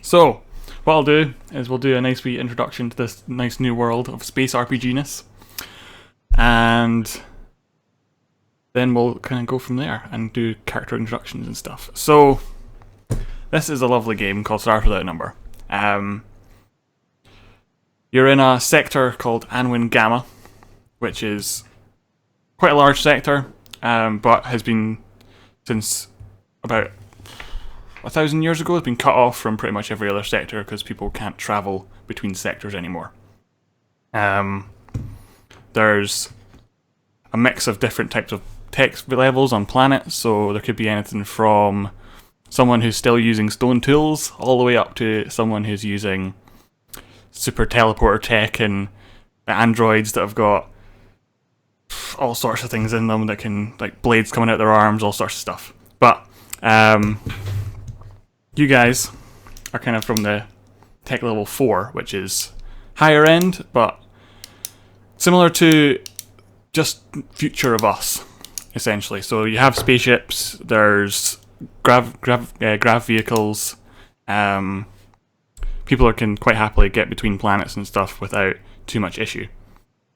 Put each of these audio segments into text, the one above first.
So, what I'll do is we'll do a nice wee introduction to this nice new world of space RPGness, and then we'll kind of go from there and do character introductions and stuff. So, this is a lovely game called Stars Without a Number. You're in a sector called Anwin Gamma, which is quite a large sector, but has been, since about 1,000 years ago, it's been cut off from pretty much every other sector because people can't travel between sectors anymore. There's a mix of different types of tech levels on planets, so there could be anything from someone who's still using stone tools all the way up to someone who's using super teleporter tech and androids that have got all sorts of things in them that can, like, blades coming out their arms, all sorts of stuff. But you guys are kind of from the tech level 4, which is higher end, but similar to just future of us, essentially. So you have spaceships, there's grav vehicles, people can quite happily get between planets and stuff without too much issue.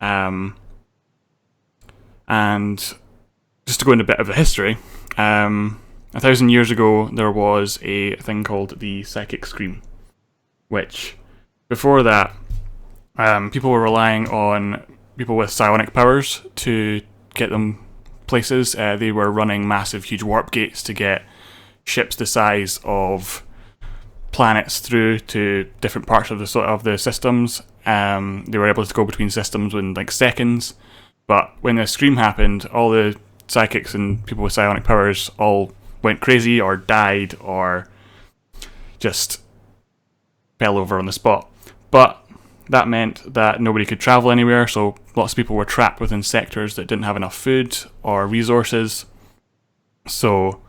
And just to go into a bit of the history, 1,000 years ago there was a thing called the Psychic Scream, which before that people were relying on people with psionic powers to get them places. They were running massive, huge warp gates to get ships the size of planets through to different parts of the systems. They were able to go between systems in like seconds. But when the scream happened, all the psychics and people with psionic powers all went crazy or died or just fell over on the spot. But that meant that nobody could travel anywhere, so lots of people were trapped within sectors that didn't have enough food or resources. So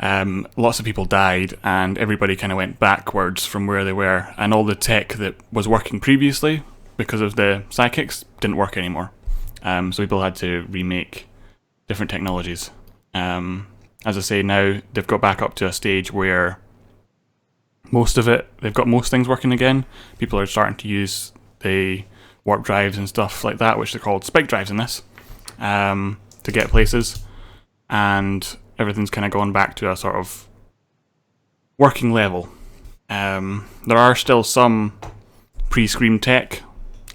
lots of people died, and everybody kind of went backwards from where they were, and all the tech that was working previously because of the psychics didn't work anymore. So people had to remake different technologies. As I say, now they've got back up to a stage where they've got most things working again. People are starting to use the warp drives and stuff like that, which are called spike drives in this, to get places, and everything's kind of gone back to a sort of working level. There are still some pre-scream tech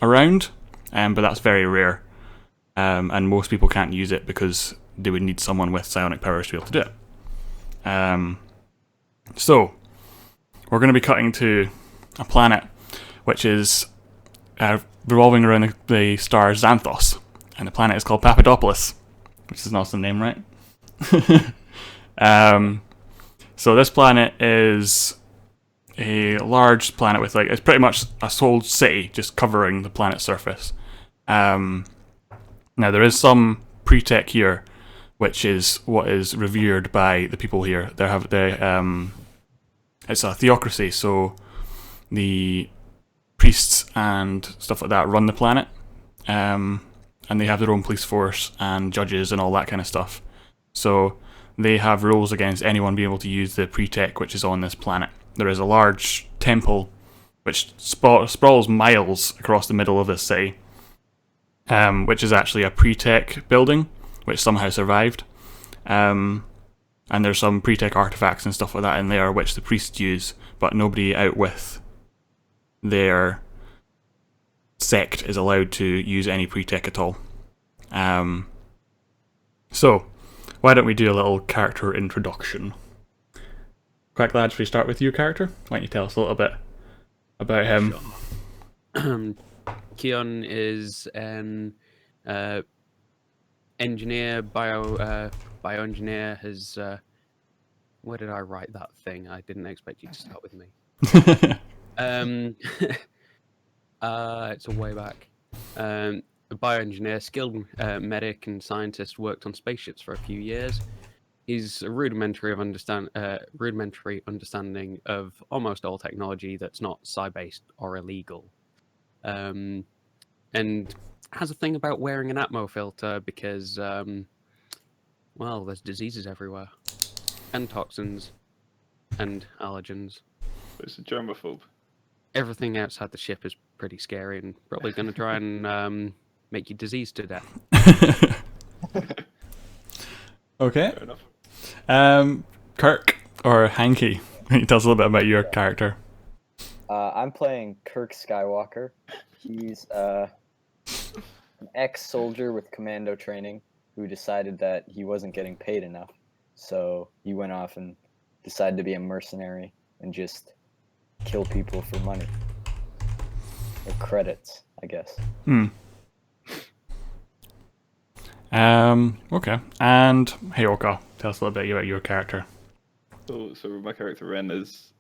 around, but that's very rare, and most people can't use it because they would need someone with psionic powers to be able to do it. So we're going to be cutting to a planet which is revolving around the star Xanthos, and the planet is called Papadopoulos, which is an awesome name, right? So this planet is a large planet with, like, it's pretty much a whole city just covering the planet's surface. Now there is some pre-tech here, which is what is revered by the people here. It's a theocracy, so the priests and stuff like that run the planet, and they have their own police force and judges and all that kind of stuff. So they have rules against anyone being able to use the pre-tech which is on this planet. There is a large temple which sprawls miles across the middle of this city, which is actually a pre-tech building which somehow survived. And there's some pre-tech artifacts and stuff like that in there which the priests use, but nobody out with their sect is allowed to use any pre-tech at all. So why don't we do a little character introduction? Quack Lads, we start with your character. Why don't you tell us a little bit about him? Sure. Keon is an engineer, bioengineer. Has where did I write that thing? I didn't expect you to start with me. It's a way back. A bioengineer, skilled medic and scientist, worked on spaceships for a few years. He's a rudimentary understanding of almost all technology that's not psi-based or illegal, and has a thing about wearing an atmo filter because, well, there's diseases everywhere and toxins. and allergens. It's a germaphobe. Everything outside the ship is pretty scary and probably going to try and make you diseased to death. Okay. Fair enough. Kirk or Hanky, can you tell us a little bit about your character? I'm playing Kirk Skywalker. He's an ex-soldier with commando training who decided that he wasn't getting paid enough. So he went off and decided to be a mercenary and just kill people for money. Or credits, I guess. Okay. And Heyoka, tell us a little bit about your character. So my character Ren is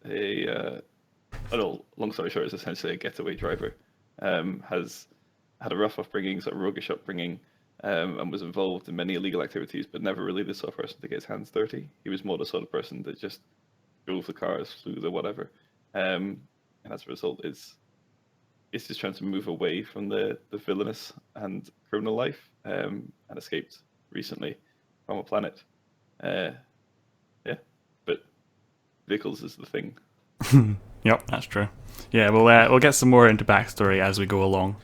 long story short, is essentially a getaway driver. Has had a rough upbringing, sort of roguish upbringing, and was involved in many illegal activities, but never really the sort of person to get his hands dirty. He was more the sort of person that just drove the cars, flew the whatever, and as a result, is just trying to move away from the villainous and criminal life, and escaped recently from a planet. But vehicles is the thing. Yep, that's true. Yeah, we'll get some more into backstory as we go along,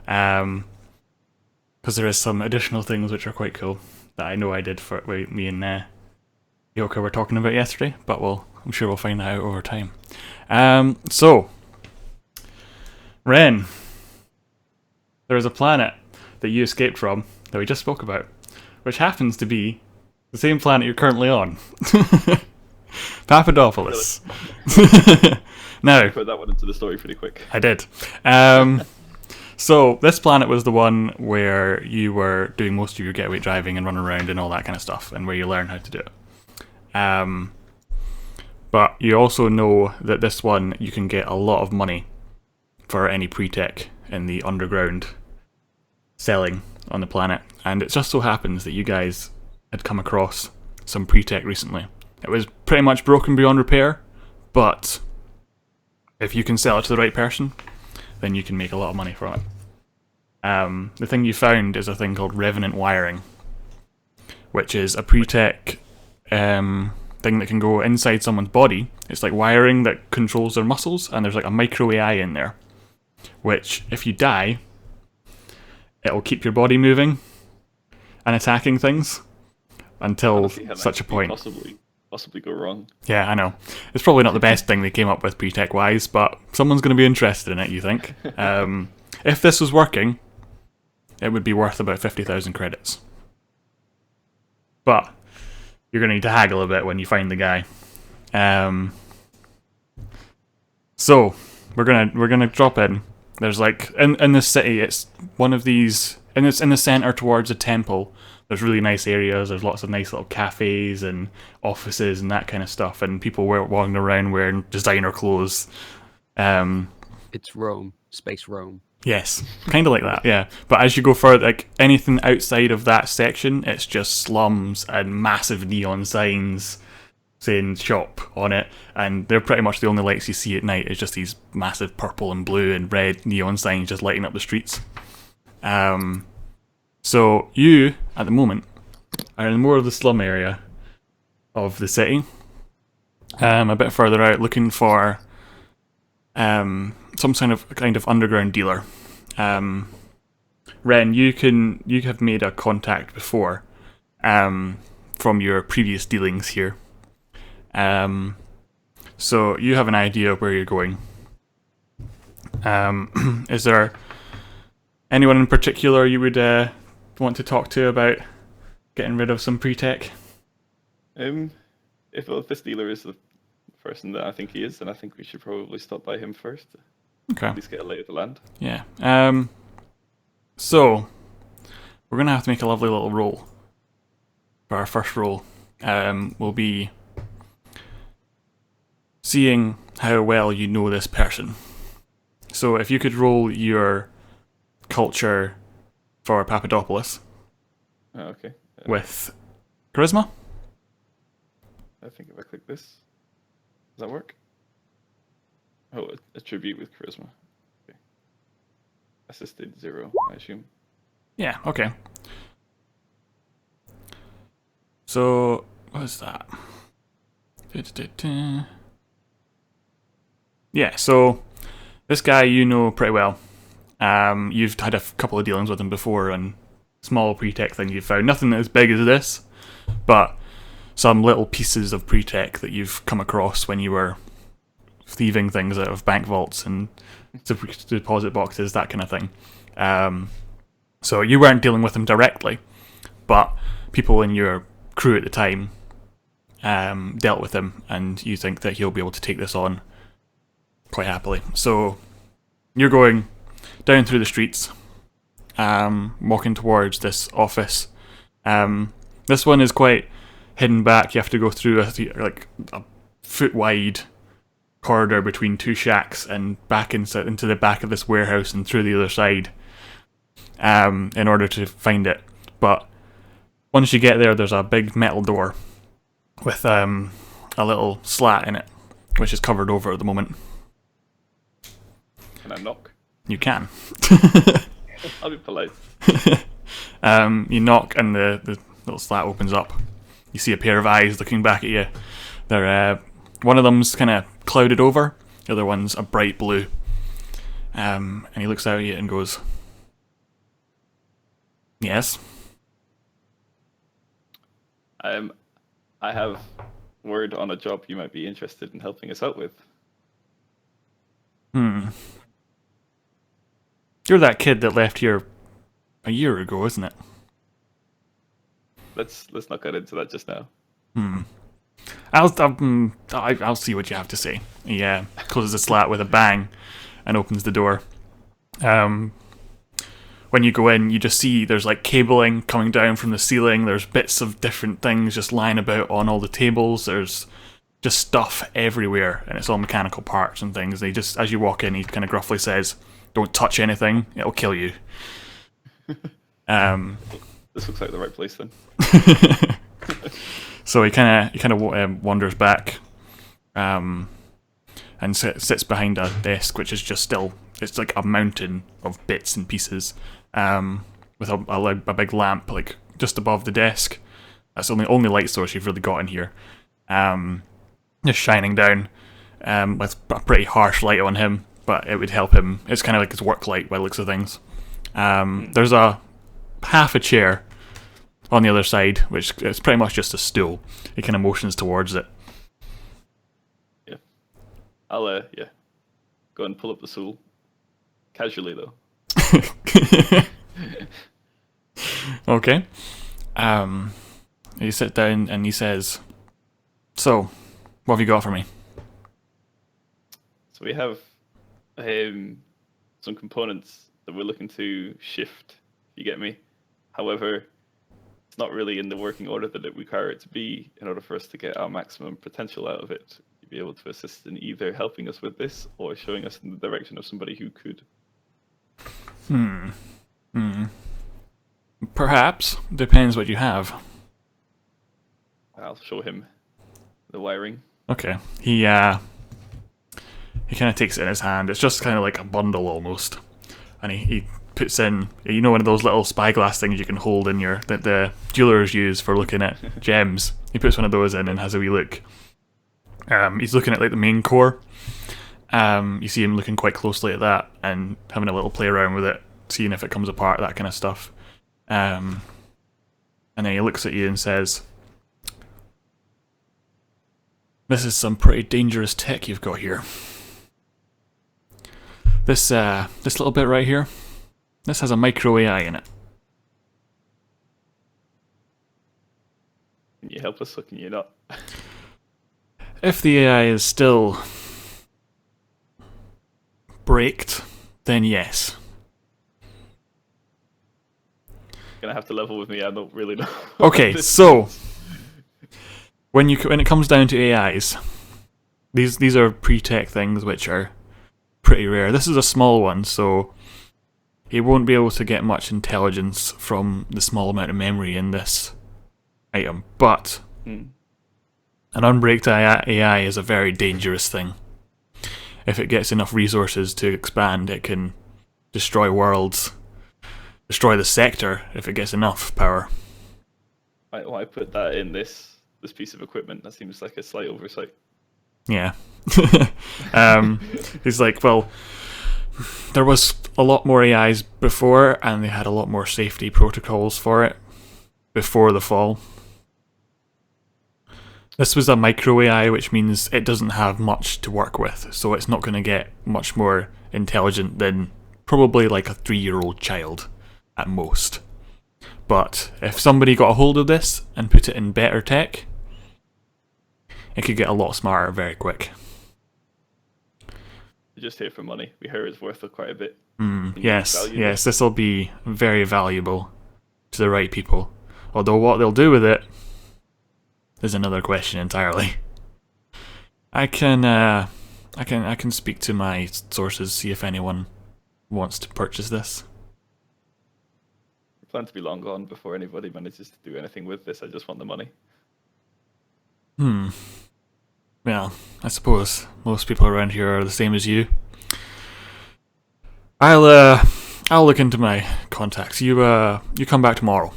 because there is some additional things which are quite cool that I know I did for me and Yoka were talking about yesterday, but I'm sure we'll find that out over time. So, Ren, there is a planet that you escaped from that we just spoke about, which happens to be the same planet you're currently on. Papadopoulos. Now, I put that one into the story pretty quick. I did. So this planet was the one where you were doing most of your getaway driving and running around and all that kind of stuff, and where you learn how to do it. But you also know that this one you can get a lot of money for any pre-tech in the underground selling on the planet, and it just so happens that you guys had come across some pre-tech recently. It was pretty much broken beyond repair, but if you can sell it to the right person, then you can make a lot of money from it. The thing you found is a thing called Revenant Wiring, which is a pre-tech thing that can go inside someone's body. It's like wiring that controls their muscles, and there's like a micro AI in there, which if you die, it'll keep your body moving and attacking things until such a point. Possibly go wrong. Yeah, I know. It's probably not the best thing they came up with pre-tech wise, but someone's going to be interested in it, you think? If this was working, it would be worth about 50,000 credits. But you're going to need to haggle a bit when you find the guy. So we're gonna drop in. There's like in this city, it's one of these, and it's in the center towards a temple. There's really nice areas. There's lots of nice little cafes and offices and that kind of stuff, and people walking around wearing designer clothes. It's Rome, space Rome. Yes, kind of like that, yeah. But as you go further, like anything outside of that section, it's just slums and massive neon signs saying shop on it, and they're pretty much the only lights you see at night. It's just these massive purple and blue and red neon signs just lighting up the streets. So you, at the moment, are in more of the slum area of the city, a bit further out, looking for some kind of underground dealer. Ren, you have made a contact before from your previous dealings here. So you have an idea of where you're going. Is there anyone in particular you would want to talk to about getting rid of some pre-tech? If this dealer is the person that I think he is, then I think we should probably stop by him first. Okay. At least get a lay of the land. Yeah. So we're gonna have to make a lovely little roll. For our first roll, will be seeing how well you know this person. So if you could roll your culture for Papadopoulos Okay. with charisma. I think if I click this, does that work? Oh, attribute with charisma. Okay. Assisted 0, I assume. Yeah, okay. So, what is that? Yeah, so this guy you know pretty well. You've had a couple of dealings with him before on small pre-tech things you've found. Nothing as big as this, but some little pieces of pre-tech that you've come across when you were thieving things out of bank vaults and deposit boxes, that kind of thing. So you weren't dealing with him directly, but people in your crew at the time dealt with him, and you think that he'll be able to take this on quite happily. So you're going down through the streets, walking towards this office. This one is quite hidden back. You have to go through a foot wide corridor between two shacks and back into the back of this warehouse and through the other side in order to find it. But once you get there, there's a big metal door with a little slat in it, which is covered over at the moment. Can I knock? You can. I'll be polite. You knock and the little slat opens up. You see a pair of eyes looking back at you. They're one of them's kind of clouded over, the other one's a bright blue. And he looks out at you and goes, "Yes." I have word on a job you might be interested in helping us out with. You're that kid that left here a year ago, isn't it? Let's not get into that just now. I'll see what you have to say. He closes the slat with a bang and opens the door. When you go in, you just see there's like cabling coming down from the ceiling. There's bits of different things just lying about on all the tables. There's just stuff everywhere, and it's all mechanical parts and things. And he just, as you walk in, he kind of gruffly says, "Don't touch anything; it'll kill you." This looks like the right place then. So he kind of wanders back, and sits behind a desk, which is just still, it's like a mountain of bits and pieces, with a big lamp like just above the desk. That's the only light source you've really got in here, just shining down, with a pretty harsh light on him, but it would help him. It's kind of like his work light by the looks of things. There's a half a chair on the other side, which is pretty much just a stool. He kind of motions towards it. Yeah. I'll go and pull up the stool. Casually though. Okay. You sit down and he says, "So, what have you got for me?" So we have some components that we're looking to shift, if you get me. However, it's not really in the working order that it requires it to be in order for us to get our maximum potential out of it. You'd be able to assist in either helping us with this or showing us in the direction of somebody who could. Perhaps. Depends what you have. I'll show him the wiring. Okay. He kind of takes it in his hand. It's just kind of like a bundle almost. And he puts in, you know, one of those little spyglass things you can hold in your, that the jewelers use for looking at gems. He puts one of those in and has a wee look. He's looking at like the main core. You see him looking quite closely at that and having a little play around with it, seeing if it comes apart, that kind of stuff. And then he looks at you and says, "This is some pretty dangerous tech you've got here. This little bit right here, this has a micro AI in it." Can you help us or can you not? If the AI is still braked, then yes. Gonna have to level with me. I don't really know. Okay, so when it comes down to AIs, these are pre-tech things which are pretty rare. This is a small one, so he won't be able to get much intelligence from the small amount of memory in this item. But an unbraked AI is a very dangerous thing. If it gets enough resources to expand, it can destroy worlds, destroy the sector if it gets enough power. Why put that in this this piece of equipment. That seems like a slight oversight. Yeah. He's like, well, there was a lot more AIs before, and they had a lot more safety protocols for it before the fall. This was a micro AI, which means it doesn't have much to work with, so it's not going to get much more intelligent than probably like a 3-year-old child at most. But if somebody got a hold of this and put it in better tech, it could get a lot smarter very quick. We're just here for money. We hear it's worth quite a bit. Yes, this will be very valuable to the right people. Although what they'll do with it is another question entirely. I can speak to my sources, see if anyone wants to purchase this. I plan to be long gone before anybody manages to do anything with this. I just want the money. Well, I suppose most people around here are the same as you. I'll look into my contacts. You come back tomorrow.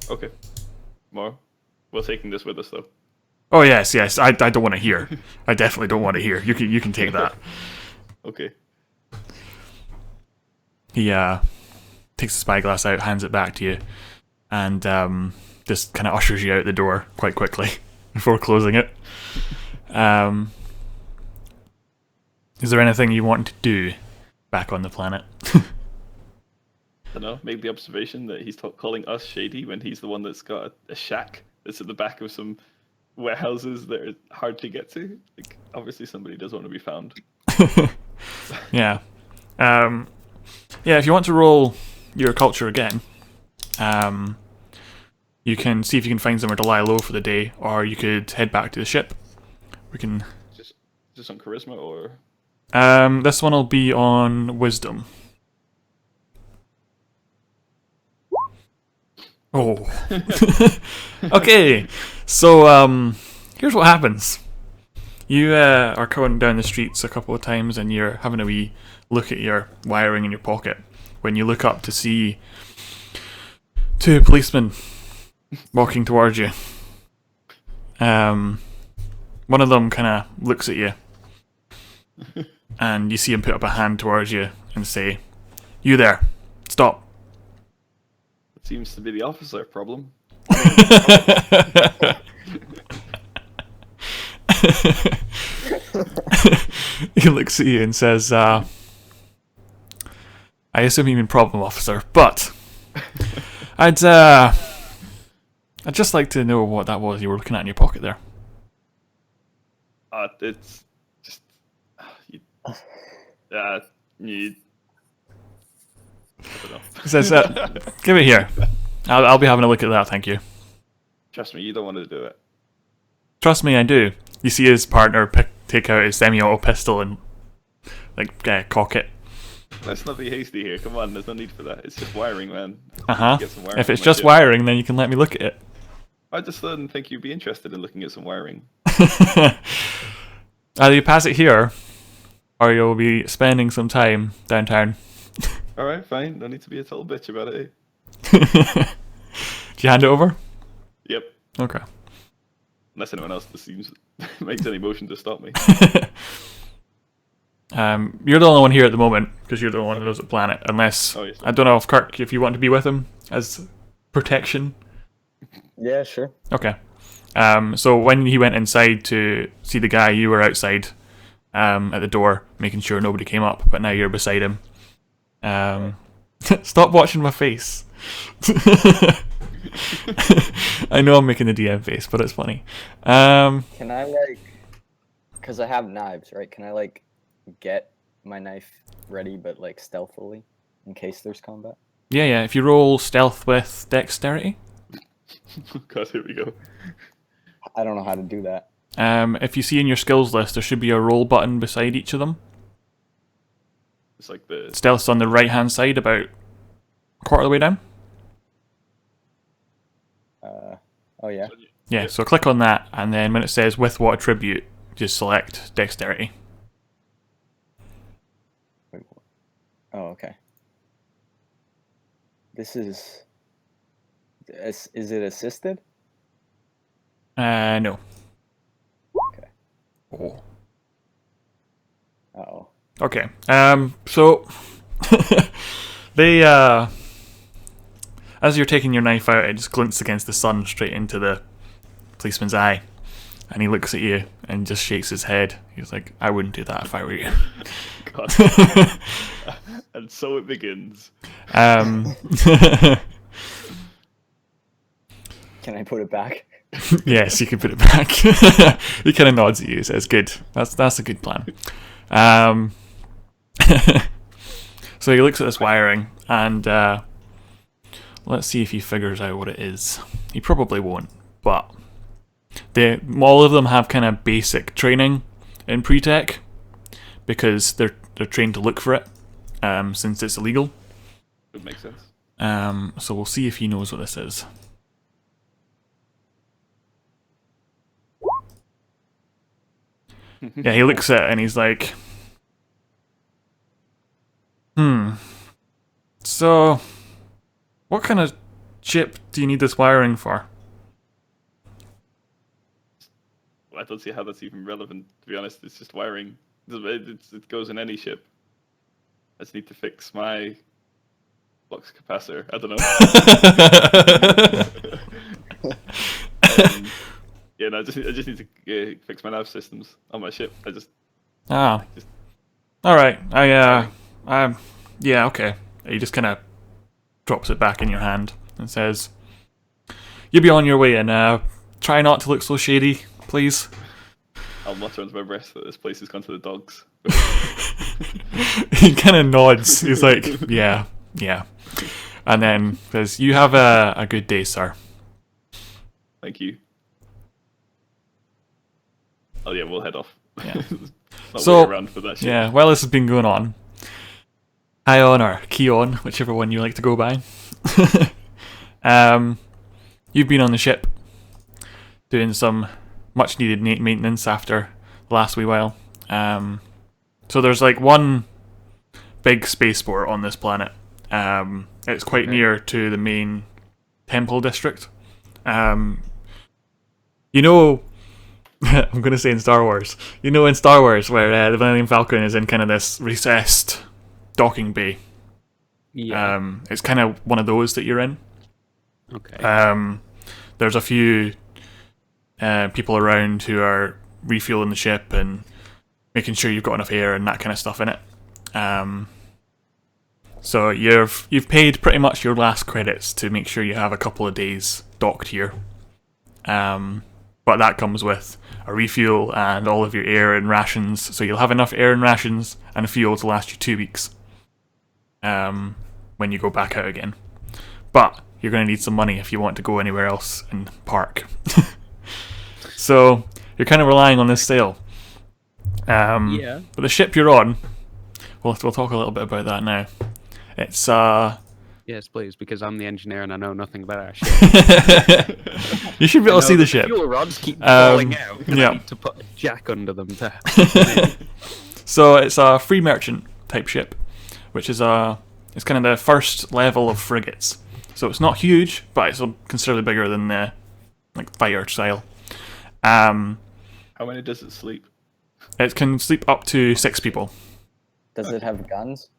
Okay. More. We're taking this with us, though. Oh yes. I don't want to hear. I definitely don't want to hear. You can take that. Okay. He takes the spyglass out, hands it back to you, and just kind of ushers you out the door quite quickly before closing it. Is there anything you want to do back on the planet? I don't know. Make the observation that he's calling us shady when he's the one that's got a shack that's at the back of some warehouses that are hard to get to. Like, obviously, somebody does want to be found. Yeah. If you want to roll your culture again, you can see if you can find somewhere to lie low for the day, or you could head back to the ship. We can. Just on charisma, or this one will be on wisdom. Oh. Okay. So here's what happens. You are going down the streets a couple of times, and you're having a wee look at your wiring in your pocket. When you look up to see 2 policemen walking towards you. One of them kind of looks at you, and you see him put up a hand towards you and say, "You there, stop." it seems to be the officer problem. He looks at you and says, I assume you mean problem officer, but I'd just like to know what that was you were looking at in your pocket there. It's just you. I don't know. He says, "Give it here. I'll be having a look at that, thank you." Trust me, you don't want to do it. Trust me, I do. You see his partner take out his semi-auto pistol and cock it. Let's not be hasty here. Come on, there's no need for that. It's just wiring, man. Get some wiring If it's on my just ship. wiring, then you can let me look at it. I just didn't think you'd be interested in looking at some wiring. Either you pass it here, or you'll be spending some time downtown. Alright, fine. No need to be a total bitch about it. Do you hand it over? Yep. Okay. Unless anyone else makes any motion to stop me. You're the only one here at the moment, because you're the one who knows the planet. Unless, Oh, yes. I don't know if Kirk, if you want to be with him as protection. Yeah, sure. Okay. So when he went inside to see the guy, you were outside at the door, making sure nobody came up, but now you're beside him. Stop watching my face. I know I'm making the DM face, but it's funny. Can I because I have knives, right? Can I get my knife ready, but stealthily, in case there's combat? Yeah. If you roll stealth with dexterity. God, here we go. I don't know how to do that. If you see in your skills list, there should be a roll button beside each of them. It's like the Stealth's on the right hand side, about a quarter of the way down. Oh yeah. Yeah, so click on that, and then when it says with what attribute, just select dexterity. Wait, oh, okay. This is Is it assisted? No. Okay. Oh. Uh-oh. Okay. So they as you're taking your knife out, it just glints against the sun straight into the policeman's eye, and he looks at you and just shakes his head. He's like, "I wouldn't do that if I were you." God. And so it begins. Um, Can I put it back? yes, you can put it back. He kind of nods at you, says, "Good. That's a good plan." So he looks at this wiring, and let's see if he figures out what it is. He probably won't, but all of them have kind of basic training in pre-tech because they're trained to look for it, since it's illegal. Would make sense. So we'll see if he knows what this is. Yeah, he looks at it and he's like, so what kind of chip do you need this wiring for? I don't see how that's even relevant, to be honest. It's just wiring. It goes in any ship. I just need to fix my flux capacitor. I don't know. Yeah, no, I just need to fix my nav systems on my ship. All right. Yeah, okay. He just kind of drops it back in your hand and says, "You'll be on your way, and try not to look so shady, please." I'll mutter under my breath that this place has gone to the dogs. He kind of nods. He's like, yeah. And then says, "You have a good day, sir." Thank you. Oh yeah, we'll head off. Yeah. Not So, wait around for that shit. yeah, while this has been going on, Ion or Keon, whichever one you like to go by, you've been on the ship doing some much needed maintenance after the last wee while. So there's like one big spaceport on this planet. It's quite near to the main temple district. You know, I'm going to say in Star Wars. You know in Star Wars where the Millennium Falcon is in kind of this recessed docking bay. Yeah. It's kind of one of those that you're in. Okay. There's a few people around who are refueling the ship and making sure you've got enough air and that kind of stuff in it. So you've paid pretty much your last credits to make sure you have a couple of days docked here. But that comes with a refuel and all of your air and rations, so you'll have enough air and rations and fuel to last you 2 weeks when you go back out again. But you're going to need some money if you want to go anywhere else and park. So you're kind of relying on this sail. Yeah. But the ship you're on, we'll talk a little bit about that now. It's Yes, please, because I'm the engineer and I know nothing about our ship. you should be able to see the ship. Fuel rods keep falling out. And yeah. I need to put a jack under them to. So it's a free merchant type ship, which is it's kind of the first level of frigates. So it's not huge, but it's considerably bigger than the fighter style. How many does it sleep? It can sleep up to 6 people. Does it have guns?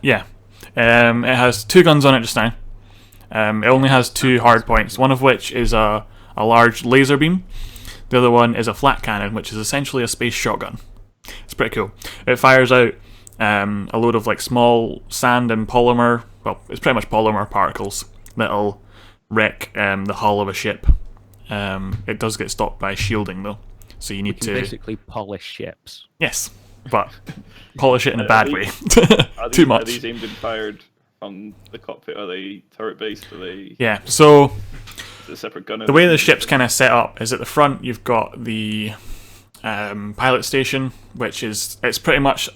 Yeah. It has 2 guns on it just now. It only has 2 hard points, one of which is a large laser beam. The other one is a flat cannon, which is essentially a space shotgun. It's pretty cool. It fires out a load of small sand and polymer. Well, it's pretty much polymer particles that'll wreck the hull of a ship. It does get stopped by shielding though, so you need to basically polish ships. Yes, but polish it in a bad way. Too Are much. these aimed and fired from the cockpit? Are they turret based? Are they? Yeah. So A separate gunner? the way the ship's kind of set up is at the front you've got the pilot station, which it's pretty much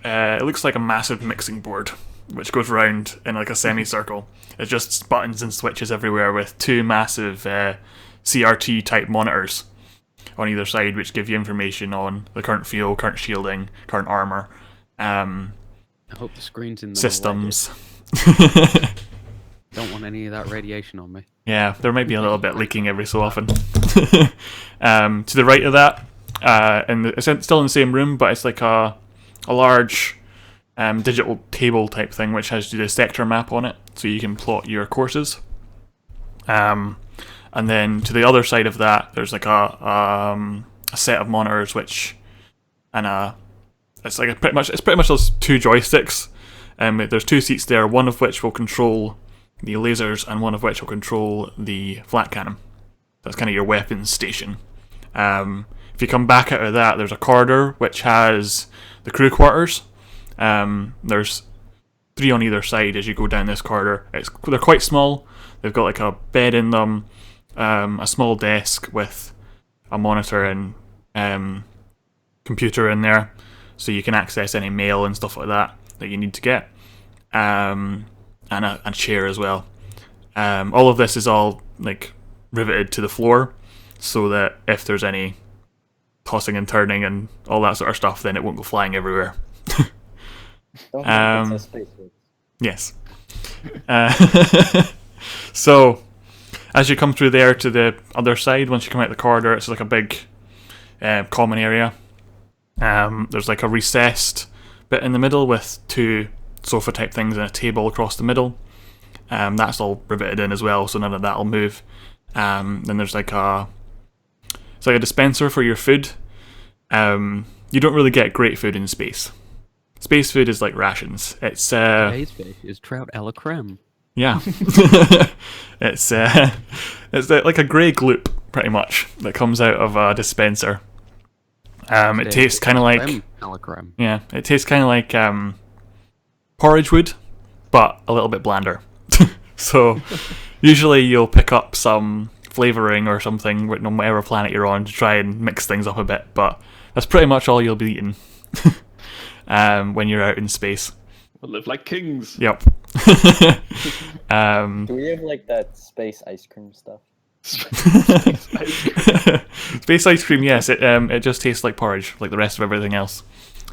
it looks like a massive mixing board which goes round in a semicircle. It's just buttons and switches everywhere with 2 massive CRT type monitors on either side, which give you information on the current fuel, current shielding, current armor, I hope the screen's in the systems. Don't want any of that radiation on me. Yeah, there might be a little bit leaking every so often. To the right of that, it's still in the same room, but it's like a large digital table type thing which has the sector map on it, so you can plot your courses. And then to the other side of that, there's like a set of monitors it's pretty much those two joysticks. There's two seats there, one of which will control the lasers and one of which will control the flat cannon. That's kind of your weapons station. If you come back out of that, there's a corridor which has the crew quarters. There's 3 on either side as you go down this corridor. They're quite small. They've got like a bed in them, a small desk with a monitor and computer in there, so you can access any mail and stuff like that you need to get, and a chair as well. All of this is all like riveted to the floor, so that if there's any tossing and turning and all that sort of stuff, then it won't go flying everywhere. Don't think that's how space works. Yes. So, as you come through there to the other side, once you come out the corridor, it's like a big common area. There's like a recessed bit in the middle with 2 sofa type things and a table across the middle. That's all riveted in as well, so none of that'll move. Then there's like a dispenser for your food. You don't really get great food in space. Space food is like rations. It's Today's fish is trout a la creme. yeah. It's like a grey gloop pretty much that comes out of a dispenser. It tastes kind of like a la creme. Yeah, it tastes kind of like porridge would, but a little bit blander. So usually you'll pick up some flavouring or something no whatever planet you're on to try and mix things up a bit, but that's pretty much all you'll be eating when you're out in space. We'll live like kings. Yep. Do we have like that space ice cream stuff? Space ice cream, yes. It just tastes like porridge, like the rest of everything else.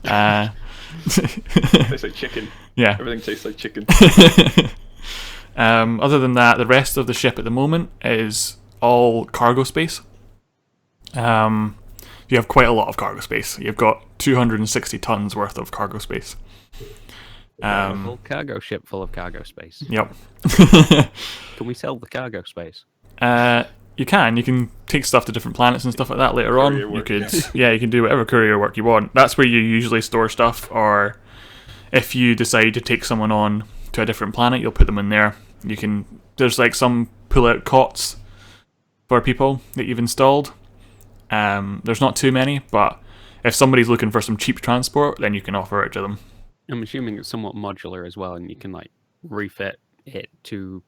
Tastes like chicken. Yeah. Everything tastes like chicken. Other than that, the rest of the ship at the moment is all cargo space. You have quite a lot of cargo space. You've got 260 tons worth of cargo space. A full cargo ship full of cargo space. Yep. Can we sell the cargo space? You can take stuff to different planets and stuff like that later on. Courier work. You can do whatever courier work you want. That's where you usually store stuff, or if you decide to take someone on to a different planet, you'll put them in there. There's like some pull-out cots for people that you've installed. There's not too many, but if somebody's looking for some cheap transport, then you can offer it to them. I'm assuming it's somewhat modular as well, and you can like refit it to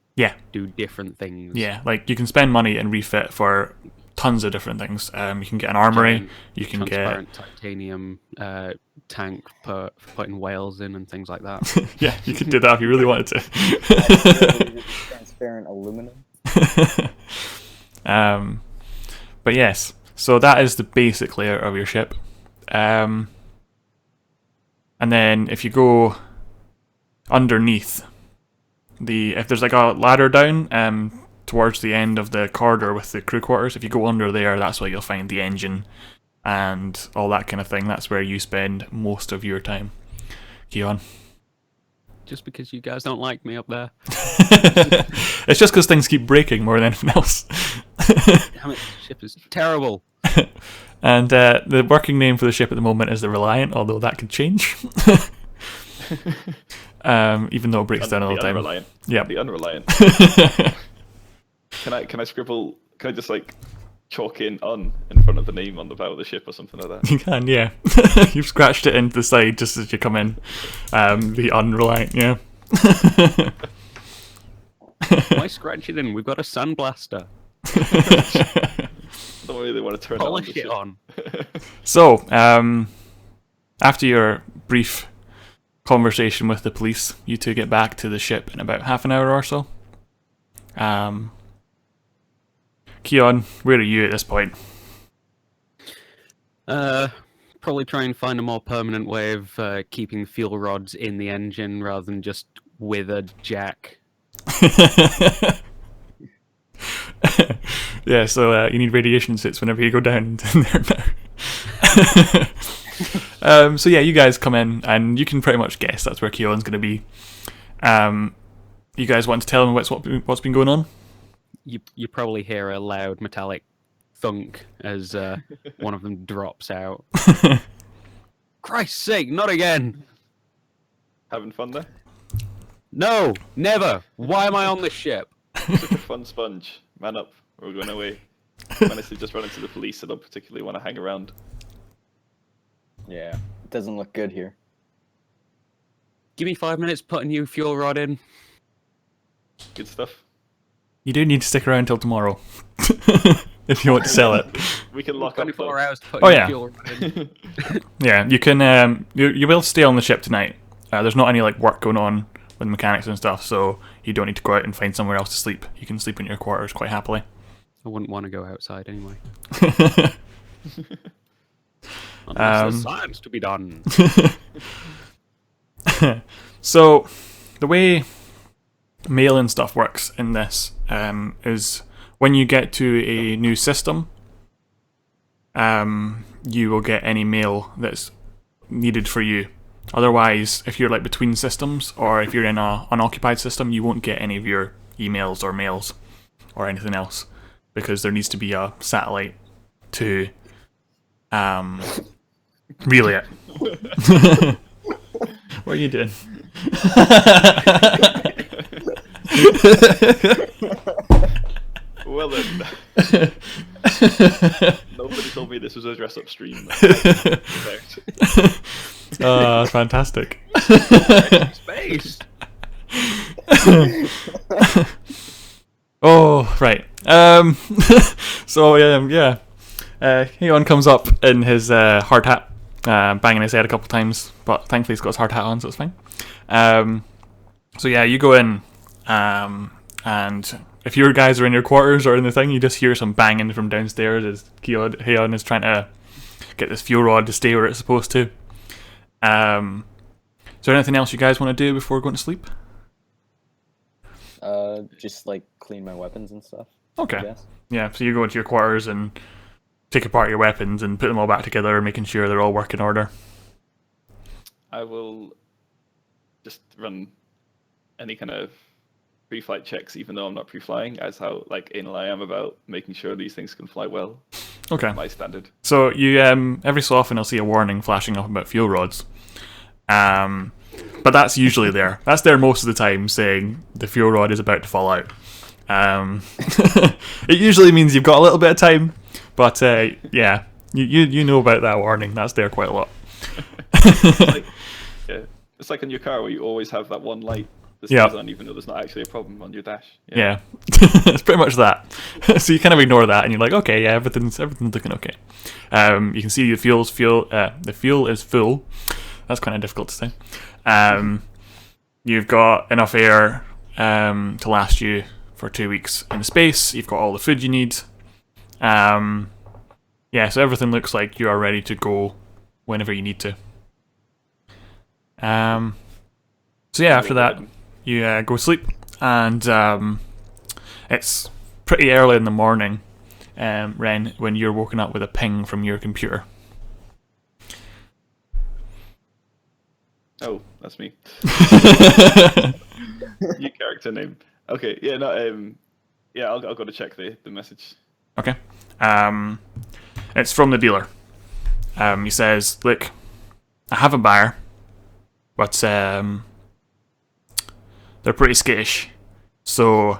do different things. Yeah, like you can spend money and refit for tons of different things. You can get an armory, you can get transparent titanium tank for putting whales in and things like that. yeah, you could do that if you really wanted to. Transparent aluminum. But yes, so that is the basic layout of your ship. And then if you go underneath if there's like a ladder down towards the end of the corridor with the crew quarters, if you go under there, that's where you'll find the engine and all that kind of thing. That's where you spend most of your time. Keon. Just because you guys don't like me up there. It's just because things keep breaking more than anything else. Damn it, the ship is terrible. And the working name for the ship at the moment is the Reliant, although that could change. Even though it breaks down all the time. Unreliant. Yeah. The unreliant. Can I scribble? Can I just like chalk in front of the name on the bow of the ship or something like that? You can, yeah. You've scratched it into the side just as you come in. The Unreliant, yeah. Why scratch it in? We've got a sandblaster. Don't worry, they want to turn Polish it it on. So, after your brief conversation with the police, you two get back to the ship in about half an hour or so. Keon, where are you at this point? Probably try and find a more permanent way of keeping fuel rods in the engine rather than just with a jack. Yeah, so you need radiation suits whenever you go down in there now. So yeah, you guys come in, and you can pretty much guess that's where Keon's going to be. You guys want to tell him what's been going on? You probably hear a loud metallic thunk as one of them drops out. Christ's sake, not again! Having fun there? No, never! Why am I on this ship? Such a fun sponge. Man up. We're going away. Honestly, just run into the police. I don't particularly want to hang around. Yeah, it doesn't look good here. Give me 5 minutes, put a new fuel rod in. Good stuff. You do need to stick around till tomorrow if you want to sell it. We can lock up. 24 hours to put Oh, a new yeah. fuel rod in. Yeah, you can. You will stay on the ship tonight. There's not any like work going on with mechanics and stuff, so you don't need to go out and find somewhere else to sleep. You can sleep in your quarters quite happily. I wouldn't want to go outside anyway. Unless Um, there's science to be done. So, the way mail and stuff works in this is when you get to a new system, you will get any mail that's needed for you. Otherwise, if you're like between systems or if you're in an unoccupied system, you won't get any of your emails or mails or anything else because there needs to be a satellite to relay it. What are you doing? Well then. Nobody told me this was a dress-up stream. Oh, fantastic. Space! Oh, right. So, yeah. Heon comes up in his hard hat, banging his head a couple times, but thankfully he's got his hard hat on, so it's fine. So yeah, you go in, and if your guys are in your quarters or in the thing, you just hear some banging from downstairs as Heon is trying to get this fuel rod to stay where it's supposed to. Is there anything else you guys want to do before going to sleep? Just like clean my weapons and stuff. Okay. I guess. Yeah, so you go into your quarters and take apart your weapons and put them all back together, making sure they're all working order. I will just run any kind of pre-flight checks, even though I'm not pre-flying, as how like anal I am about making sure these things can fly well. Okay. My standard. So you every so often I'll see a warning flashing up about fuel rods. But that's usually there. That's there most of the time, saying the fuel rod is about to fall out. It usually means you've got a little bit of time, but yeah, you know about that warning. That's there quite a lot. It's like in your car where you always have that one light that Yeah. stays on, even though there's not actually a problem on your dash. Yeah, it's pretty much that. So you kind of ignore that, and you're like, okay, yeah, everything's looking okay. You can see the fuel is full. That's kind of difficult to say. You've got enough air to last you for 2 weeks in space. You've got all the food you need. Yeah, so everything looks like you are ready to go whenever you need to. So yeah, after that, you go sleep, and it's pretty early in the morning, Ren, when you're woken up with a ping from your computer. Oh, that's me. New character name. Okay, yeah, no, yeah, I'll go to check the message. Okay. It's from the dealer. He says, look, I have a buyer, but they're pretty skittish, so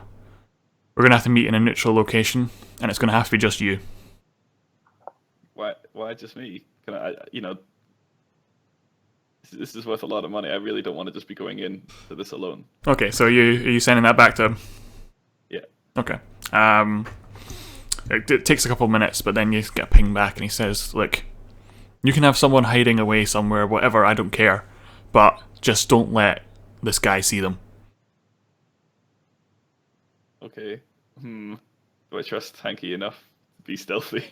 we're going to have to meet in a neutral location, and it's going to have to be just you. Why just me? Can I, this is worth a lot of money. I really don't want to just be going in to this alone. Okay, so are you sending that back to him? Yeah. Okay. It takes a couple of minutes, but then you get a ping back, and he says, look, you can have someone hiding away somewhere, whatever, I don't care, but just don't let this guy see them. Okay. Do I trust Hanky enough to be stealthy?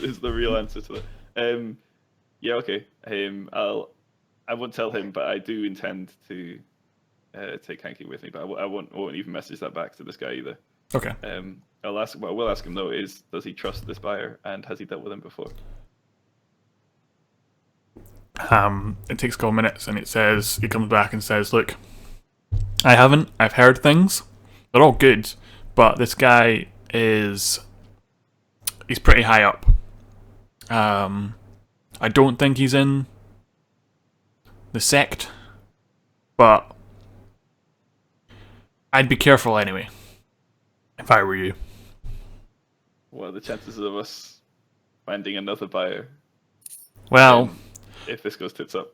is the real answer to that. Yeah, okay. I won't tell him, but I do intend to take Hanky with me. But I won't even message that back to this guy either. Okay. What I will ask him though is, does he trust this buyer, and has he dealt with him before? It takes a couple minutes, and he comes back and says, "Look, I haven't. I've heard things. They're all good, but this guy he's pretty high up. I don't think he's in the sect, but I'd be careful anyway, if I were you." What are the chances of us finding another buyer Well, if this goes tits up?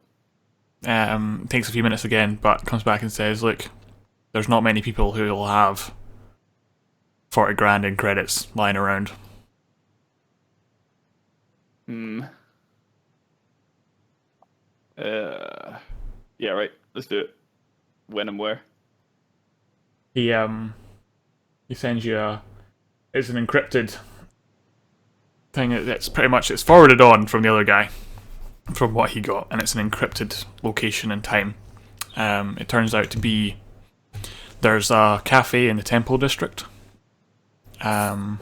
takes a few minutes again, but comes back and says, "Look, there's not many people who will have 40 grand in credits lying around." Yeah, right. Let's do it. When and where? He sends you it's an encrypted thing that's pretty much it's forwarded on from the other guy from what he got, and it's an encrypted location and time. It turns out to be there's a cafe in the Temple District, it's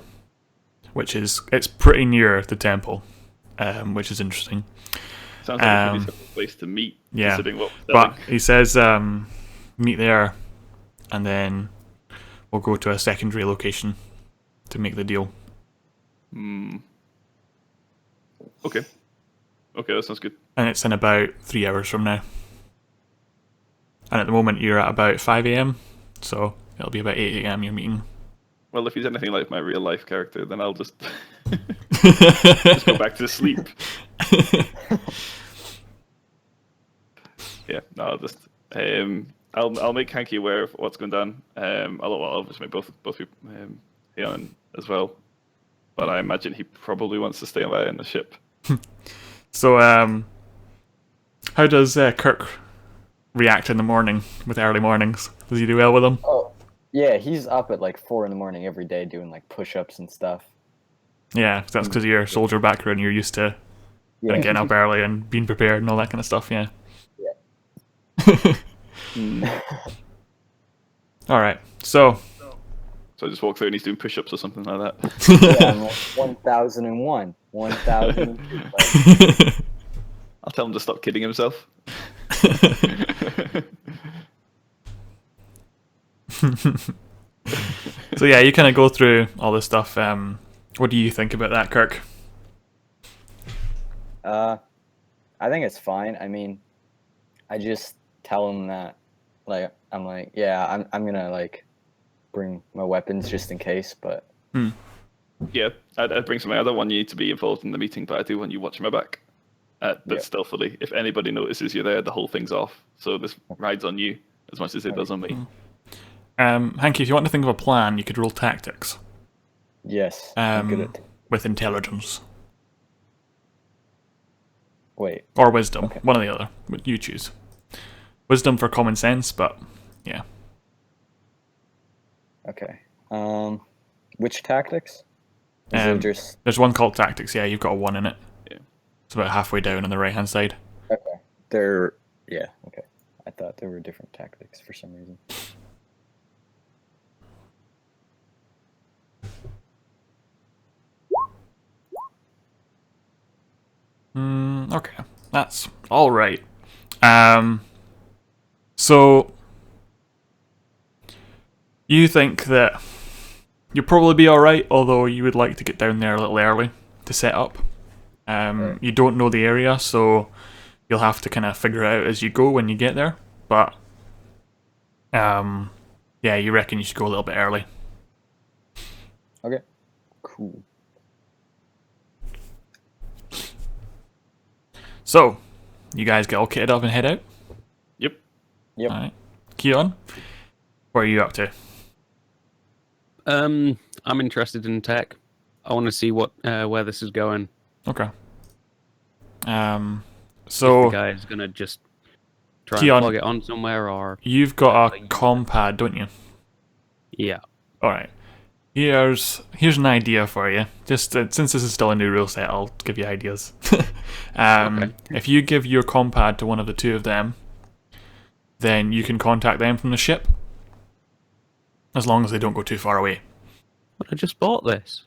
pretty near the temple, which is interesting. Sounds like a pretty simple place to meet. Yeah, Considering what we're selling. but he says meet there, and then we'll go to a secondary location to make the deal. Okay. Okay, that sounds good. And it's in about 3 hours from now. And at the moment you're at about 5 AM, so it'll be about 8 AM your meeting. Well, if he's anything like my real life character, then I'll just just go back to sleep. Yeah, no, I'll just I'll make Hanky aware of what's going down. I'll just make both Heon as well. But I imagine he probably wants to stay away in the ship. So, how does Kirk react in the morning with early mornings? Does he do well with them? Oh, yeah, he's up at like 4 in the morning every day doing like push-ups and stuff. Yeah, that's because of your soldier background. You're used to getting up early and being prepared and all that kind of stuff. Yeah. All right. So I just walk through and he's doing push-ups or something like that. Yeah, I'm like 1001, 1002. I'll tell him to stop kidding himself. So yeah, you kind of go through all this stuff. What do you think about that, Kirk? I think it's fine. I mean, I just tell him that, like, I'm like, yeah, I'm gonna like bring my weapons just in case, but. Yeah, I'd bring something. I don't want you to be involved in the meeting, but I do want you watching my back. But stealthily. If anybody notices you're there, the whole thing's off. So this rides on you as much as it does on me. Hanky, if you want to think of a plan, you could roll tactics. Yes, I'm good at with intelligence. Wait. Or wisdom. Okay. One or the other. You choose. Wisdom for common sense, but yeah. Okay. Which tactics? Is it just... There's one called tactics, yeah, you've got a 1 in it. Yeah. It's about halfway down on the right hand side. Okay. They're... Yeah, okay. I thought there were different tactics for some reason. Okay. That's alright. So you think that you'll probably be alright, although you would like to get down there a little early to set up. Right. You don't know the area, so you'll have to kind of figure it out as you go when you get there. But yeah, you reckon you should go a little bit early. Okay. Cool. So, you guys get all kitted up and head out? Yep. Yep. Alright. Keon, what are you up to? I'm interested in tech. I want to see what where this is going. Okay. The So, guy is gonna just try Keon, and plug it on somewhere, or you've got a comm pad, don't you? yeah. Alright. Here's an idea for you. Just since this is still a new rule set, I'll give you ideas. Okay. If you give your comm pad to one of the two of them, then you can contact them from the ship, as long as they don't go too far away. But I just bought this.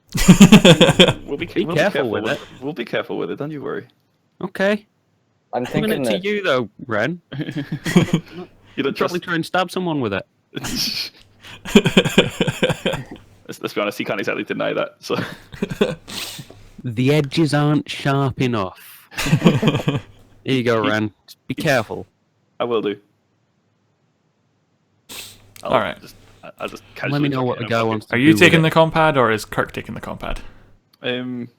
We'll be Be careful with it. We'll be careful with it. Don't you worry. Okay. I'm Giving thinking it to that you though, Ren. You don't Probably trust. try and stab someone with it. Let's be honest. He can't exactly deny that. So The edges aren't sharp enough. Here you go, Ren. Just be careful. I will do. All right. I'll just Let casually me know chuck what it the in guy my wants to Are do you with taking it. the compad, or is Kirk taking the compad? pocket.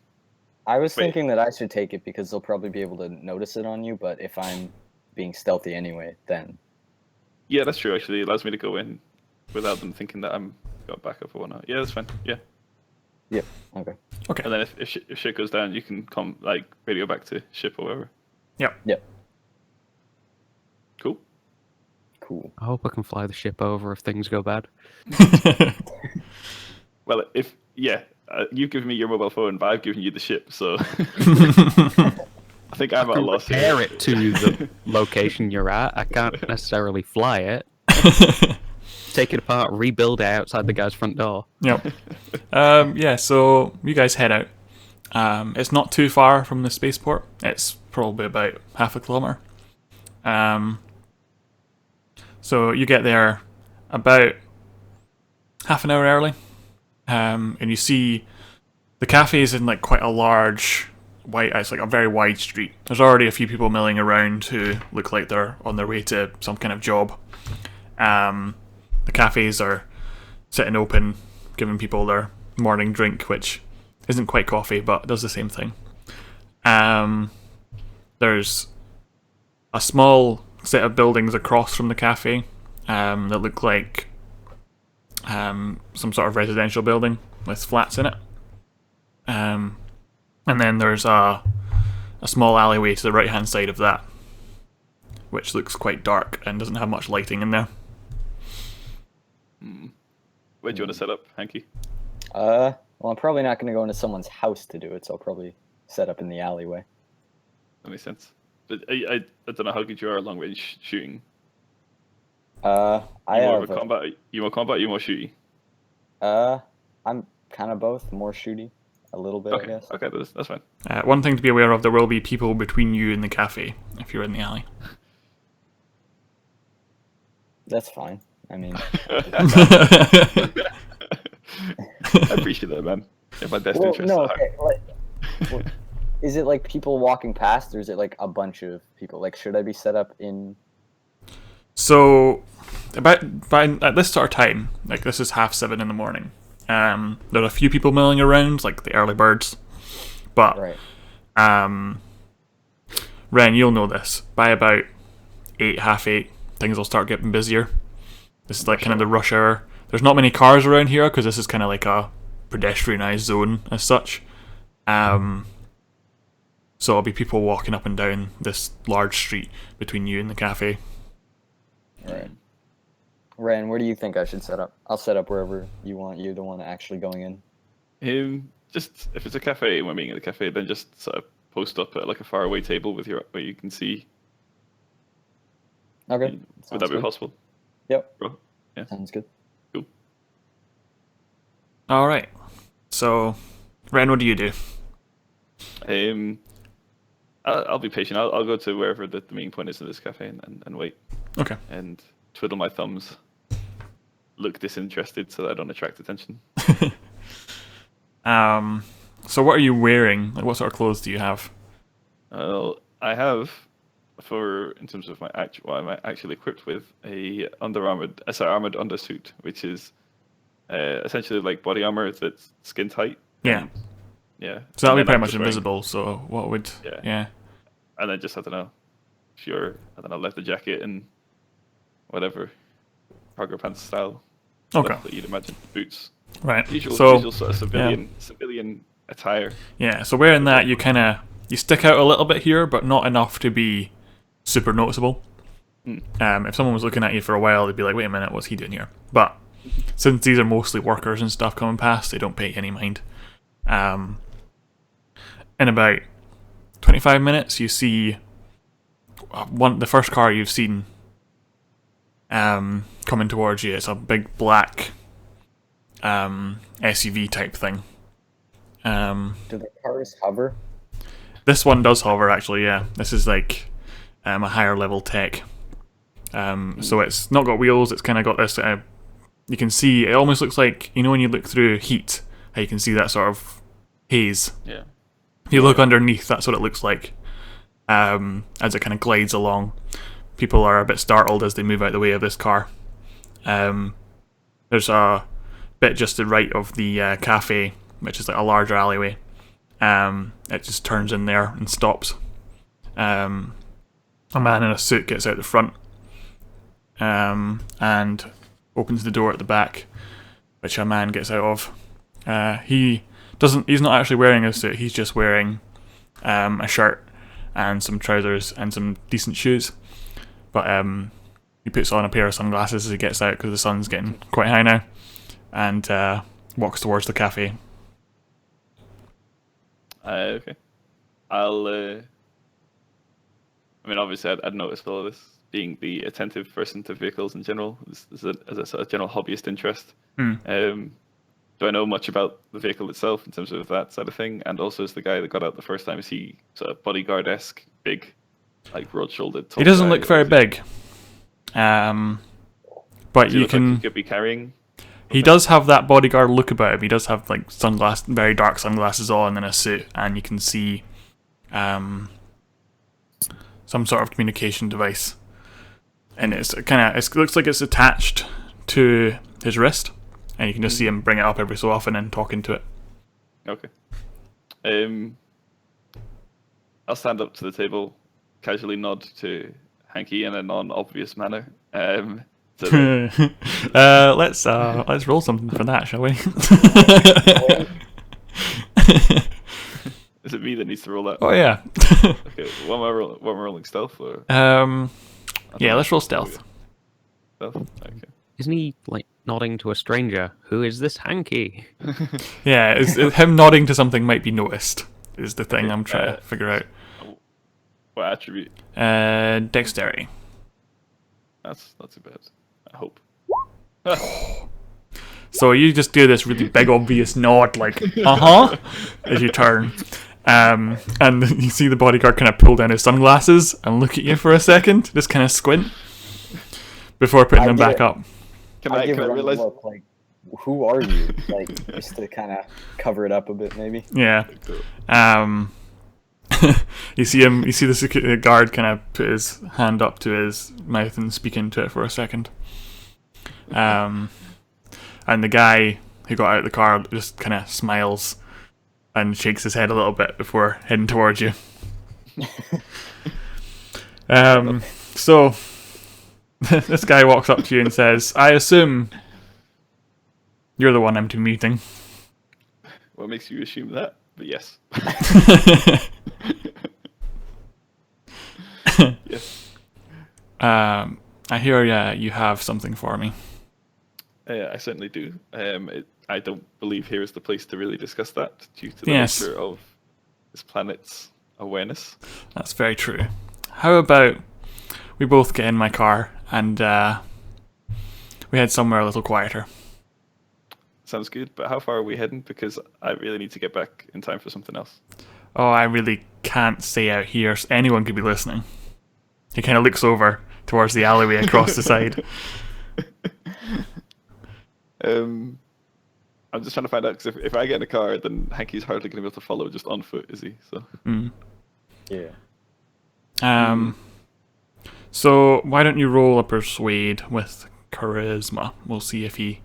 I was Wait. thinking that I should take it because they'll probably be able to notice it on you. But if I'm being stealthy anyway, then Yeah, that's true. Actually, it allows me to go in without them thinking that I'm got backup or whatnot. Yeah, that's fine. Yeah. okay. Okay. And then if shit goes down, you can come like radio back to ship or whatever. Yep. Cool. Cool. I hope I can fly the ship over if things go bad. Well, if you've given me your mobile phone, but I've given you the ship, so I think I'm I at a can loss repair here. it to the location you're at. I can't necessarily fly it. Take it apart, rebuild it outside the guy's front door. Yep. Yeah, so you guys head out. It's not too far from the spaceport. It's probably about half a kilometer. So you get there about half an hour early, and you see the cafe is in like quite a large it's like a very wide street. There's already a few people milling around who look like they're on their way to some kind of job. The cafes are sitting open, giving people their morning drink, which isn't quite coffee, but does the same thing. There's a small set of buildings across from the cafe that look like some sort of residential building with flats in it. And then there's a small alleyway to the right hand side of that, which looks quite dark and doesn't have much lighting in there. Where do you want to set up, Hanky? Well, I'm probably not going to go into someone's house to do it, so I'll probably set up in the alleyway. That makes sense. But I don't know how good you are at long range shooting. I You more have. combat. You more combat. You more shooty. I'm kind of both. More shooty, a little bit, I Okay. guess. Okay, that's fine. One thing to be aware of: there will be people between you and the cafe if you're in the alley. That's fine. I mean, I appreciate that, man. In my best well, interest. no, at heart. okay. Like, is it like people walking past, or is it like a bunch of people? Like, should I be set up in? So, at this sort of time, like this is 7:30 in the morning. There are a few people milling around, like the early birds, but Right. Ren, you'll know this. By about 8, half 8, things will start getting busier. This is like kind of the rush hour. There's not many cars around here because this is kind of like a pedestrianised zone as such. So it'll be people walking up and down this large street between you and the cafe. Right. Ren, where do you think I should set up? I'll set up wherever you want. You're the one actually going in. Just if it's a cafe and we're meeting at the cafe, then just sort of post up at like a faraway table with where you can see. Okay. Would Sounds that be good. possible? Yep. Bro? Yeah. Sounds good. Cool. All right. So, Ren, what do you do? I'll be patient. I'll go to wherever the meeting point is in this cafe and wait Okay. and twiddle my thumbs, look disinterested so that I don't attract attention. So what are you wearing? Like, what sort of clothes do you have? I have, in terms of what I'm actually equipped with, armored undersuit, which is essentially like body armor that's skin tight. Yeah. Yeah. So that'll be And then pretty I'm much just wearing- invisible. So what would? Yeah. Yeah. And then just, I don't know, leather jacket and whatever, cargo pants style Okay. stuff that you'd imagine. Boots. Right. Usual So sort of civilian attire. yeah. So wearing that, you stick out a little bit here, but not enough to be super noticeable. If someone was looking at you for a while, they'd be like, "Wait a minute, what's he doing here?" But since these are mostly workers and stuff coming past, they don't pay any mind. In about 25 minutes, you see the first car you've seen coming towards you. It's a big black SUV type thing. Do the cars hover? This one does hover, actually. Yeah, this is like a higher level tech. So it's not got wheels. It's kind of got this. You can see it almost looks like, you know, when you look through heat, how you can see that sort of haze. Yeah. If you look underneath, that's what it looks like. As it kind of glides along, people are a bit startled as they move out the way of this car. There's a bit just to the right of the cafe, which is like a larger alleyway. It just turns in there and stops. A man in a suit gets out the front and opens the door at the back, which a man gets out of. He's not actually wearing a suit. He's just wearing a shirt and some trousers and some decent shoes. But he puts on a pair of sunglasses as he gets out because the sun's getting quite high now, and walks towards the cafe. Okay. I mean, obviously, I'd noticed all of this, being the attentive person to vehicles in general, as a sort of general hobbyist interest. Do I know much about the vehicle itself in terms of that side of thing? And also, as the guy that got out the first time, is he sort of bodyguard-esque, big, like broad-shouldered? He doesn't look very big. But you can. Like he could be carrying. He does have that bodyguard look about him. He does have like very dark sunglasses on and a suit, and you can see some sort of communication device. And it looks like it's attached to his wrist, and you can just see him bring it up every so often and talk into it. Okay. I'll stand up to the table, casually nod to Hanky in a non-obvious manner. Let's roll something for that, shall we? Is it me that needs to roll that? Oh yeah. Okay. What am I rolling? Stealth or? Yeah, let's roll stealth. Stealth. Okay. Isn't he like nodding to a stranger? Who is this Hanky? Yeah, him nodding to something might be noticed. Is the thing I'm trying to figure out. What attribute? Dexterity. That's not too bad. I hope. So you just do this really big obvious nod, like as you turn, and you see the bodyguard kind of pull down his sunglasses and look at you for a second, just kind of squint before putting them back up. Can I realize? Look, like, who are you? Like, just to kind of cover it up a bit, maybe. Yeah. You see the security guard kind of put his hand up to his mouth and speak into it for a second. And the guy who got out of the car just kind of smiles and shakes his head a little bit before heading towards you. So this guy walks up to you and says, "I assume you're the one I'm meeting." What makes you assume that? But yes. Yes. I hear you have something for me. I certainly do. I don't believe here is the place to really discuss that due to the Yes. nature of this planet's awareness. That's very true. How about we both get in my car and we head somewhere a little quieter? Sounds good, but how far are we heading? Because I really need to get back in time for something else. Oh, I really can't stay out here. Anyone could be listening. He kind of looks over towards the alleyway across the side. I'm just trying to find out, because if I get in a car, then Hanky's hardly going to be able to follow just on foot, is he? So. Yeah. So why don't you roll a persuade with charisma? We'll see if he.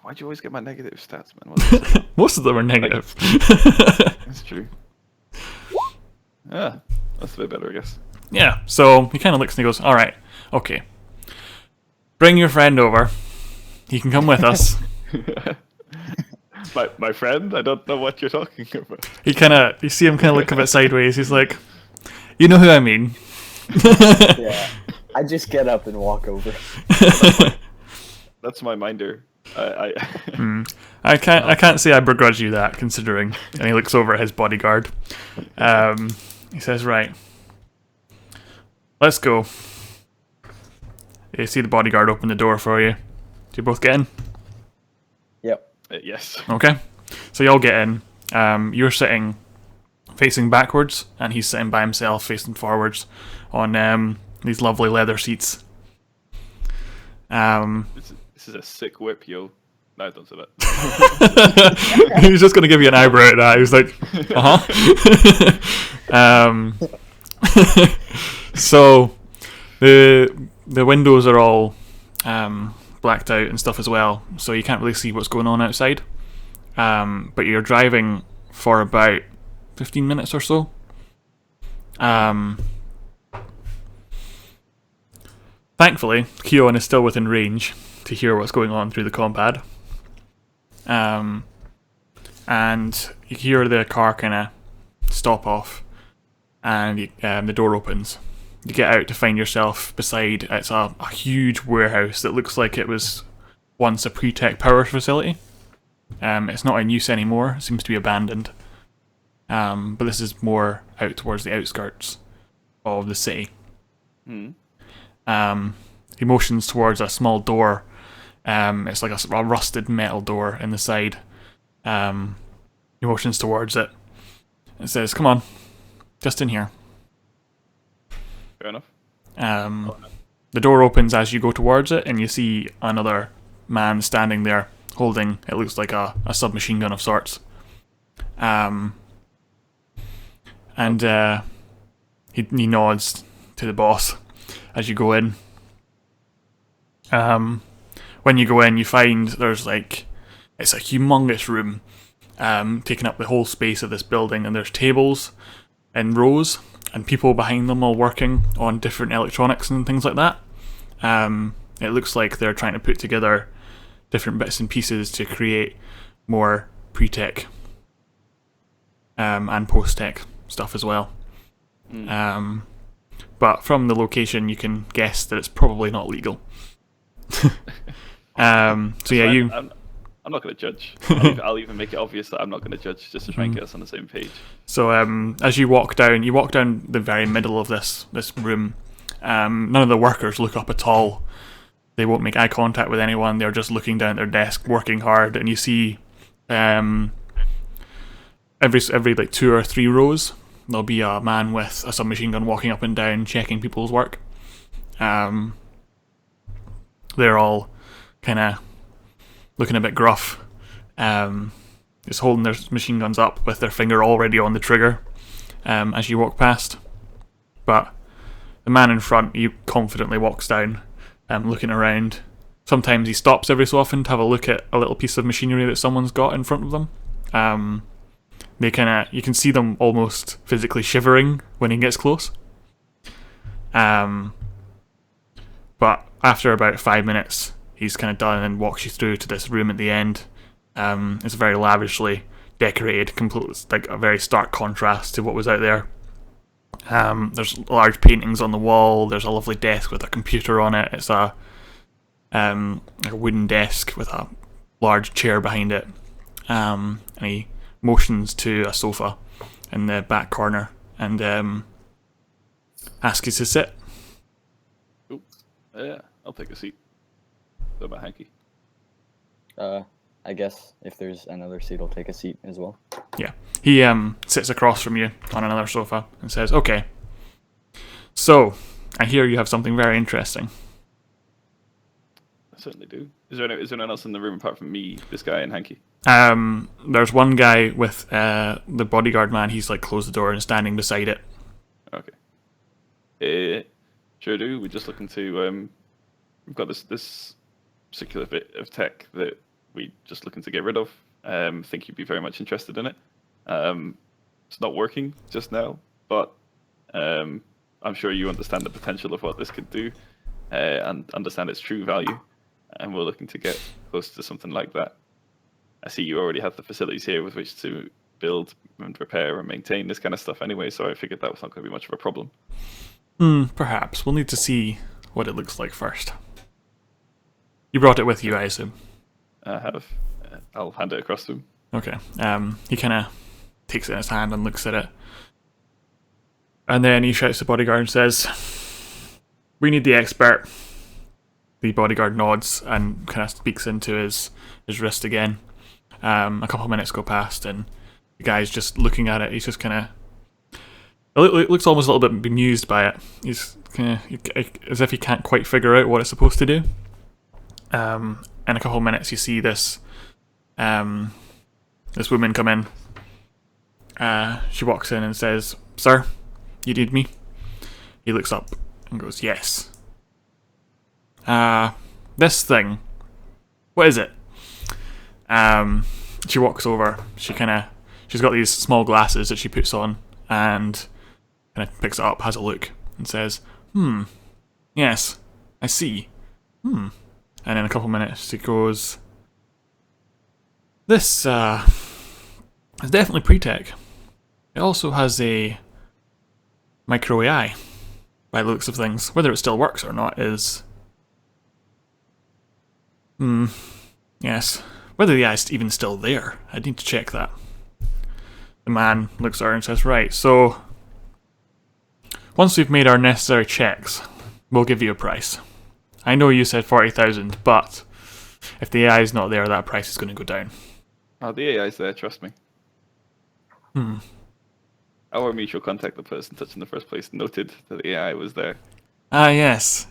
Why'd you always get my negative stats, man? Most of them are negative. That's true. Yeah, that's a bit better, I guess. Yeah. So he kind of looks and he goes, "All right, okay. Bring your friend over. He can come with us." My friend? I don't know what you're talking about. You see him kind of look a bit sideways. He's like, "You know who I mean." Yeah. I just get up and walk over. That's my minder. I can't say I begrudge you that, considering. And he looks over at his bodyguard. He says, "Right, let's go." You see the bodyguard open the door for you. Do you both get in? Yes. Okay. So y'all get in. You're sitting facing backwards, and he's sitting by himself facing forwards on these lovely leather seats. This is a sick whip, yo. No, don't say that. He was just going to give you an eyebrow at that. He was like, so the windows are all blacked out and stuff as well, so you can't really see what's going on outside. But you're driving for about 15 minutes or so. Thankfully, Keown is still within range to hear what's going on through the compad. And you hear the car kind of stop off, and the door opens. You get out to find yourself beside, it's a huge warehouse that looks like it was once a pre-tech power facility. It's not in use anymore, it seems to be abandoned. But this is more out towards the outskirts of the city. He motions towards a small door. It's like a rusted metal door in the side. He motions towards it. It says, "Come on, just in here." Fair enough. The door opens as you go towards it, and you see another man standing there holding, it looks like a submachine gun of sorts. He nods to the boss as you go in. When you go in, you find there's it's a humongous room, taking up the whole space of this building, and there's tables in rows, and people behind them all working on different electronics and things like that. It looks like they're trying to put together different bits and pieces to create more pre-tech and post-tech stuff as well. But from the location, you can guess that it's probably not legal. So yeah, I'm not going to judge. I'll even make it obvious that I'm not going to judge, just to try and get us on the same page. So as you walk down the very middle of this room. None of the workers look up at all. They won't make eye contact with anyone. They're just looking down at their desk, working hard. And you see every 2 or 3 rows, there'll be a man with a submachine gun walking up and down, checking people's work. They're all kind of looking a bit gruff, just holding their machine guns up with their finger already on the trigger as you walk past. But the man in front, he confidently walks down, looking around. Sometimes he stops every so often to have a look at a little piece of machinery that someone's got in front of them. You can see them almost physically shivering when he gets close. But after about 5 minutes, he's kind of done and walks you through to this room at the end. It's very lavishly decorated, like a very stark contrast to what was out there. There's large paintings on the wall. There's a lovely desk with a computer on it. It's a wooden desk with a large chair behind it. And he motions to a sofa in the back corner and asks you to sit. Ooh. Yeah, I'll take a seat. What about Hanky? I guess if there's another seat, I'll take a seat as well. Yeah. He sits across from you on another sofa and says, "Okay, so I hear you have something very interesting." I certainly do. Is there anyone else in the room apart from me, this guy, and Hanky? There's one guy with the bodyguard man. He's closed the door and standing beside it. Okay. Sure do. We're just looking to we've got this particular bit of tech that we just looking to get rid of. Think you'd be very much interested in it. It's not working just now, but I'm sure you understand the potential of what this could do and understand its true value. And we're looking to get close to something like that. I see you already have the facilities here with which to build and repair and maintain this kind of stuff anyway, so I figured that was not going to be much of a problem. Perhaps. We'll need to see what it looks like first. You brought it with you, I assume? I have. I'll hand it across to him. Okay. He kind of takes it in his hand and looks at it. And then he shouts to the bodyguard and says, "We need the expert." The bodyguard nods and kind of speaks into his wrist again. A couple of minutes go past, and the guy's just looking at it. He's just kind of. It looks almost a little bit bemused by it. He's kind of as if he can't quite figure out what it's supposed to do. In a couple of minutes, you see this this woman come in. She walks in and says, "Sir, you need me?" He looks up and goes, "Yes." This thing, what is it? She walks over. She's got these small glasses that she puts on and kind of picks it up, has a look, and says, yes, I see. And in a couple minutes, she goes, "This is definitely pre-tech. It also has a micro AI, by the looks of things. Whether it still works or not is... yes. Whether the AI is even still there, I need to check that." The man looks at her and says, "Right, so once we've made our necessary checks, we'll give you a price. I know you said 40,000, but if the AI is not there, that price is going to go down." Oh, the AI's there, trust me. Our mutual contact, the person touched in the first place, noted that the AI was there. Ah, yes.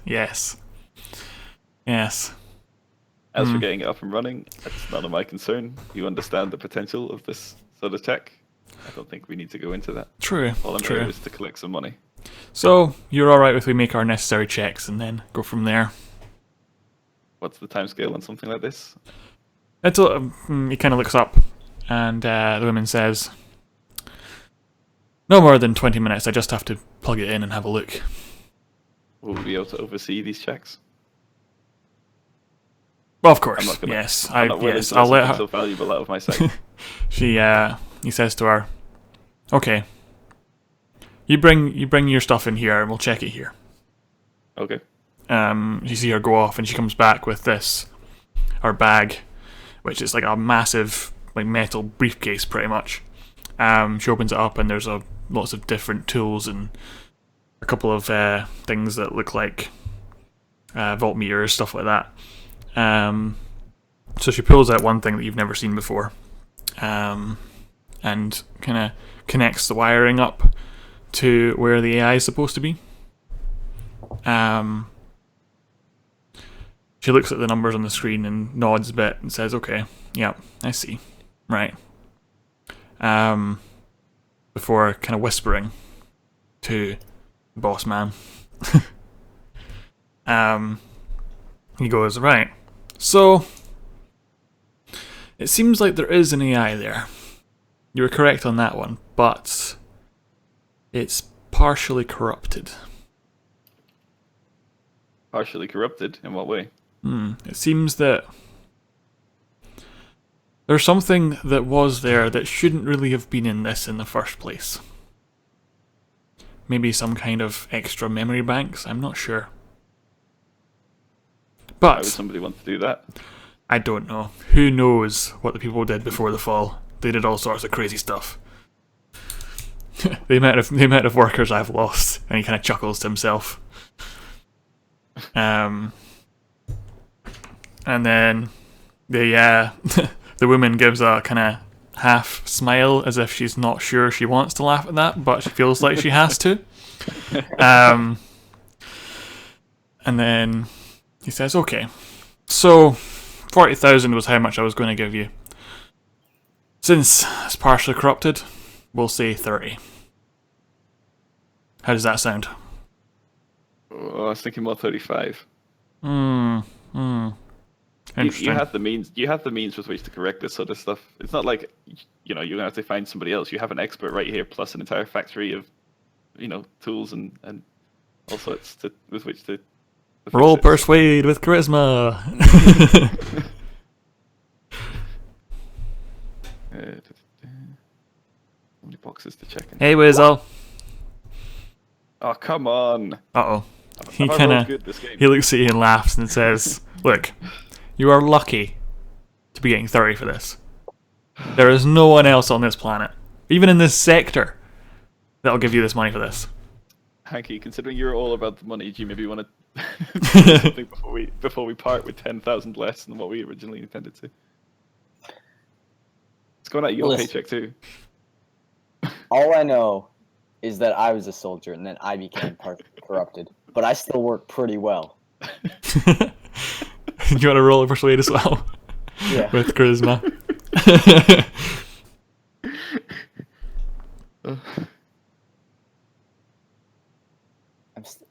As for getting it up and running, that's none of my concern. You understand the potential of this sort of tech. I don't think we need to go into that. True, All I'm true. here is to collect some money. So, you're alright if we make our necessary checks and then go from there? What's the timescale on something like this? He kind of looks up, and the woman says, "No more than 20 minutes, I just have to plug it in and have a look." Will we be able to oversee these checks? Well, of course, I'm not gonna, yes. I'm not willing Yes, to I'll let something her... so valuable out of my sight. He says to her, "Okay, you bring your stuff in here and we'll check it here." Okay. You see her go off and she comes back with her bag, which is like a massive like metal briefcase pretty much. She opens it up and there's lots of different tools and a couple of things that look like voltmeters, stuff like that. So she pulls out one thing that you've never seen before, and kind of connects the wiring up to where the AI is supposed to be. She looks at the numbers on the screen and nods a bit and says, "Okay, yeah, I see. Right." Before kind of whispering to the boss man. He goes, "Right, so it seems like there is an AI there. You were correct on that one, but it's partially corrupted." Partially corrupted? In what way? It seems that there's something that was there that shouldn't really have been in this in the first place. Maybe some kind of extra memory banks, I'm not sure. Why would But somebody want to do that? I don't know. Who knows what the people did before the fall? They did all sorts of crazy stuff. the amount of workers I've lost, and he kind of chuckles to himself. And then the the woman gives a kind of half smile as if she's not sure she wants to laugh at that, but she feels like she has to. And then he says, "Okay, so 40,000 was how much I was going to give you. Since it's partially corrupted, we'll say 30. How does that sound?" Oh, I was thinking more 35. Interesting. You have the means. You have the means with which to correct this sort of stuff. It's not like you're gonna have to find somebody else. You have an expert right here, plus an entire factory of tools and all sorts with which to fix Roll it. persuade with charisma. How many boxes to check in? Hey, Wizzle. Oh, come on! Uh-oh. He Have I kind rolled of good this game? he looks at you and laughs and says, "Look, you are lucky to be getting 30 for this. There is no one else on this planet, even in this sector, that'll give you this money for this." Hanky, considering you're all about the money, do you maybe want to do something before we part with 10,000 less than what we originally intended to? It's going out of your Listen. paycheck too. All I know is that I was a soldier and then I became corrupted, but I still work pretty well. You want to roll a persuade as well? Yeah. With charisma.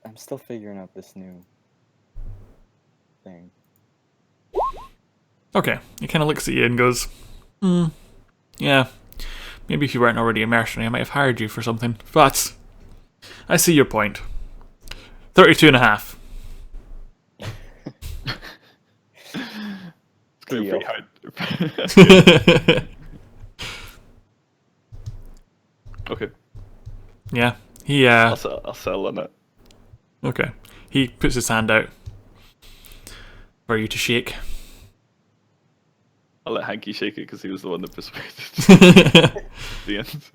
I'm still figuring out this new thing. Okay, he kind of looks at you and goes, yeah, maybe if you weren't already a mercenary, I might have hired you for something, but I see your point. 32 and a half. It's going to be Deal. pretty hard. Okay, Yeah, he, I'll sell on that. okay. He puts his hand out for you to shake. I'll let Hanky shake it because he was the one that persuaded the end.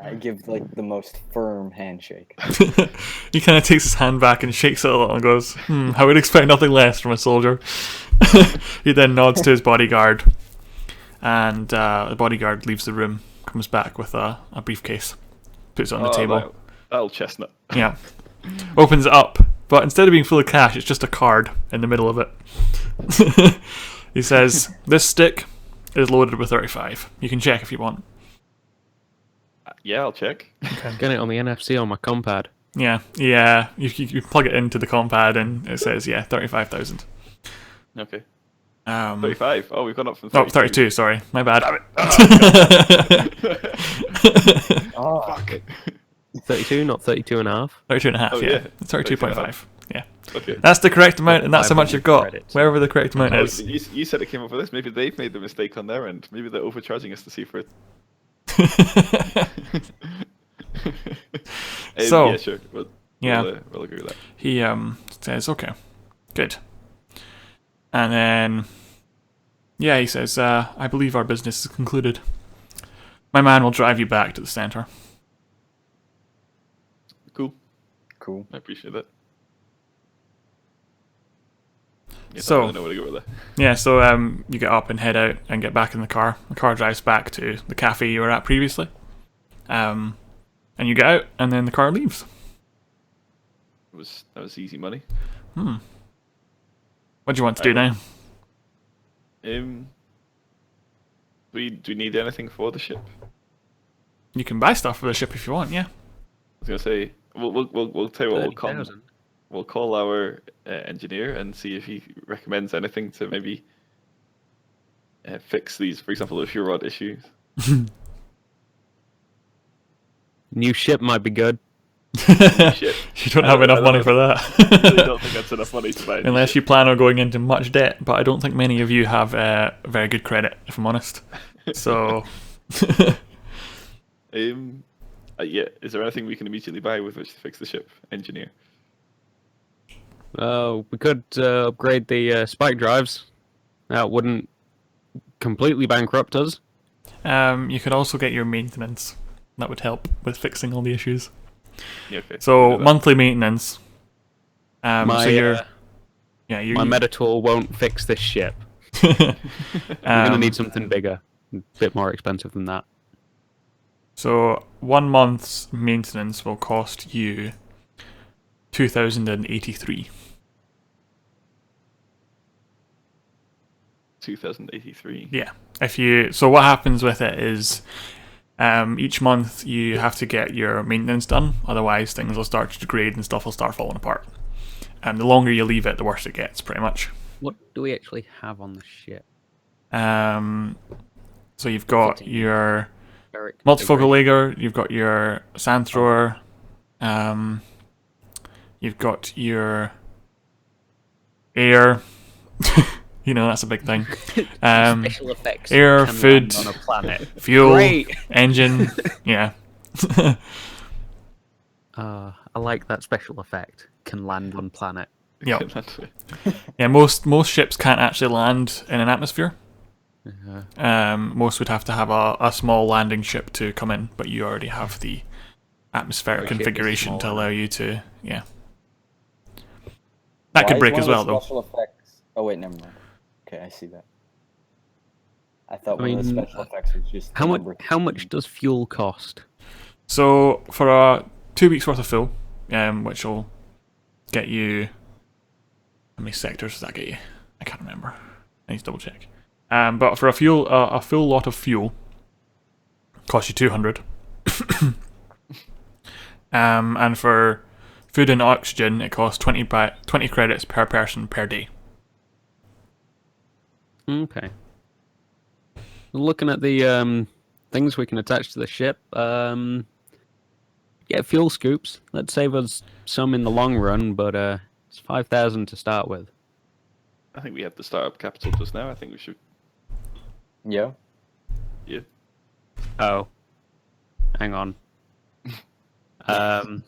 I give like the most firm handshake. He kind of takes his hand back and shakes it a little and goes, I would expect nothing less from a soldier. He then nods to his bodyguard, and the bodyguard leaves the room, comes back with a briefcase, puts it on the table. That old chestnut. Yeah. Opens it up, but instead of being full of cash, it's just a card in the middle of it. He says, this stick is loaded with 35. You can check if you want. Yeah, I'll check. Get it on the NFC on my compad. Yeah. You plug it into the compad and it says, 35,000. Okay. 35. Oh, we've gone up from 32. Oh, 32, sorry. My bad. Oh, Fuck. 32, not 32 and a half. 32 and a half, Oh, yeah. yeah. 32.5. Yeah. Okay. That's the correct amount, and that's how much 500 you've got. credits. Wherever the correct amount Oh, is. you said it came up with this. Maybe they've made the mistake on their end. Maybe they're overcharging us to see for it. So, yeah, sure. We'll agree with that. He says, okay, good. And then, he says, I believe our business is concluded. My man will drive you back to the center. Cool. I appreciate that. Yeah, So- I don't know where to go with that. Yeah, so you get up and head out and get back in the car. The car drives back to the cafe you were at previously. And you get out, and then the car leaves. That was easy money. What do you want to do now? Do we need anything for the ship? You can buy stuff for the ship if you want, yeah. I was gonna say we'll tell you what 30,000. we'll call our engineer and see if he recommends anything to maybe fix these, for example, the fuel rod issues. New ship might be good. Shit. You don't have enough money for I that. really don't think that's enough money to buy. a new Unless ship. you plan on going into much debt, but I don't think many of you have very good credit, if I'm honest. So, Yeah. Is there anything we can immediately buy with which to fix the ship, engineer? We could upgrade the spike drives. That wouldn't completely bankrupt us. you could also get your maintenance. That would help with fixing all the issues. Yeah, okay. So We'll do that. monthly maintenance. My so you're, my you Meditor won't fix this ship. I'm gonna need something bigger, a bit more expensive than that. So 1 month's maintenance will cost you 2,083. 2083. Yeah. So what happens with it is, each month you have to get your maintenance done, otherwise things will start to degrade and stuff will start falling apart. And the longer you leave it, the worse it gets, pretty much. What do we actually have on the ship? So you've got Fitting. your Eric, multifocal lager, you've got your sand thrower, you've got your air. That's a big thing. Special effects. air, can food, land on a planet. Fuel, Great. engine, yeah. I like that special effect. Can land on planet. Yep. Yeah, most ships can't actually land in an atmosphere. Most would have to have a small landing ship to come in, but you already have the atmospheric Our ship is configuration to small allow you to, That Why could is break one as of the well, though. special effects... Oh wait, never mind. Okay, I see that. I thought I one of the mean, special effects was just How the much? number How much does fuel cost? So for a 2 weeks worth of fuel, which will get you, how many sectors does that get you? I can't remember. I need to double check. But for a full lot of fuel, costs you 200. And for food and oxygen, it costs 20 credits per person per day. Okay. Looking at the things we can attach to the ship, yeah, fuel scoops. Let's save us some in the long run, but it's 5,000 to start with. I think we have the startup capital just now. I think we should. Yeah. Yeah. Oh, hang on. Hang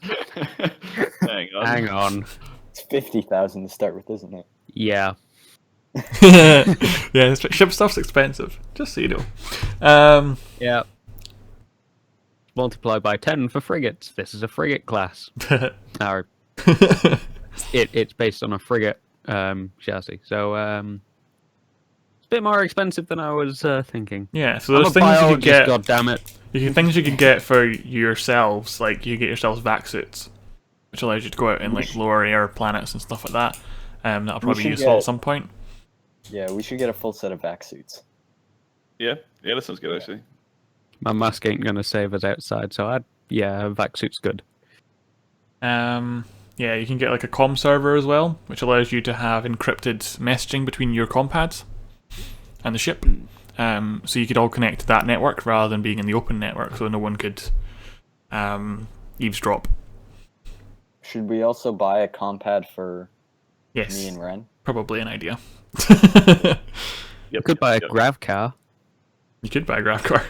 on. Hang on. It's 50,000 to start with, isn't it? Yeah. Yeah, ship stuff's expensive, just so you know. Yeah. Multiply by 10 for frigates. This is a frigate class. Or it's based on a frigate chassis, so it's a bit more expensive than I was thinking. Yeah, so I'm there's a things you could biologist, get. God damn it! Things you can get for yourselves, like you get yourselves vac suits, which allows you to go out in like lower air planets and stuff like that. That'll probably be should useful at get- some point. Yeah, we should get a full set of vac suits. Yeah, that sounds good actually. My mask ain't gonna save us outside, so a vac suit's good. Yeah, you can get like a comm server as well, which allows you to have encrypted messaging between your comm pads and the ship. So you could all connect to that network rather than being in the open network, so no one could eavesdrop. Should we also buy a compad for Yes, me and Ren? probably an idea. You could buy a grav car You could buy a grav car.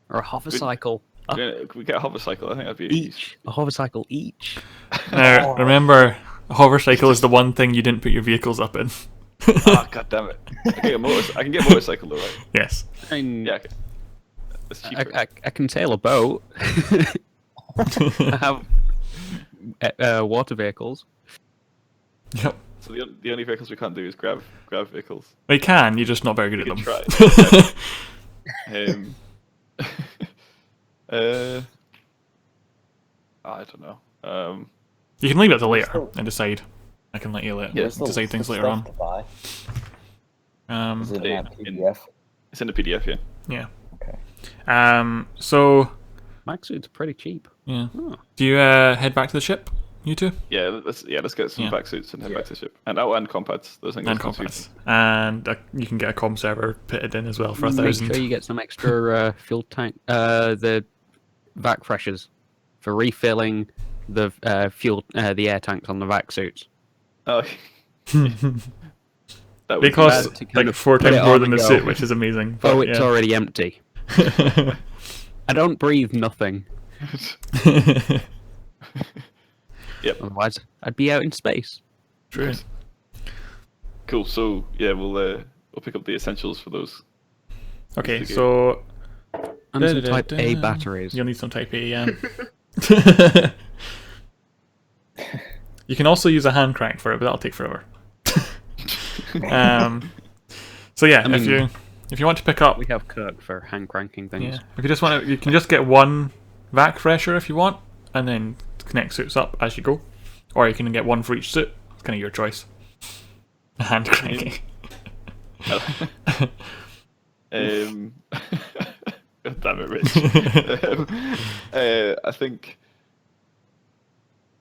or a hovercycle. Could we get a hovercycle? I think that'd be Each. A hovercycle each. Now, remember, a hovercycle is the one thing you didn't put your vehicles up in. Ah, god damn it! I can get a motorcycle though, right? Yes. I mean, Yeah, okay. That's cheaper. I can sail a boat. I have water vehicles. Yep. So the only vehicles we can't do is grab vehicles. Well, you can, you're just not very good We at can them. try. I don't know. You can leave it to later Still- and decide. I can let you Where's the decide things list later of on. stuff to buy? Is it in that in- PDF? It's in the PDF, yeah. Yeah. Okay. So, Max suits are pretty cheap. yeah. Oh. Do you head back to the ship, you two? Yeah, let's get some Yeah. back suits and head Yeah. back to the ship. And compads. Those things. And compass. And you can get a comm server pitted in as well for 1,000. Make sure you get some extra fuel tank, the vac freshers for refilling the the air tanks on the vac suits. Oh, that would They cost bad to kind like of 4 put times it more on than and the go. suit, which is amazing. But, Oh, it's yeah. already empty. I don't breathe nothing. Yep. Otherwise, I'd be out in space. True. Cool. So yeah, we'll pick up the essentials for those. Okay, That's so And some Type A batteries. you'll need some Type A, yeah. You can also use a hand crank for it, but that'll take forever. So yeah, I mean- if you want to pick up, We have Kirk for hand cranking things. yeah, if you just want to, you can just get one vac fresher if you want, and then connect suits up as you go, or you can get one for each suit. It's kind of your choice. Hand cranking. God damn it, Rich. I think.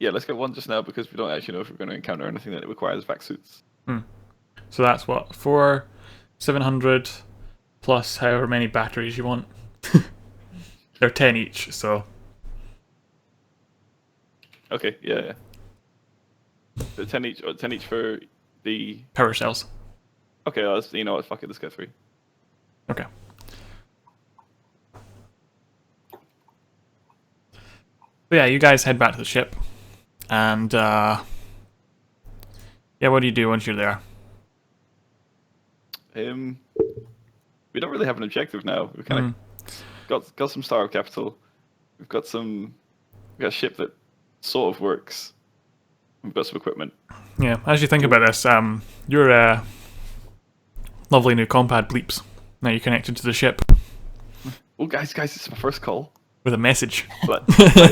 Yeah, let's get one just now because we don't actually know if we're going to encounter anything that requires vac suits. So that's what 700 plus however many batteries you want. They're 10 each, so Okay, yeah. So 10 each for the. power cells. Okay, you know what? Fuck it, let's get 3. Okay. So yeah, you guys head back to the ship, and yeah, what do you do once you're there? We don't really have an objective now. We've kind of got some startup capital. We've got a ship that sort of works. We've got some equipment. Yeah, as you think about this, your lovely new compad bleeps. Now you're connected to the ship Oh, guys, it's my first call. with a message. But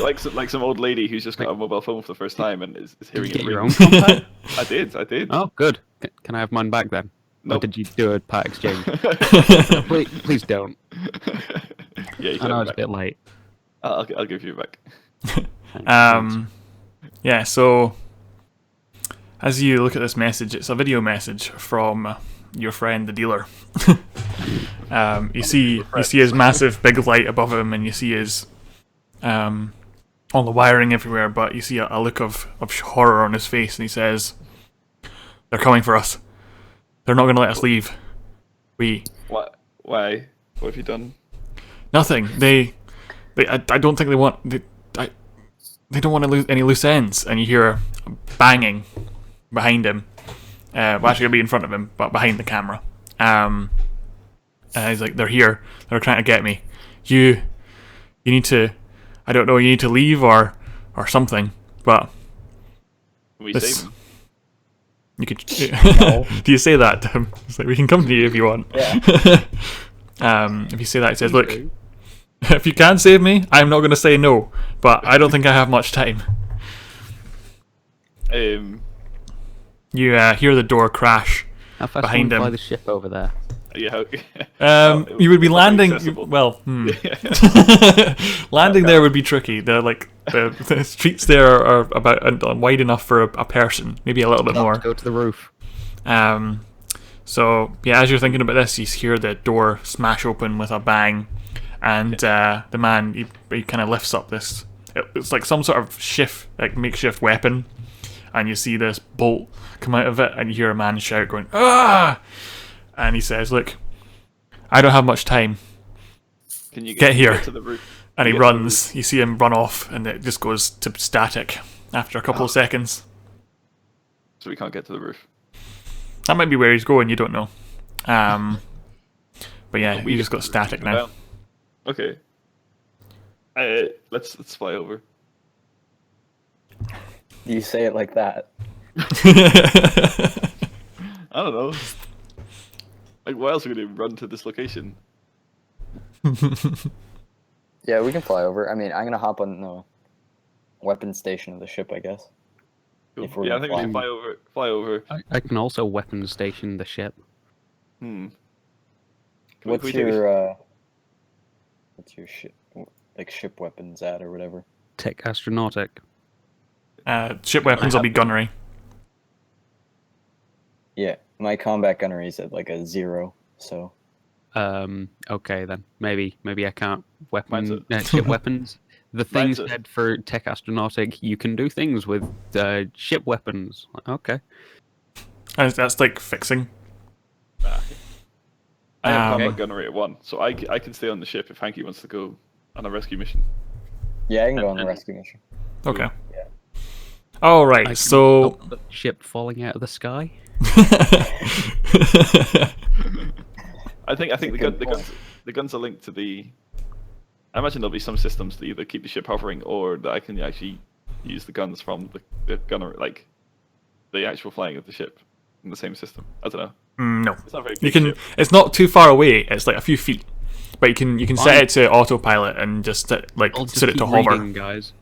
like some old lady who's just got a mobile phone for the first time and is hearing Did it you get your ring. own compad? I did. Oh, good. Can I have mine back then? Or Nope. did you do a part exchange? Please don't. Yeah, you I can know have it's it a bit back. late. I'll give you it back. Yeah, so as you look at this message, it's a video message from your friend, the dealer. You see his massive big light above him, and you see his all the wiring everywhere. But you see a look of horror on his face, and he says, "They're coming for us. They're not going to let us leave. What? Why? What have you done? Nothing. I don't think they want. They don't want to lose any loose ends." And you hear banging behind him. Well, actually, it'll be in front of him, but behind the camera. He's like, "They're here. They're trying to get me. You need to. I don't know. You need to leave or something. But Can we this, save him? you could. Do you say that to him? It's like, we can come to you if you want. Yeah. If you say that, he says, "Look, if you can save me, I'm not going to say no, but I don't think I have much time." You hear the door crash How fast behind can we fly him. the ship over there? Yeah. You would be it's not landing. accessible. Landing there would be tricky. The streets there are about wide enough for a person, maybe a little bit more. Go to the roof. So yeah, as you're thinking about this, you hear the door smash open with a bang, and the man he kind of lifts up this. It's like some sort of makeshift weapon, and you see this bolt come out of it, and you hear a man shout, going, "Ah!" And he says, "Look, I don't have much time." Can you Get here. Get to the roof? And he Get to the runs. You see him run off, and it just goes to static after a couple of seconds. So we can't get to the roof. That might be where he's going. You don't know. But yeah, We you just got static now. Down. Okay. Let's fly over. You say it like that. I don't know. Like, why else are we going to run to this location? Yeah, we can fly over. I mean, I'm gonna hop on the weapons station of the ship, I guess. Cool. If we're Yeah, I gonna think we should fly over. I can also weapon station the ship. Hmm. What's we take a your ship ship weapons at or whatever? Tech astronautic. Ship weapons will be gunnery. Yeah, my combat gunnery is at like a 0, so Okay then. Maybe I can't weapon Mine's ship weapons. The thing Mine's a- said for tech astronautic, you can do things with ship weapons. Okay. And that's like fixing. I have Okay. combat gunnery at 1, so I can stay on the ship if Hanky wants to go on a rescue mission. yeah, I can go on the rescue mission. Okay. All I right. can So stop the ship falling out of the sky. I think That's a good point. the guns are linked to the. I imagine there'll be some systems that either keep the ship hovering or that I can actually use the guns from the gunner, like the actual flying of the ship in the same system. I don't know. no, It's not a very you big can. ship. It's not too far away. It's like a few feet, but you can set Fine. it to autopilot and just like I'll just set it to keep hover. reading, guys.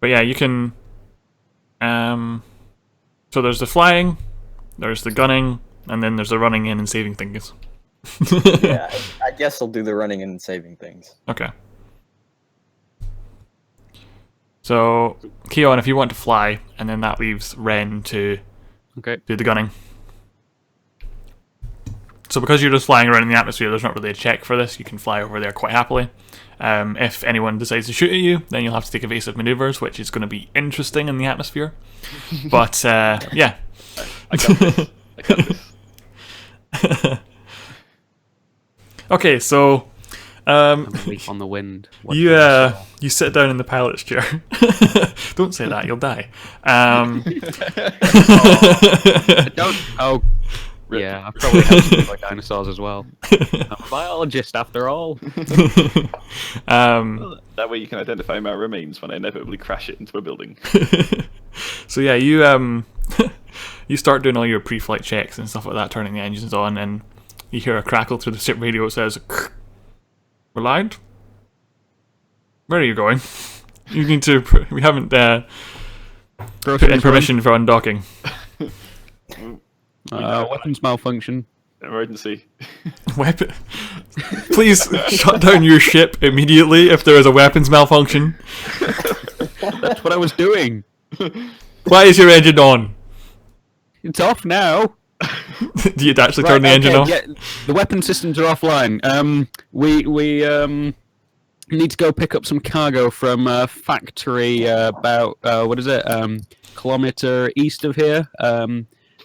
But yeah, you can. So there's the flying, there's the gunning, and then there's the running in and saving things. Yeah, I guess I'll do the running in and saving things. Okay. So, Keon, if you want to fly, and then that leaves Ren to Okay. do the gunning. So because you're just flying around in the atmosphere, there's not really a check for this. You can fly over there quite happily. If anyone decides to shoot at you, then you'll have to take evasive maneuvers, which is going to be interesting in the atmosphere. But, yeah. I got this. I got this. Okay, so... I'm a leaf on the wind. What You else? you sit down in the pilot's chair. Don't say that, you'll die. Don't. Oh, Yeah, I've probably had some like dinosaurs as well. I'm a biologist after all. Um, That way you can identify my remains when I inevitably crash it into a building. so yeah, you you start doing all your pre-flight checks and stuff like that, turning the engines on, and you hear a crackle through the ship radio. It says, "We're live. Where are you going? You need to. We haven't put in permission for undocking." Weapons malfunction. Emergency. Weapon. Please shut down your ship immediately if there is a weapons malfunction. That's what I was doing. Why is your engine on? It's off now. Do you actually turn the engine off? Yeah, the weapon systems are offline. We need to go pick up some cargo from a factory about what is it? Kilometer east of here.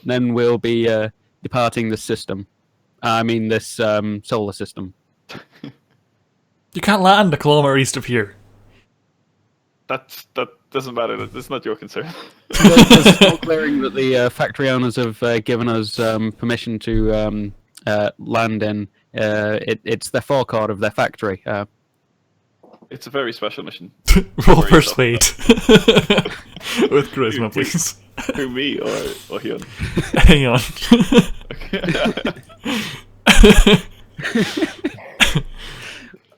Then we'll be departing this system. I mean this solar system. You can't land a kilometer east of here. That doesn't matter. That's not your concern. There's smoke clearing that the factory owners have given us permission to land in. It's the forecourt of their factory. It's a very special mission. Roll Where are you persuade. With charisma, please. Who, me or Hyun? Hang on.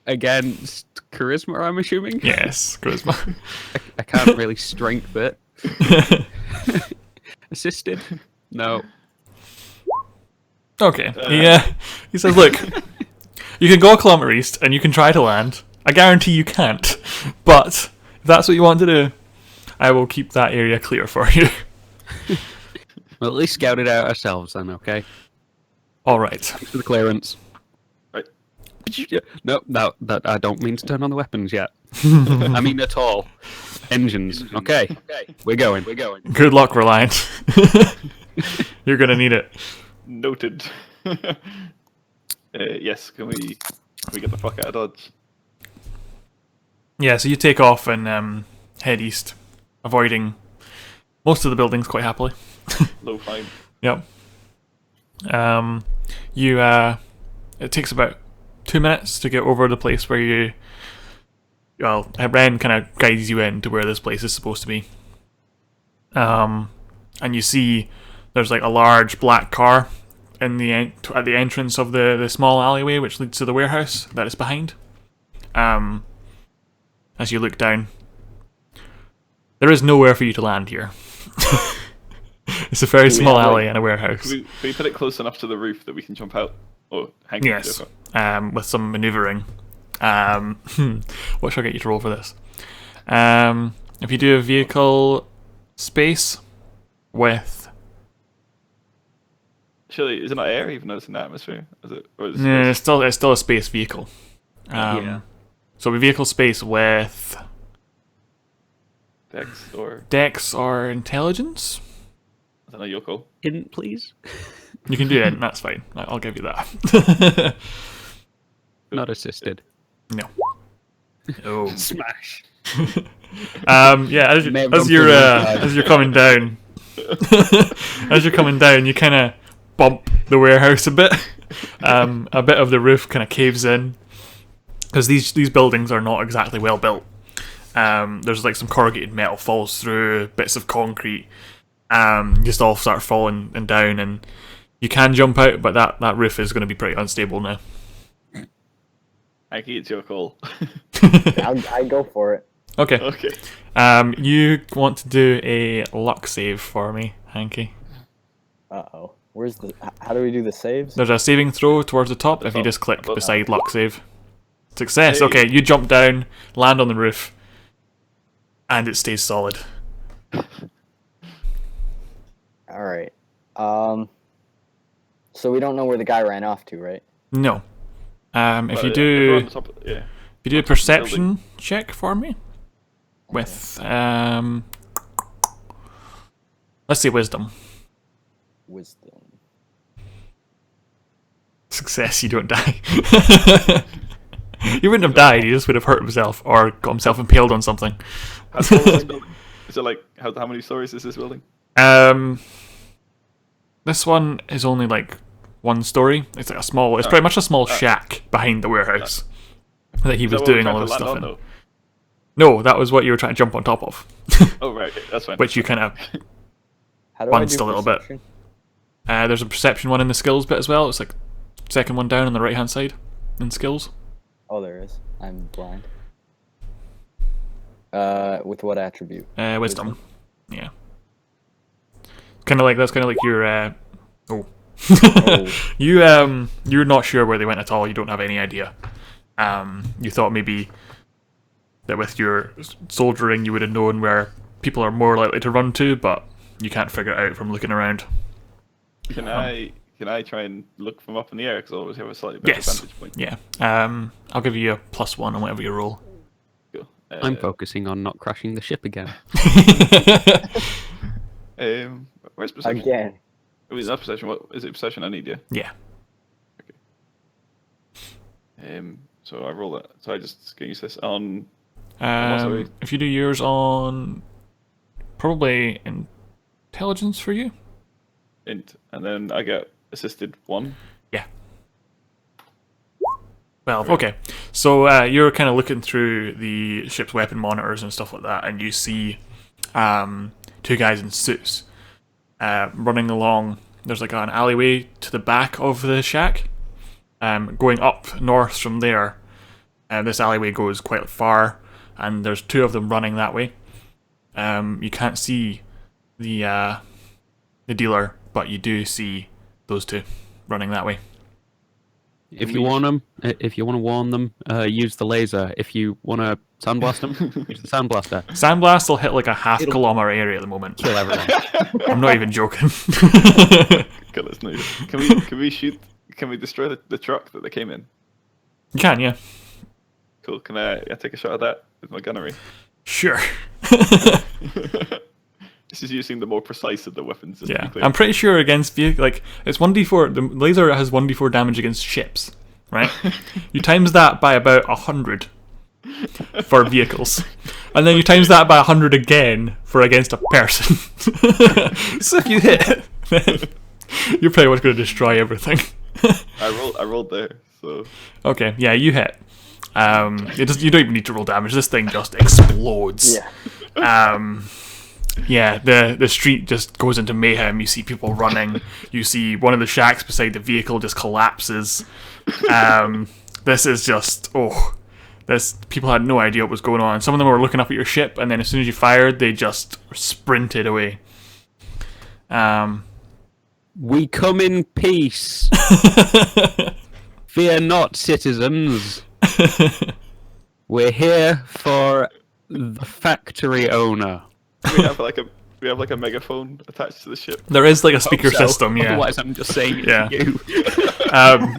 Against charisma, I'm assuming. Yes, charisma. I can't really strength it. Assisted? No. Okay. Yeah. He says, "Look, you can go a kilometer east and you can try to land. I guarantee you can't. But if that's what you want to do, I will keep that area clear for you." Well, at least scout it out ourselves then, okay? All right. Thanks for the clearance. Right. No, that I don't mean to turn on the weapons yet. I mean at all. Engines. Okay. We're going. Good luck, Reliant. You're gonna need it. Noted. Yes, can we get the fuck out of Dodge? Yeah, so you take off and head east, avoiding most of the buildings quite happily. Low fine. Yep. It takes about 2 minutes to get over the place where you. Well, Ren kind of guides you in to where this place is supposed to be. And you see there's like a large black car in the at the entrance of the small alleyway which leads to the warehouse that is behind. As you look down, there is nowhere for you to land here. It's a very small alley and a warehouse. Can we put it close enough to the roof that we can jump out? Or hang Yes, with some manoeuvring. What should I get you to roll for this? If you do a vehicle space with... Surely, is it not air even though it's in the atmosphere? Is it, or is it No, space? it's still a space vehicle. Yeah. So a vehicle space with Dex or intelligence. I don't know, Yoko. Hint, please. You can do it. That's fine. I'll give you that. Not assisted. No. Oh. Smash. Yeah. As you're coming down, you kind of bump the warehouse a bit. A bit of the roof kind of caves in because these buildings are not exactly well built. There's like some corrugated metal falls through, bits of concrete, just all start falling and down, and you can jump out, but that roof is going to be pretty unstable now. Hanky, it's your call. I go for it. Okay. Okay. You want to do a luck save for me, Hanky? Uh-oh. How do we do the saves? There's a saving throw towards the top if you just click Above. beside luck save. Success. Hey. Okay, you jump down, land on the roof, and it stays solid. Alright. So we don't know where the guy ran off to, right? No. If you If we're do on the top of- yeah. if you do a perception check for me with let's say wisdom. Wisdom. Success. You don't die. He wouldn't have died, he just would have hurt himself or got himself impaled on something. How tall is this building? Is it like how many stories is this building? This one is only like one story. It's like a small. It's pretty much a small shack behind the warehouse that he Is was that what we're doing trying all to this land stuff on, in. though? No, that was what you were trying to jump on top of, Oh right, okay, that's fine. which you kind of How do I bunced do a little bit. perception? There's a perception one in the skills bit as well. It's like second one down on the right hand side in skills. Oh, there is. I'm blind. With what attribute? Wisdom. Yeah. Kind of like that's kind of like your. Oh. Oh. You're not sure where they went at all. You don't have any idea. You thought maybe that with your soldiering you would have known where people are more likely to run to, but you can't figure it out from looking around. Can I try and look from up in the air because I always have a slightly better Yes. vantage point? Yeah. I'll give you a +1 on whatever you roll. Cool. I'm focusing on not crashing the ship again. Where's perception? Again. Oh, is that perception? What is it? Perception I need, yeah. Yeah. So I roll that. So I just can use this on. sorry. If you do yours on probably intelligence for you. Int, and then I get assisted 1. Yeah. Well, okay. So you're kind of looking through the ship's weapon monitors and stuff like that, and you see 2 guys in suits running along. There's like an alleyway to the back of the shack. Going up north from there, this alleyway goes quite far, and there's 2 of them running that way. You can't see the dealer, but you do see those 2 running that way. If you want to warn them, use the laser. If you want to sandblast them, use the sandblaster. Sandblast will hit like a half-kilometer area at the moment. Kill everyone. I'm not even joking. God, that's nice. Can we shoot? Can we destroy the truck that they came in? You can, yeah. Cool. Can I take a shot at that with my gunnery? Sure. This is using the more precise of the weapons. Just to Yeah, be clear. I'm pretty sure against like it's 1d4. The laser has 1d4 damage against ships, right? You times that by about 100 for vehicles, and then you times that by 100 again for against a person. So if you hit, then you're pretty much going to destroy everything. I rolled there. So Okay, yeah, you hit. You don't even need to roll damage. This thing just explodes. Yeah. Yeah, the street just goes into mayhem. You see people running. You see one of the shacks beside the vehicle just collapses. This is just people had no idea what was going on. Some of them were looking up at your ship, and then as soon as you fired, they just sprinted away. We come in peace. Fear not, citizens. We're here for the factory owner. we have like a megaphone attached to the ship. There is like a speaker So, system, yeah. Otherwise, I'm just saying it Yeah. to you.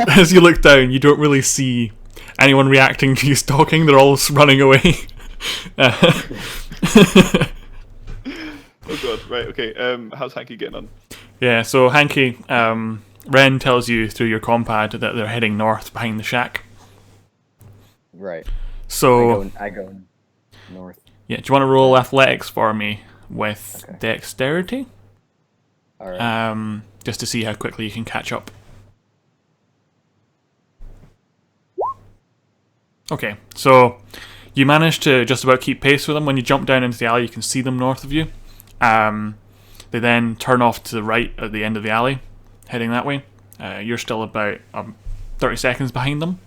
As you look down, you don't really see anyone reacting to you talking. They're all running away. Oh god, right, okay. How's Hanky getting on? Yeah, so Hanky, Ren tells you through your compad that they're heading north behind the shack. Right. So, I go north. yeah, do you want to roll athletics for me with Okay. dexterity? All right. Just to see how quickly you can catch up. Okay, so you manage to just about keep pace with them. When you jump down into the alley, you can see them north of you. They then turn off to the right at the end of the alley, heading that way. You're still about 30 seconds behind them.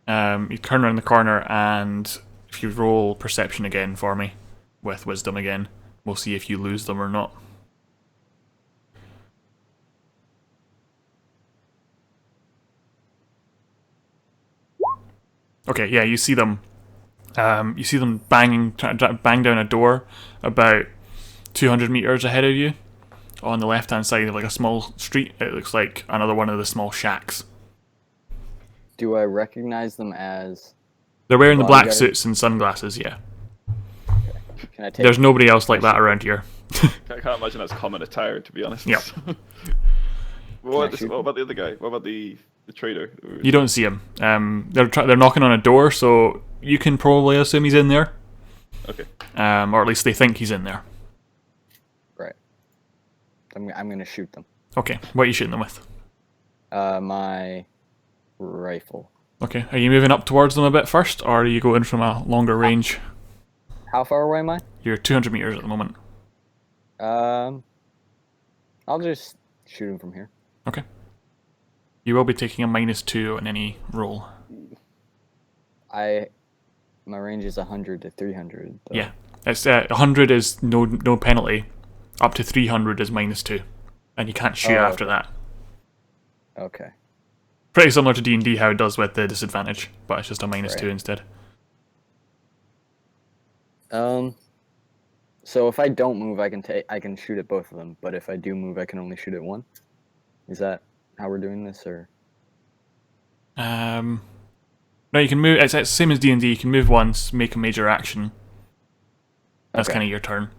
You turn around the corner, and if you roll perception again for me, with wisdom again, we'll see if you lose them or not. Okay, yeah, you see them. You see them trying to bang down a door about 200 meters ahead of you, on the left-hand side of like a small street. It looks like another one of the small shacks. Do I recognize them as? They're wearing the black Bodyguard? suits and sunglasses. Yeah, Can I take? there's nobody else like that around here. I can't imagine that's common attire, to be honest. Yep. What Can I shoot about the other guy? What about the trader? You don't see him. They're knocking on a door, so you can probably assume he's in there. Okay. Or at least they think he's in there. Right. I'm gonna shoot them. Okay, what are you shooting them with? My rifle. Okay, are you moving up towards them a bit first, or are you going from a longer range? How far away am I? You're 200 meters at the moment. I'll just shoot him from here. Okay. You will be taking a -2 on any roll. My range is 100 to 300. Though. Yeah, it's 100 is no penalty. Up to 300 is -2, and you can't shoot after that. Okay. Pretty similar to D&D how it does with the disadvantage, but it's just a -2 Right. instead. So if I don't move, I can shoot at both of them. But if I do move, I can only shoot at one. Is that how we're doing this, or? No, you can move. It's the same as D&D. You can move once, make a major action. That's Okay. kind of your turn.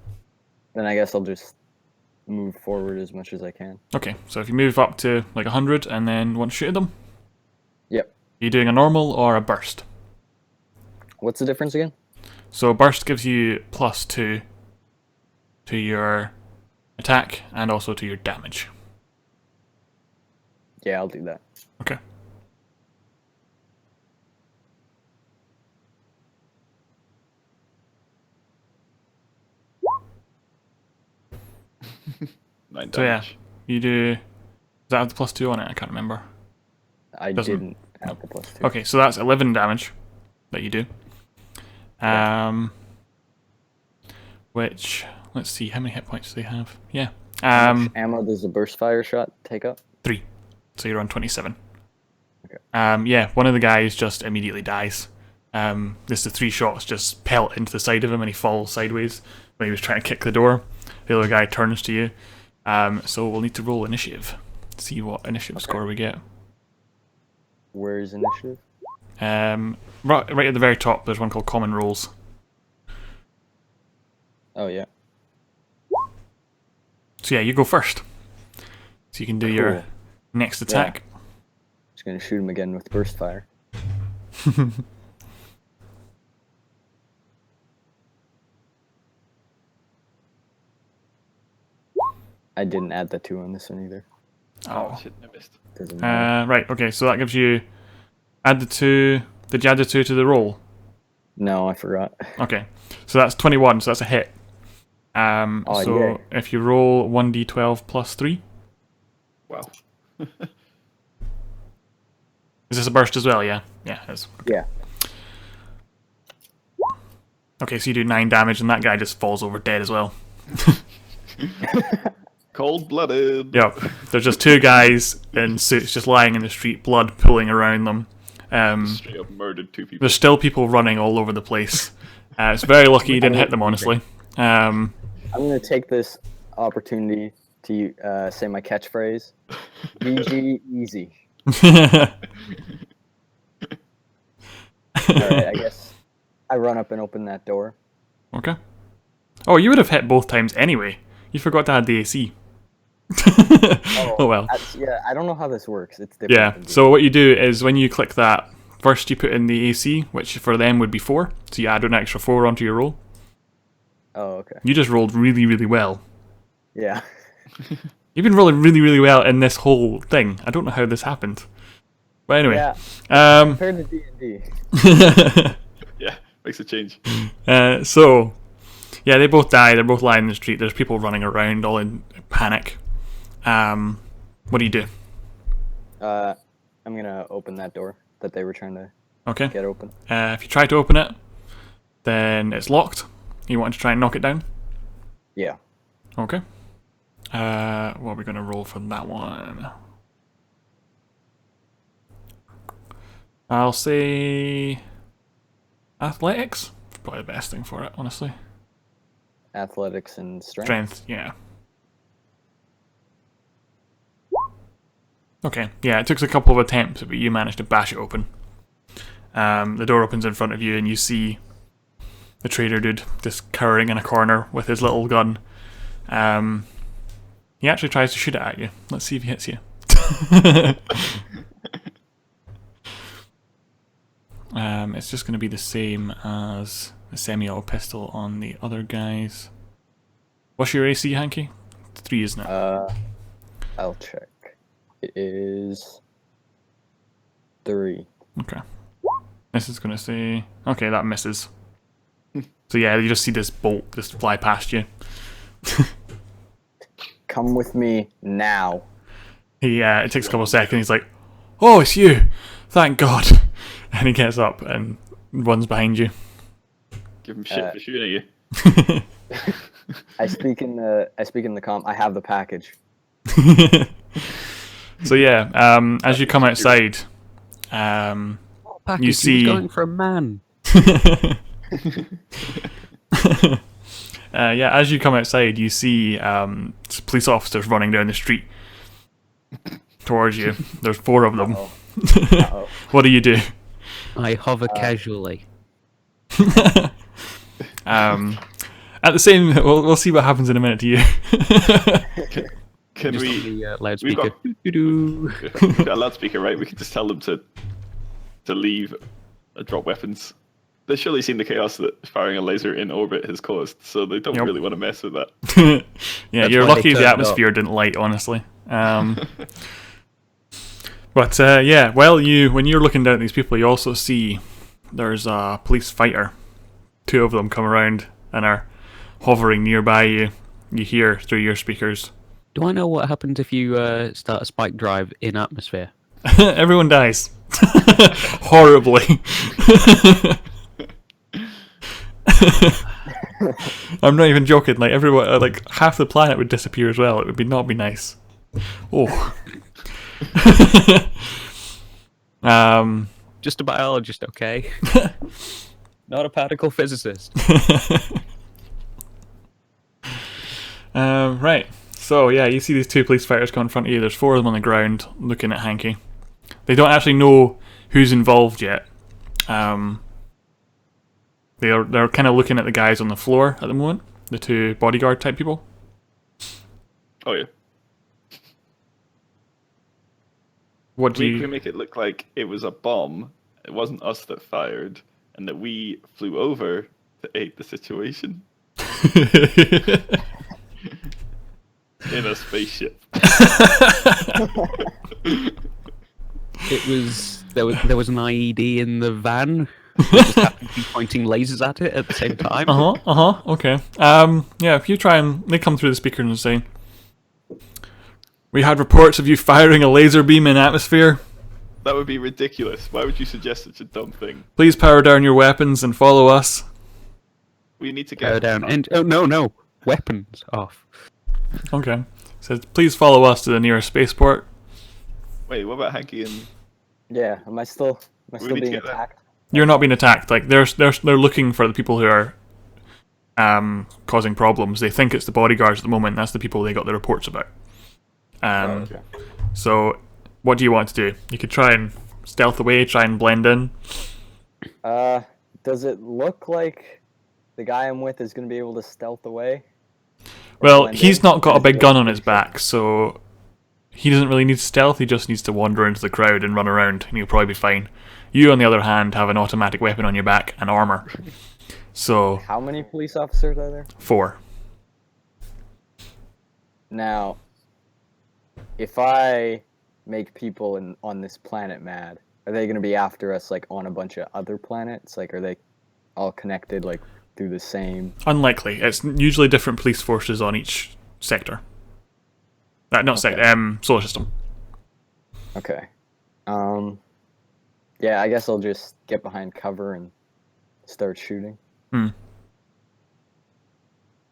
Then I guess I'll just move forward as much as I can. Okay, so if you move up to like 100 and then want to shoot at them, Yep. are you doing a normal or a burst? What's the difference again? So burst gives you +2 to your attack and also to your damage. Yeah, I'll do that. Okay. Nine So yeah, damage. you do. Does that have the +2 on it? I can't remember. I Doesn't- didn't have the +2. Okay, so that's 11 damage that you do. Which, let's see, how many hit points do they have? Yeah. How much ammo does the burst fire shot take up? 3. So you're on 27. Okay. Yeah, one of the guys just immediately dies. This the 3 shots just pelt into the side of him and he falls sideways when he was trying to kick the door. The other guy turns to you. So we'll need to roll initiative. See what initiative score we get. Where's initiative? Right at the very top, there's one called Common Rolls. Oh yeah. So yeah, you go first. So you can do your Cool. next attack. Just gonna shoot him again with burst fire. I didn't add the 2 on this one either. Oh, shit, I missed. Doesn't matter. Right, okay, so that gives you... Add the 2... Did you add the 2 to the roll? No, I forgot. Okay, so that's 21, so that's a hit. Oh, So yay. if you roll 1d12 plus 3... Wow. Is this a burst as well, yeah? Yeah, it is. Yeah. Okay, so you do 9 damage and that guy just falls over dead as well. Cold-blooded. Yep, there's just 2 guys in suits just lying in the street, blood pooling around them. Straight up murdered 2 people. There's still people running all over the place. It's very lucky you didn't hit them, honestly. I'm gonna take this opportunity to say my catchphrase. GG easy. Alright, I guess I run up and open that door. Okay. Oh, you would have hit both times anyway. You forgot to add the AC. Oh well. Yeah, I don't know how this works. It's different. Yeah, than so what you do is when you click that, first you put in the AC, which for them would be 4, so you add an extra 4 onto your roll. Oh, okay. You just rolled really, really well. Yeah. You've been rolling really, really well in this whole thing. I don't know how this happened. But anyway. Yeah. Compared to D&D. Yeah, makes a change. So, yeah, they both die. They're both lying in the street. There's people running around all in panic. What do you do? I'm gonna open that door that they were trying to Okay. get open. If you try to open it, then it's locked. You want to try and knock it down? Yeah. Okay. What are we going to roll for that one? I'll say athletics. Probably the best thing for it, honestly. Athletics and strength. Strength, yeah. Okay, yeah, it took a couple of attempts, but you managed to bash it open. The door opens in front of you, and you see the trader dude just cowering in a corner with his little gun. He actually tries to shoot it at you. Let's see if he hits you. It's just going to be the same as the semi-auto pistol on the other guys. What's your AC, Hanky? 3, isn't it? I'll check. It is 3. Okay. This is going to say... Okay, that misses. So yeah, you just see this bolt just fly past you. Come with me now. It takes a couple of seconds. He's like, "Oh, it's you! Thank God!" And he gets up and runs behind you. Give him shit for shooting at you. I speak in the comm. I have the package. So yeah, as you come outside, Package, you he see. was going for a man. As you come outside, you see police officers running down the street towards you. There's 4 of them. Uh-oh. What do you do? I hover casually. At the same, we'll see what happens in a minute to you. Can Just we? on the loudspeaker. We've got a loudspeaker, right? We can just tell them to leave, drop weapons. They've surely seen the chaos that firing a laser in orbit has caused, so they don't Yep. really want to mess with that. Yeah, That's you're why they lucky the turned up. atmosphere didn't light, honestly. But when you're looking down at these people, you also see there's a police fighter. 2 of them come around and are hovering nearby you. You hear through your speakers. Do I know what happens if you start a spike drive in atmosphere? Everyone dies. Horribly. I'm not even joking. Like everyone, like half the planet would disappear as well. It would not be nice. Oh. Just a biologist, okay? Not a particle physicist. Right. So yeah, you see these 2 police fighters come in front of you. There's 4 of them on the ground looking at Hanky. They don't actually know who's involved yet. They're kind of looking at the guys on the floor at the moment, the 2 bodyguard type people. Oh yeah. What do We you? can make it look like it was a bomb. It wasn't us that fired, and that we flew over to aid the situation in a spaceship. It was there was an IED in the van. We just happened to be pointing lasers at it at the same time. Okay. If you try and they come through the speaker and say, "We had reports of you firing a laser beam in atmosphere. That would be ridiculous. Why would you suggest such a dumb thing? Please power down your weapons and follow us." We need to Go get down. And oh no, weapons off. Okay. Says, "Please follow us to the nearest spaceport." Wait, what about Hanky and? Yeah. Am I still need to being get that. attacked? You're not being attacked. Like they're looking for the people who are causing problems. They think it's the bodyguards at the moment. That's the people they got the reports about. Okay. So, what do you want to do? You could try and stealth away, try and blend in. Does it look like the guy I'm with is going to be able to stealth away? Or Well, blend he's in? not got a Or is big it gun like on his back, so he doesn't really need stealth. He just needs to wander into the crowd and run around, and he'll probably be fine. You, on the other hand, have an automatic weapon on your back and armor. So, How many police officers are there? 4. Now, if I make people on this planet mad, are they going to be after us like on a bunch of other planets? Like, are they all connected like through the same? Unlikely. It's usually different police forces on each sector. Not sector, solar system. Okay. Yeah, I guess I'll just get behind cover and start shooting.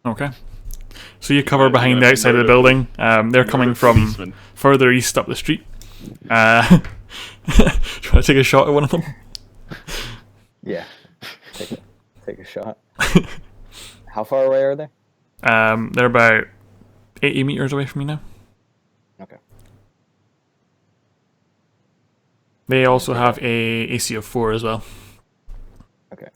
Okay. So you cover behind the outside of the building. They're coming from Policeman. further east up the street. Do you want to take a shot at one of them? Yeah. Take a shot. How far away are they? They're about 80 meters away from you now. Okay. They also have a AC of 4 as well. Okay.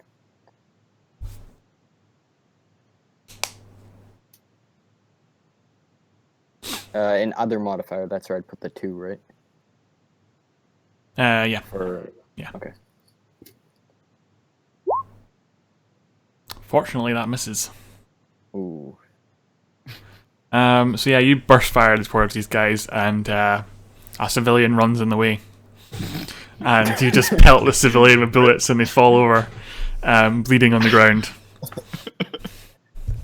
In other modifier, that's where I'd put the 2, right? Yeah. Or Yeah. Okay. Fortunately, that misses. Ooh. So yeah, you burst fire towards these guys, and a civilian runs in the way, and you just pelt the civilian with bullets, and they fall over, bleeding on the ground.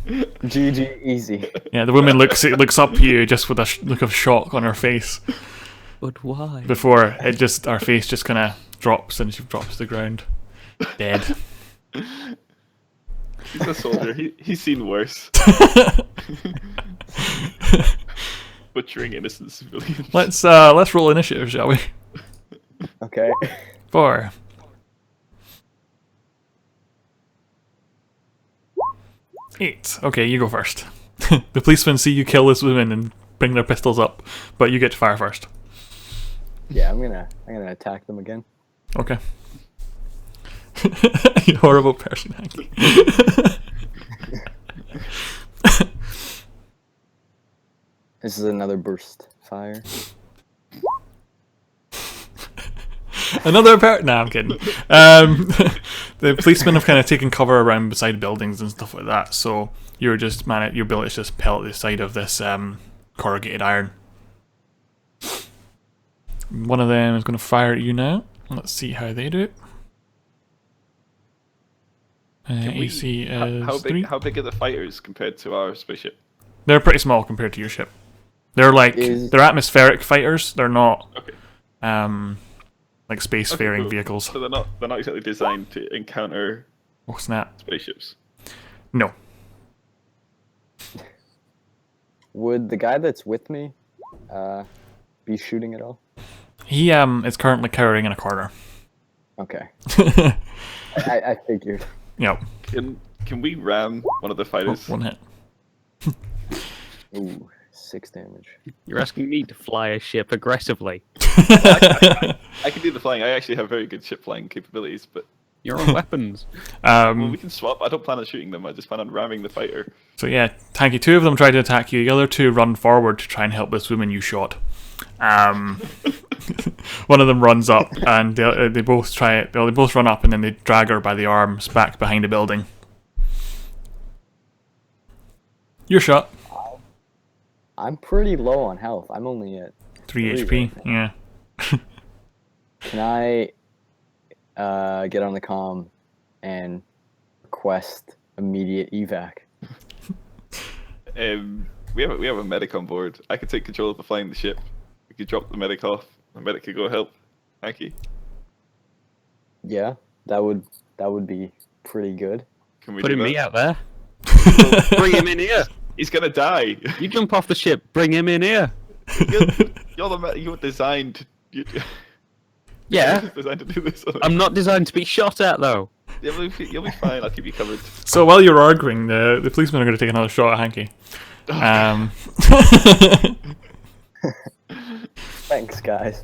GG, easy. Yeah, the woman looks up at you just with a look of shock on her face. But why? Before her face just kind of drops, and she drops to the ground, dead. He's a soldier. He's seen worse. Butchering innocent civilians. Let's roll initiative, shall we? Okay. 4. Eight. Okay, you go first. The policemen see you kill this woman and bring their pistols up, but you get to fire first. Yeah, I'm gonna attack them again. Okay. You horrible person, Hanky. This is another burst fire. Another No, I'm kidding. The policemen have kind of taken cover around beside buildings and stuff like that, so your ability to just pelt the side of this corrugated iron. One of them is going to fire at you now. Let's see how they do it. AC is how 3. big are the fighters compared to our spaceship? They're pretty small compared to your ship. They're they're atmospheric fighters. They're not like spacefaring vehicles. So they're not exactly designed to encounter Oh snap! spaceships. No. Would the guy that's with me be shooting at all? He is currently cowering in a corner. Okay. I figured. Yep. Can we ram one of the Oh, fighters? 1 hit. Ooh, 6 damage. You're asking me to fly a ship aggressively. I can do the flying. I actually have very good ship flying capabilities, but You're on weapons. well, we can swap. I don't plan on shooting them. I just plan on ramming the fighter. So yeah, Tanky, 2 of them try to attack you. The other 2 run forward to try and help this woman you shot. One of them runs up, and they both they both run up, and then they drag her by the arms back behind a building. You're shot. I'm pretty low on health. I'm only at 3 3 HP. right now. Yeah. Can I get on the comm and request immediate evac? We have a medic on board. I could take control of the flying the ship. We could drop the medic off. The medic could go help. Thank you. Yeah, that would be pretty good. Can we Putting do that? me out there. Bring him in here. He's gonna die. You jump off the ship. Bring him in here. You're designed. Yeah. You're designed to do this. I'm not designed to be shot at, though. You'll be fine. I'll keep you covered. So while you're arguing, the policemen are going to take another shot at Hanky. Thanks, guys.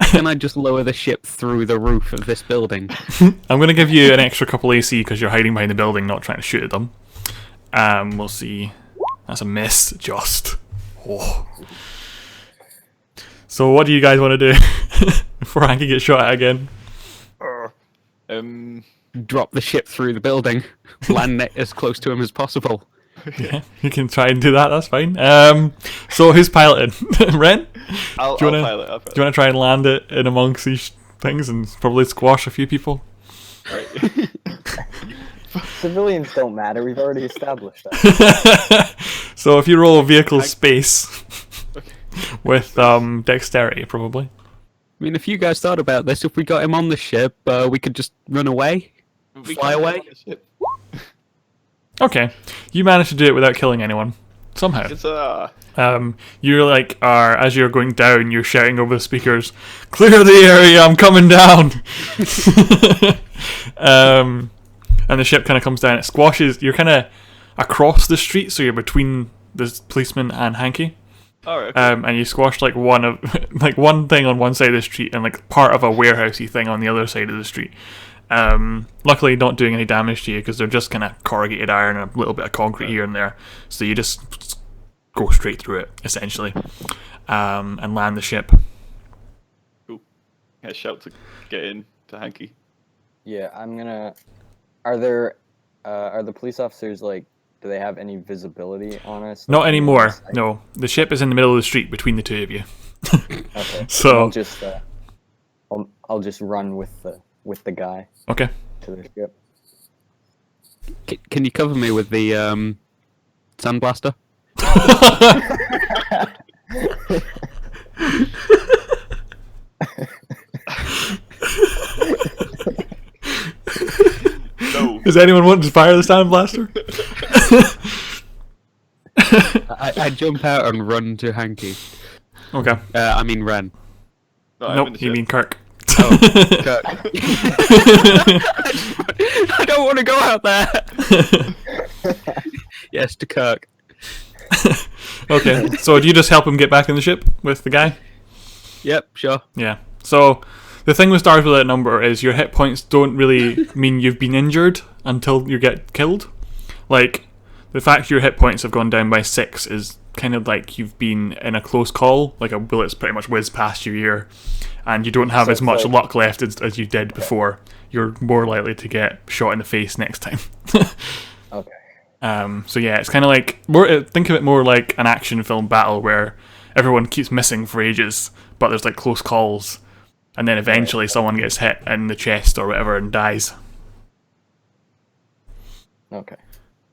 Can I just lower the ship through the roof of this building? I'm going to give you an extra couple AC because you're hiding behind the building, not trying to shoot at them. We'll see. That's a miss, just. Oh. So what do you guys want to do before Hanky gets shot at again? Drop the ship through the building. Land it as close to him as possible. Yeah, you can try and do that. That's fine. So who's piloting? Ren? I'll Do you wanna- pilot. Do you want to try and land it in amongst these things and probably squash a few people? Right. Civilians don't matter. We've already established that. So if you roll a vehicle space with dexterity, probably. I mean, if you guys thought about this, if we got him on the ship, we could just run away. We Fly can't away? get on the ship. Okay, you managed to do it without killing anyone somehow. It's You're as you're going down, you're shouting over the speakers, "Clear the area! I'm coming down!" And the ship kind of comes down. It squashes. You're kind of across the street, so you're between the policeman and Hanky. alright. And you squashed one thing on one side of the street and part of a warehousey thing on the other side of the street. Luckily not doing any damage to you because they're just kind of corrugated iron and a little bit of concrete here and there, so you just go straight through it essentially, and land the ship. Cool. Yeah, shout to get in to Hanky. Yeah, I'm gonna. Are the police officers do they have any visibility on us? Not Like, anymore. sight? No, the ship is in the middle of the street between the two of you. Okay. So- I'll just I'll just run with the guy Okay. to the ship. Can you cover me with the sandblaster? No. Does anyone want to fire the sandblaster? I jump out and run to Hanky. Okay. I mean Ren. No, I'm in Nope, the you ship. mean Kirk. Oh, Kirk. I don't want to go out there. Yes, to Kirk. Okay, so do you just help him get back in the ship with the guy? Yep, sure. Yeah. So the thing with stars without number is your hit points don't really mean you've been injured until you get killed. Like, the fact your hit points have gone down by 6 is kind of like you've been in a close call, like a bullet's pretty much whizzed past your ear, and you don't have So as it's much like- luck left as you did before. You're more likely to get shot in the face next time. Okay. So yeah, it's kind of like think of it more like an action film battle where everyone keeps missing for ages, but there's like close calls, and then eventually someone gets hit in the chest or whatever and dies. Okay.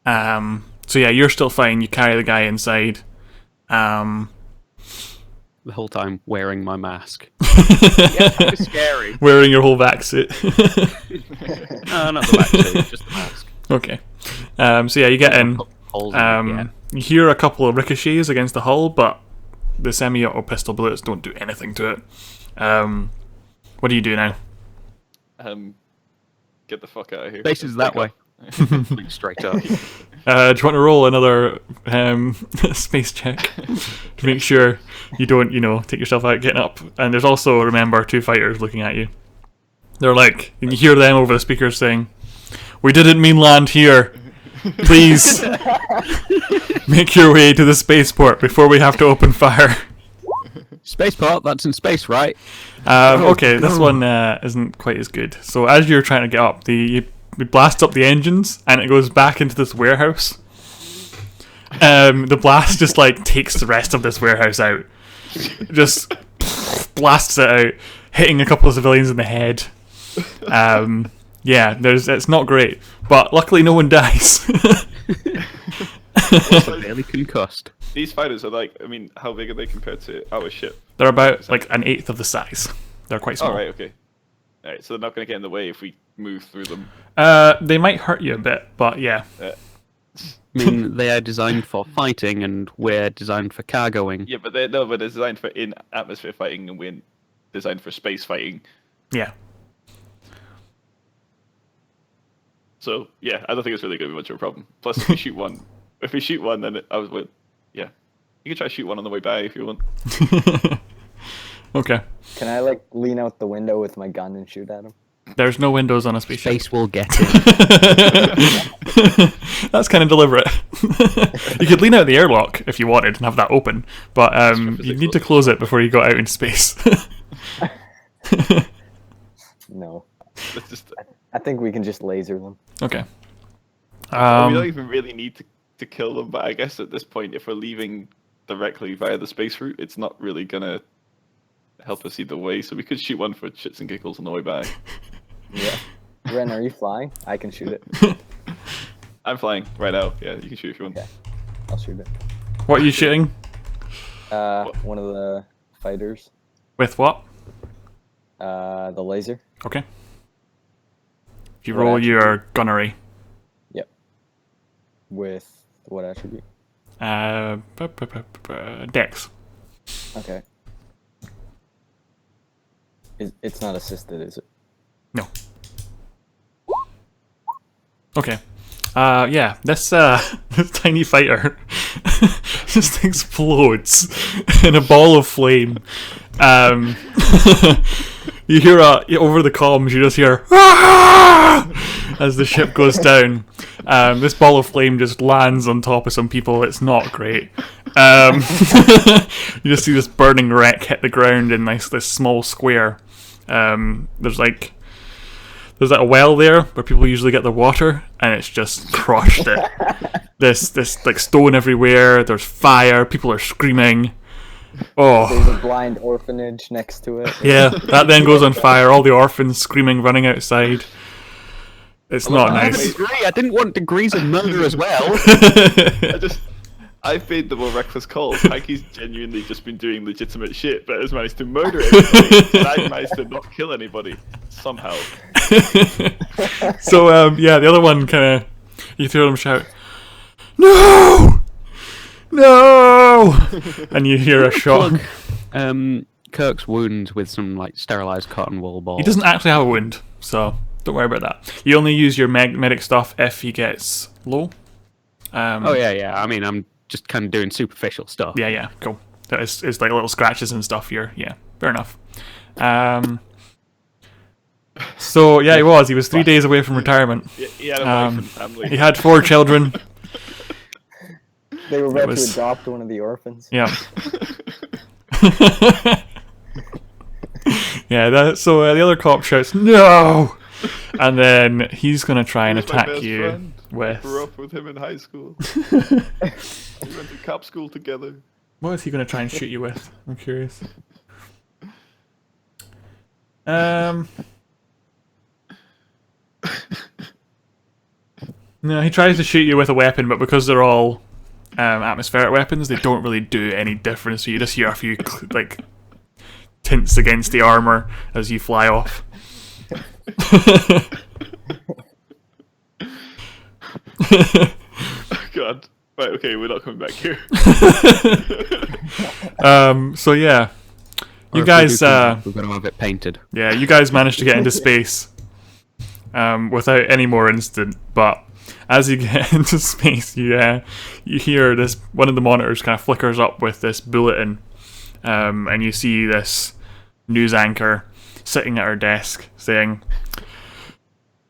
So yeah, you're still fine. You carry the guy inside. The whole time wearing my mask. It's scary. Wearing your whole vac suit. No, not the back suit, just the mask. Okay. So yeah, you get in. Holes in it, yeah. You hear a couple of ricochets against the hull, but the semi-auto pistol bullets don't do anything to it. What do you do now? Get the fuck out of here. Faces that way. Break Like, straight up. Do you want to roll another space check to make sure you don't, take yourself out getting up? And there's also, remember, 2 fighters looking at you. They're like, and you hear them over the speakers saying, "We didn't mean land here. Please make your way to the spaceport before we have to open fire." Spaceport, that's in space, right? Okay, this one isn't quite as good. So as you're trying to get up, we blast up the engines, and it goes back into this warehouse. The blast just like takes the rest of this warehouse out, just blasts it out, hitting a couple of civilians in the head. Yeah, it's not great, but luckily no one dies. Barely concussed. These fighters are like, I mean, how big are they compared to our ship? They're about like an eighth of the size. They're quite small. Oh, right, okay. Alright, so they're not going to get in the way if we move through them. They might hurt you a bit, but yeah. I mean, they are designed for fighting, and we're designed for cargoing. Yeah, but they're designed for in-atmosphere fighting, and we're designed for space fighting. Yeah. So, yeah, I don't think it's really going to be much of a problem. Plus, if we shoot one, then yeah. You can try to shoot one on the way by if you want. Okay. Can I like lean out the window with my gun and shoot at him? There's no windows on a spaceship. Space will get in. That's kind of deliberate. You could lean out the airlock if you wanted and have that open, but you need to close it before you got out into space. No. Let's just, I think we can just laser them. Okay. we don't even really need to kill them, but I guess at this point, if we're leaving directly via the space route, it's not really going to help us either way, so we could shoot one for shits and giggles on the way back. Yeah. Ren, are you flying? I can shoot it. I'm flying right now. Yeah, you can shoot if you want. Okay. I'll shoot it. What are you shooting? One of the fighters. With what? The laser. Okay. If you What roll attribute? your gunnery. Yep. With what attribute? Dex. Okay. It's not assisted, is it? No. Okay. Yeah, this this tiny fighter just explodes in a ball of flame. You hear over the comms, you just hear "Ah!" as the ship goes down. This ball of flame just lands on top of some people. It's not great. You just see this burning wreck hit the ground in this small square. There's like a well there where people usually get their water, and it's just crushed it. this like stone everywhere. There's fire. People are screaming. Oh, There's a blind orphanage next to it. yeah. That then goes on fire. All the orphans screaming, running outside. It's not I have a nice. degree. I didn't want degrees in murder as well. I've made the more reckless calls. Hankey's genuinely just been doing legitimate shit, but has managed to murder everybody. And I've managed to not kill anybody somehow. So yeah, the other one kind of you hear them shout, "No, no!" and you hear a shot. Kirk's wound with some like sterilized cotton wool balls. He doesn't actually have a wound, so don't worry about that. You only use your medic stuff if he gets low. Oh yeah. I mean, I'm just kind of doing superficial stuff. Yeah, cool. It's like little scratches and stuff here. Yeah, fair enough. So yeah, he was 3 days away from retirement. He had a wife and family. He had 4 children. They were about to adopt one of the orphans. Yeah. Yeah. So the other cop shouts, "No!" And then he's gonna try and He was my attack best you friend. I with. grew up with him in high school. We went to cop school together. What is he gonna try and shoot you with? I'm curious. No, he tries to shoot you with a weapon, but because they're all atmospheric weapons, they don't really do any difference. So you just hear a few like tints against the armor as you fly off. God. Right, okay, we're not coming back here. So yeah, Or you if we guys, do come back, we're going to have it painted. yeah, you guys managed to get into space without any more incident. But as you get into space, you hear this. One of the monitors kind of flickers up with this bulletin, and you see this news anchor sitting at her desk saying,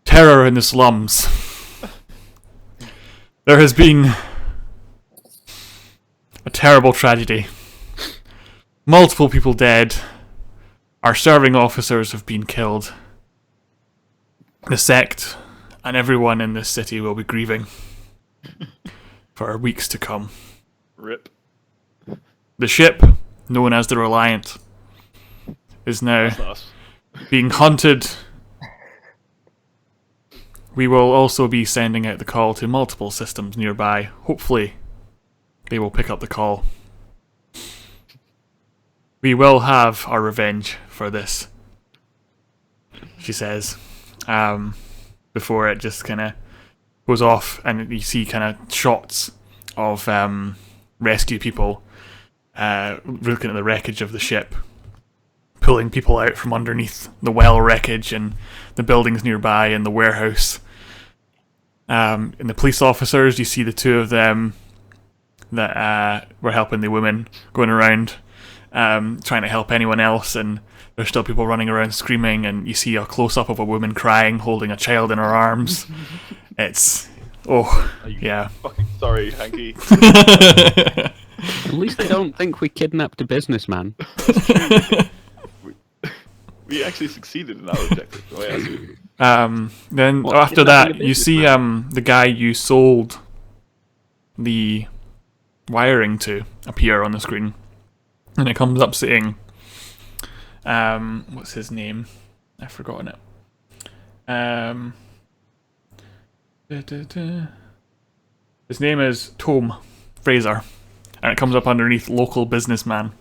"Terror in the slums. There has been a terrible tragedy. Multiple people dead. Our serving officers have been killed. The sect and everyone in this city will be grieving for weeks to come. Rip. The ship, known as the Reliant, is now That's not us. being hunted. We will also be sending out the call to multiple systems nearby. Hopefully, they will pick up the call. We will have our revenge for this," she says, before it just kind of goes off, and you see kind of shots of rescue people looking at the wreckage of the ship, pulling people out from underneath the well wreckage and the buildings nearby and the warehouse. And the police officers, you see the 2 of them that were helping the women going around trying to help anyone else, and there's still people running around screaming, and you see a close-up of a woman crying, holding a child in her arms. It's... oh, yeah. Fucking sorry, Hanky. At least they don't think we kidnapped a businessman. We actually succeeded in our objective. Oh, yeah. Then What, after kidnapping that, a you see the guy you sold the wiring to appear on the screen, and it comes up saying, what's his name? I've forgotten it. His name is Tom Fraser, and it comes up underneath local businessman.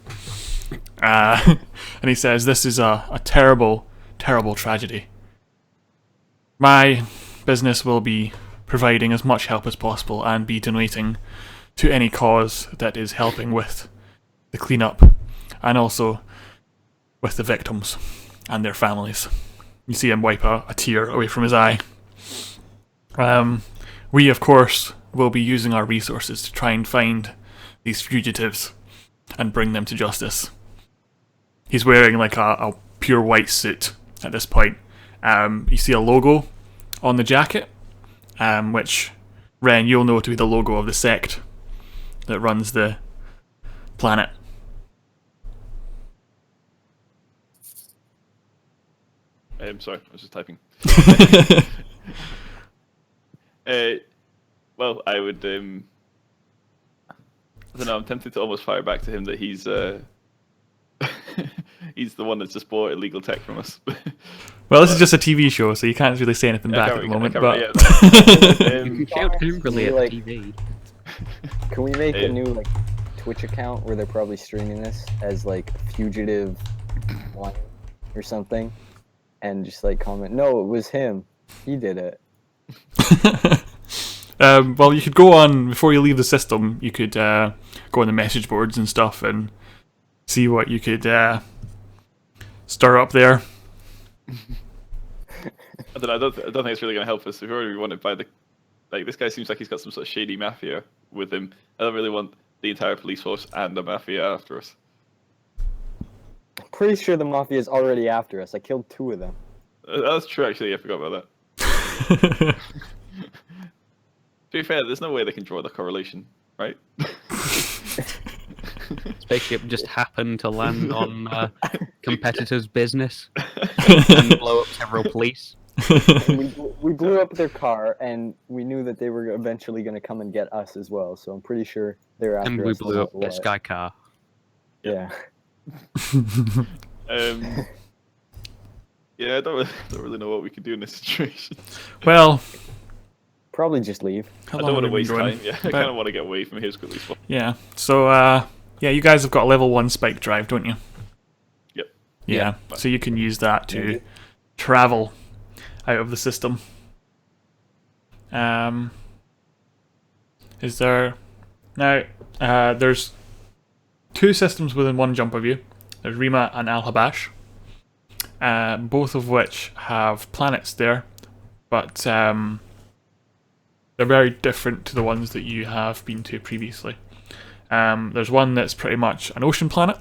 And he says, "This is a terrible, terrible tragedy. My business will be providing as much help as possible and be donating to any cause that is helping with the cleanup and also with the victims and their families." You see him wipe a tear away from his eye. We, of course, will be using our resources to try and find these fugitives and bring them to justice. He's wearing like a pure white suit at this point. You see a logo on the jacket, which, Ren, you'll know to be the logo of the sect that runs the planet. Sorry, I was just typing. Well, I would. I don't know. I'm tempted to almost fire back to him that he's he's the one that's just bought illegal tech from us. Well, this is just a TV show, so you can't really say anything back at the moment. But You can shout angrily at Like- the TV. Can we make Hey. a new like Twitch account where they're probably streaming this as like Fugitive One or something, and just like comment, no, it was him. He did it. well, you could go on before you leave the system. You could go on the message boards and stuff and see what you could stir up there. I don't know. I don't think it's really going to help us. If we're already wanted by the, like, this guy seems like he's got some sort of shady mafia with him. I don't really want the entire police force and the mafia after us. I'm pretty sure the mafia is already after us. I killed 2 of them. That's true, actually. I forgot about that. To be fair, there's no way they can draw the correlation, right? Spaceship just happened to land on competitor's business and blow up several police. And we blew up their car, and we knew that they were eventually going to come and get us as well. So I'm pretty sure they're after And us. we no blew up matter their what. sky car. Yeah. Yeah, I don't really know what we can do in this situation. Well, Probably just leave. how I long don't want have to we waste been going? time. Yeah, I About- kind of want to get away from here as quickly as possible. Yeah. So, yeah, you guys have got a level 1 spike drive, don't you? Yep. Yeah. So you can use that to Yeah. travel out of the system. Is there now? There's 2 systems within one jump of you. There's Rima and Al Habash, both of which have planets there, but they're very different to the ones that you have been to previously. There's one that's pretty much an ocean planet,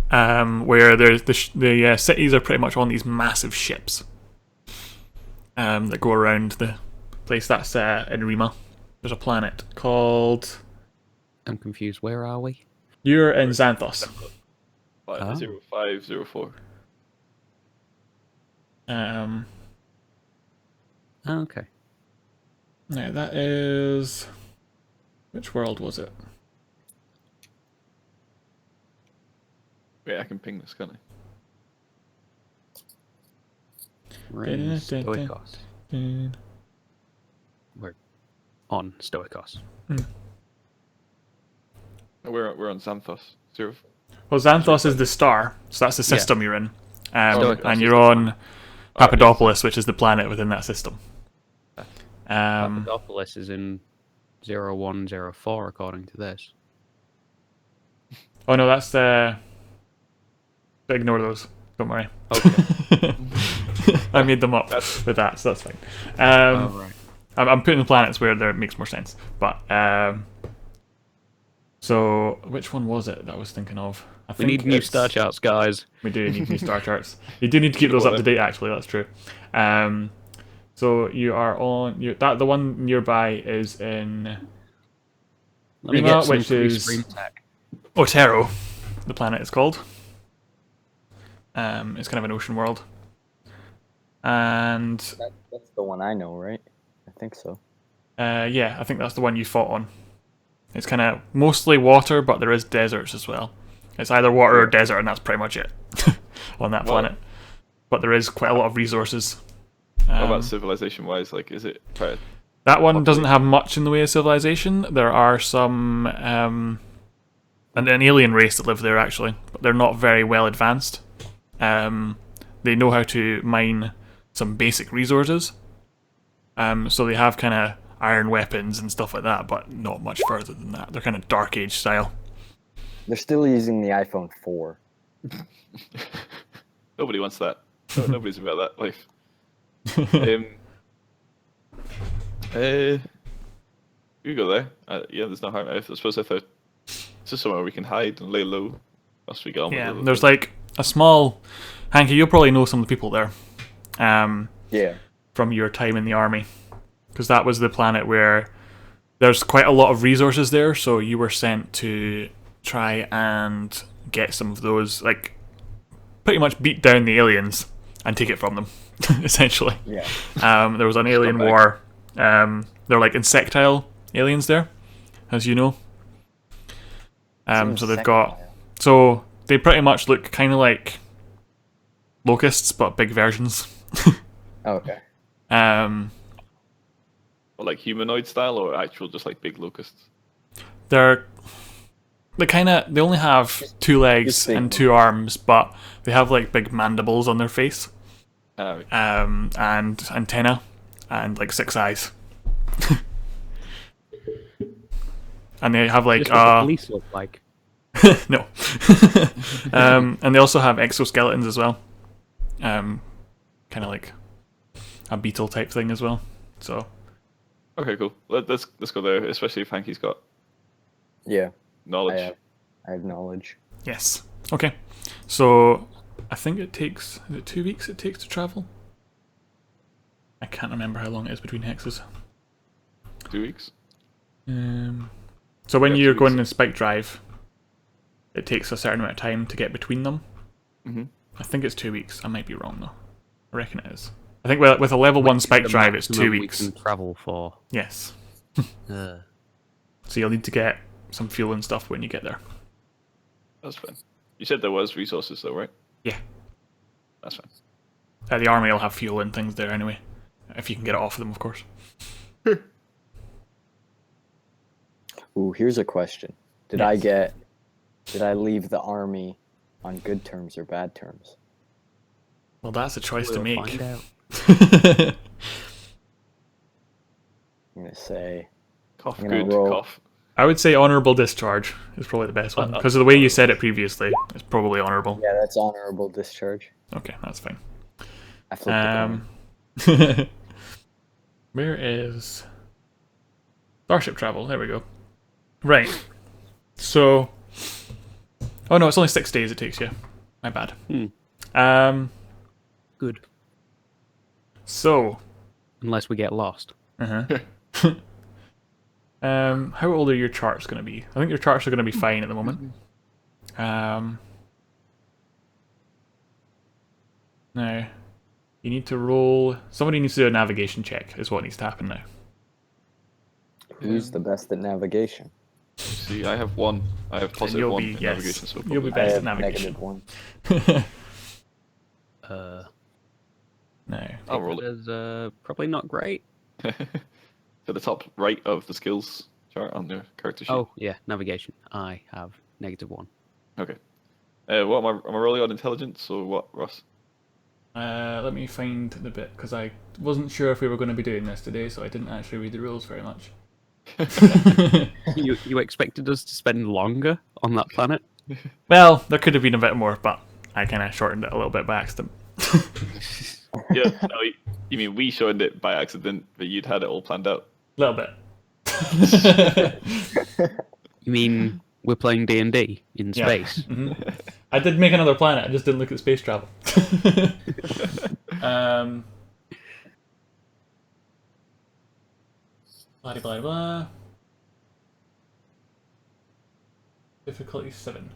where there's the cities are pretty much on these massive ships that go around the place. That's in Rima. There's a planet called. I'm confused. Where are we? You're in Xanthos. Oh. 0504. Okay. Now that is. Which world was it? Wait, I can ping this, can't I? We're in Dun, dun, dun. Stoikos. We're on Stoikos. We're on Xanthos. Zero. Well, Xanthos is the star, so that's the system you're in. Stoikos And is you're the on Papadopoulos, which is the planet within that system. Papadopoulos is in 0104 according to this. Oh no, that's the. Ignore those. Don't worry. Okay. I made them up with that, so that's fine. Oh, right. I'm putting the planets where there makes more sense. But so which one was it that I was thinking of? I We think need new it's- star charts, guys. We do need new star charts. You do need to keep those up to date. Actually, that's true. So you are on. The one nearby is in Let me Rima, get some which free is- screen tech. Otero. The planet is called. It's kind of an ocean world. And That's the one I know, right? I think so. yeah, I think that's the one you fought on. It's kind of mostly water, but there is deserts as well. It's either water or desert, and that's pretty much it on that planet. But there is quite a lot of resources. What about civilization-wise? Like, is it quite? That one doesn't have much in the way of civilization. There are some an alien race that live there actually, but they're not very well advanced. They know how to mine some basic resources. So they have kind of iron weapons and stuff like that, but not much further than that. They're kind of Dark Age style. They're still using the iPhone 4. Nobody wants that. Nobody's about that life. You go there. Yeah, there's no harm. I suppose I thought it's just somewhere we can hide and lay low. Once we get on Yeah, with it. there's like a small. Hanky, you'll probably know some of the people there. Yeah. From your time in the army, because that was the planet where there's quite a lot of resources there, so you were sent to try and get some of those, like pretty much beat down the aliens and take it from them essentially. Yeah. There was an alien war they're like insectile aliens there, as you know. So they've got, so they pretty much look kind of like locusts, but big versions. Okay. Or like humanoid style, or actual just like big locusts? They only have 2 legs just big and 2 arms, but they have like big mandibles on their face, Right. and antenna, and like 6 eyes. And they have like Just what the police look like. no. And they also have exoskeletons as well. Kind of like a beetle type thing as well. So Okay, cool. Let's go there, especially if Hanky's got Yeah, knowledge. I have knowledge. yes. Okay. So I think is it 2 weeks it takes to travel? I can't remember how long it is between hexes. 2 weeks. So when Yeah, 2 you're going weeks. in Spike Drive, it takes a certain amount of time to get between them. Mm-hmm. I think it's 2 weeks. I might be wrong though. I reckon it is. I think with a level 1 Spike The Drive, it's 2 maximum weeks. We can travel for. Yes. Uh, So you'll need to get some fuel and stuff when you get there. That's fine. You said there was resources though, right? Yeah. That's fine. The army will have fuel and things there anyway, if you can get it off of them, of course. Ooh, here's a question. Did I leave the army on good terms or bad terms? Well, that's a choice to we'll make. find out. I'm gonna say Cough, I'm gonna good, roll. cough. I would say honourable discharge is probably the best one, because of the way you said it previously. It's probably honourable. Yeah, that's honorable discharge. Okay, that's fine. I flipped it on. Where is Starship Travel? There we go. Right. So, oh no, it's only 6 days it takes you. My bad. Good. So, Unless we get lost. how old are your charts going to be? I think your charts are going to be fine at the moment. Now, you need to roll. Somebody needs to do a navigation check. Is what needs to happen now. Who's the best at navigation? See, I have 1. I have positive you'll 1 be- in yes, navigation, so you'll be probably- I best have at navigation. -1. No. I'll roll it. There's probably not great. To the top right of the skills chart on the character sheet. Oh yeah, navigation. I have -1. Okay. What am I rolling on intelligence or what, Ross? Let me find the bit, because I wasn't sure if we were going to be doing this today, so I didn't actually read the rules very much. You expected us to spend longer on that planet? Well, there could have been a bit more, but I kind of shortened it a little bit by accident. Yeah, no, you mean we shortened it by accident, but you'd had it all planned out. A little bit. You mean we're playing D&D in Yeah. space? I did make another planet, I just didn't look at space travel. Blah blah blah. Difficulty 7.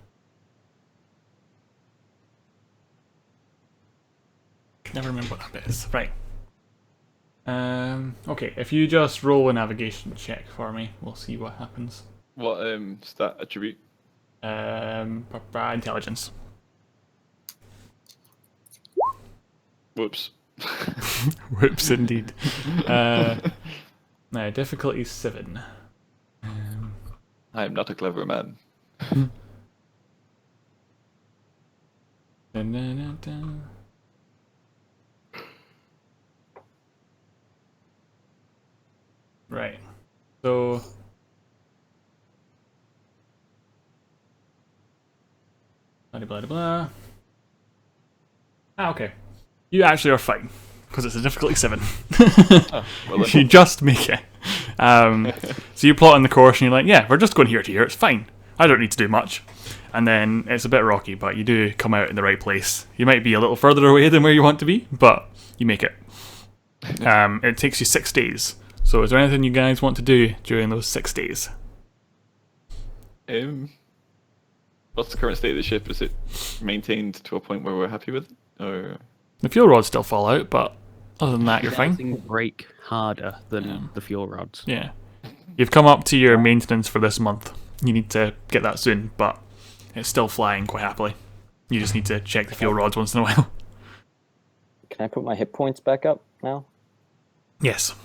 Can never remember what that bit is. Right. Okay, if you just roll a navigation check for me, we'll see what happens. What stat attribute? Intelligence. Whoops. Whoops, indeed. Now, difficulty 7. I am not a clever man. Dun, dun, dun, dun. Right. So. Blah blah blah blah. Ah, okay. You actually are fine because it's a difficulty 7. Oh, well then. You just make it. So you plot on the course and you're like, yeah, we're just going here to here. It's fine. I don't need to do much. And then it's a bit rocky, but you do come out in the right place. You might be a little further away than where you want to be, but you make it. It takes you 6 days. So is there anything you guys want to do during those 6 days? What's the current state of the ship? Is it maintained to a point where we're happy with it? Or The fuel rods still fall out, but Other than that, you're fine. Things break harder than the fuel rods. Yeah. You've come up to your maintenance for this month. You need to get that soon, but it's still flying quite happily. You just need to check the fuel rods once in a while. Can I put my hit points back up now? Yes.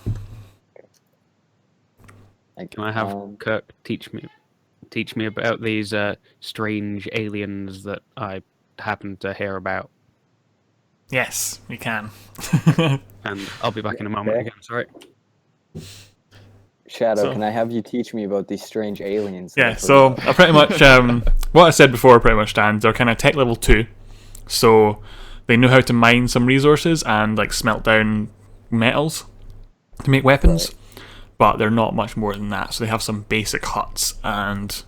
Can I have Kirk teach me about these strange aliens that I happen to hear about? Yes, you can. And I'll be back in a moment Okay. again. Sorry. Shadow, So- can I have you teach me about these strange aliens? that Yeah, I've heard so about? I pretty much what I said before pretty much stands. They're kind of tech level 2, so they know how to mine some resources and like smelt down metals to make weapons, but they're not much more than that. So they have some basic huts and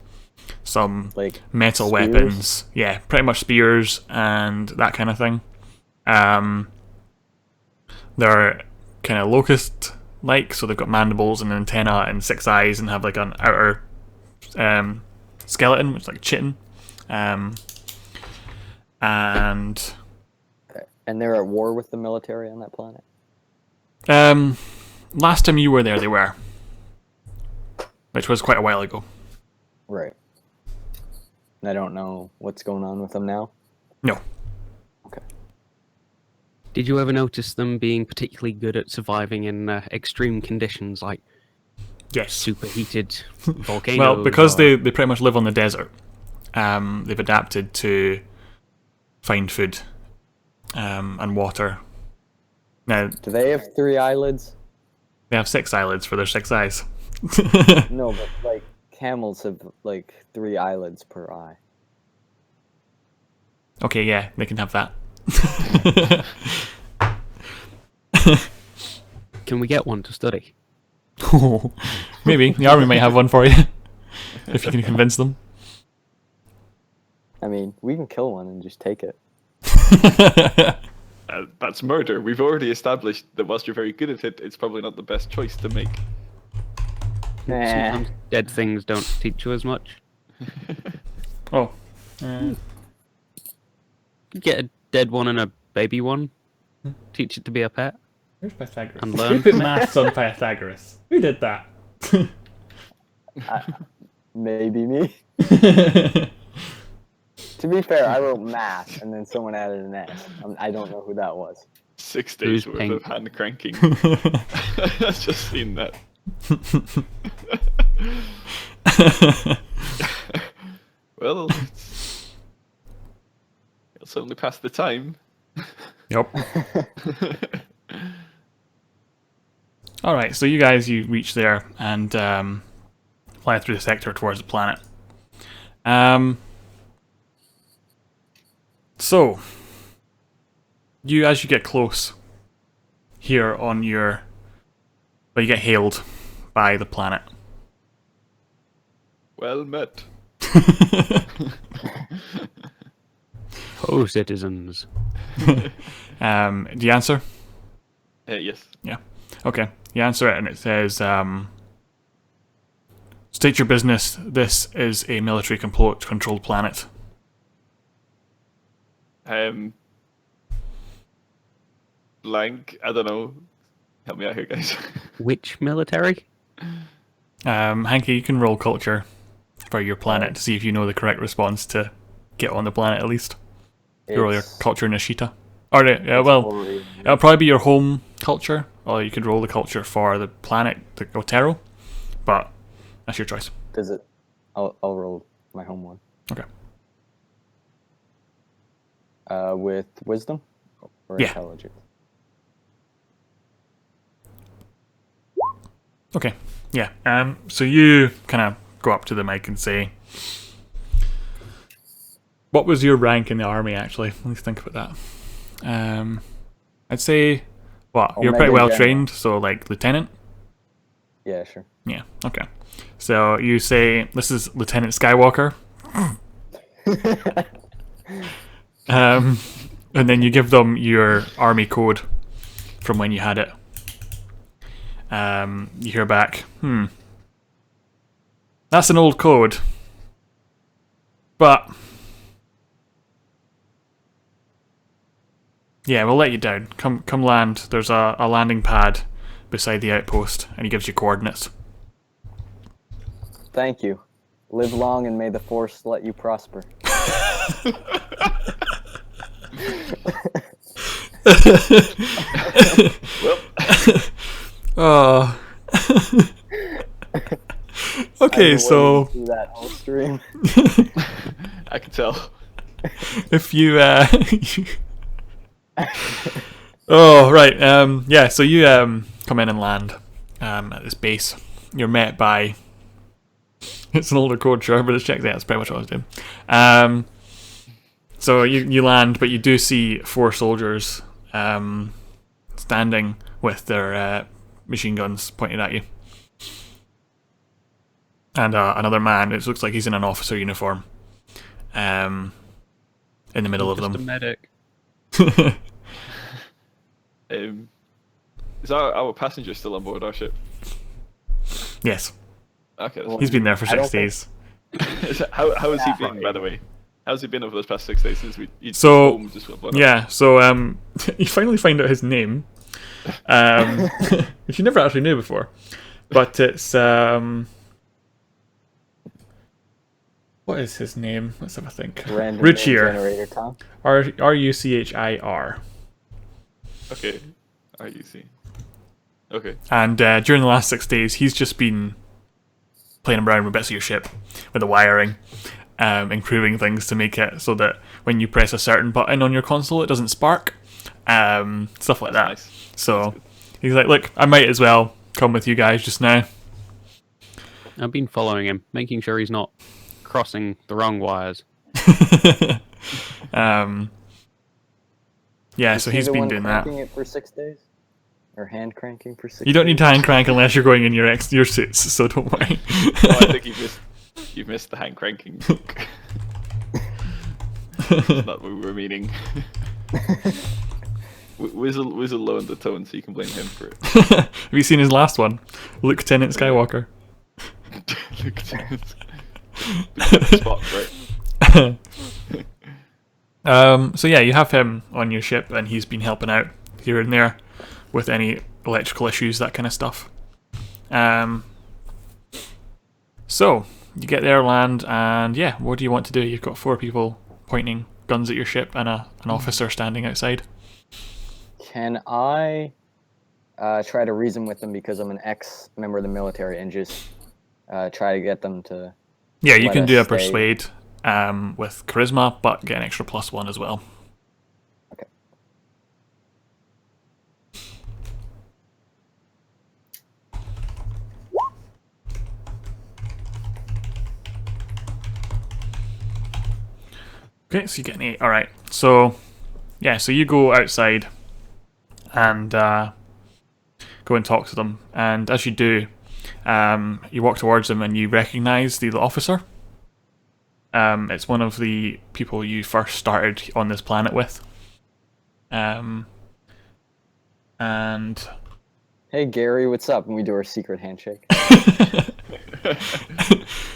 some Like metal spears? weapons. Yeah, pretty much spears and that kind of thing. They're kind of locust-like, so they've got mandibles and an antenna and 6 eyes and have like an outer skeleton, which is like chitin. And And they're at war with the military on that planet? last time you were there, they were, which was quite a while ago. Right. And I don't know what's going on with them now? No. Okay. Did you ever notice them being particularly good at surviving in extreme conditions like Yes. superheated volcanoes? Well, because or... they pretty much live on the desert, they've adapted to find food and water. Now, Do they have 3 eyelids? they have 6 eyelids for their 6 eyes. No, but like camels have like 3 eyelids per eye. Okay, yeah, they can have that. Can we get one to study? Maybe. The army might have one for you. If you can convince them. I mean, we can kill one and just take it. That's murder. We've already established that whilst you're very good at it, it's probably not the best choice to make. Sometimes dead things don't teach you as much. Oh. Get a dead one and a baby one. Teach it to be a pet. Where's Pythagoras? And Who learn put from it. maths on Pythagoras? Who did that? Maybe me. To be fair, I wrote math and then someone added an S. I don't know who that was. 6 days Who's worth pink? of hand cranking. I've just seen that. Well, it'll certainly pass the time. Yep. Alright, so you guys, you reach there and fly through the sector towards the planet. So, as you get close here on your... Well, you get hailed by the planet. Well met. Oh, citizens. Do you answer? Yes. Yeah. Okay. You answer it and it says, state your business. This is a military controlled planet. Blank. I don't know. Help me out here, guys. Which military? Hanky, you can roll culture for your planet to see if you know the correct response to get on the planet at least. You roll your It's culture Nishita. Or, well, already- it'll probably be your home culture, or you could roll the culture for the planet, the Otero, but that's your choice. Does it? I'll roll my home one. Okay. With wisdom or Yeah. intelligence? Okay, yeah. So you kind of go up to the mic and say, what was your rank in the army, actually? Let's think about that. I'd say, what? You're pretty Omega well General. trained, so like lieutenant? Yeah, sure. Yeah, okay. So you say, this is Lieutenant Skywalker. And then you give them your army code from when you had it. You hear back, that's an old code. But Yeah, we'll let you down. Come land. There's a landing pad beside the outpost, and he gives you coordinates. Thank you. Live long and may the force let you prosper. Well, Oh. I've Okay, been so waiting through that whole stream. I can tell. if you oh right, yeah, so you come in and land at this base. You're met by it's an older code, sure, but it's checked out. That's pretty much what I was doing. So you land, but you do see 4 soldiers standing with their machine guns pointed at you. And another man, it looks like he's in an officer uniform, in the middle of Just a them. medic. Is our passenger still on board our ship? Yes, Okay. That's Well, he's been there for I don't 6 days. how has he been, by the way? How's he been over those past 6 days since we So, home just got blown up? Yeah, so you finally find out his name, which you never actually knew before. But it's what is his name? Let's have a think. Random name Ruchir. generator, Tom. Ruchir. Okay. RUC. Okay. And during the last 6 days, he's just been playing around with bits of your ship, with the wiring, improving things to make it so that when you press a certain button on your console, it doesn't spark, stuff like that. Nice. So he's like, look, I might as well come with you guys just now. I've been following him, making sure he's not crossing the wrong wires. Yeah, Is so he he's the been one doing that. cranking it for 6 days? Or hand cranking for 6 You don't need days? to hand crank unless you're going in your suits, so don't worry. Oh, I think you've missed the hand cranking. That's not what we were meaning. Wizzle lowered the tone, so you can blame him for it. Have you seen his last one? Lieutenant Skywalker. Lieutenant. Spock, right? So yeah, you have him on your ship, and he's been helping out here and there with any electrical issues, that kind of stuff. So you get there, land, and yeah, what do you want to do? You've got 4 people pointing guns at your ship and an officer standing outside. Can I try to reason with them because I'm an ex-member of the military and just try to get them to... Yeah, you Let can us do a stay. persuade with charisma, but get an extra +1 as well. Okay. Okay, so you get an 8. Alright, so yeah, so you go outside and go and talk to them. And as you do, you walk towards them and you recognise the officer. It's one of the people you first started on this planet with. And Hey, Gary, what's up? And we do our secret handshake.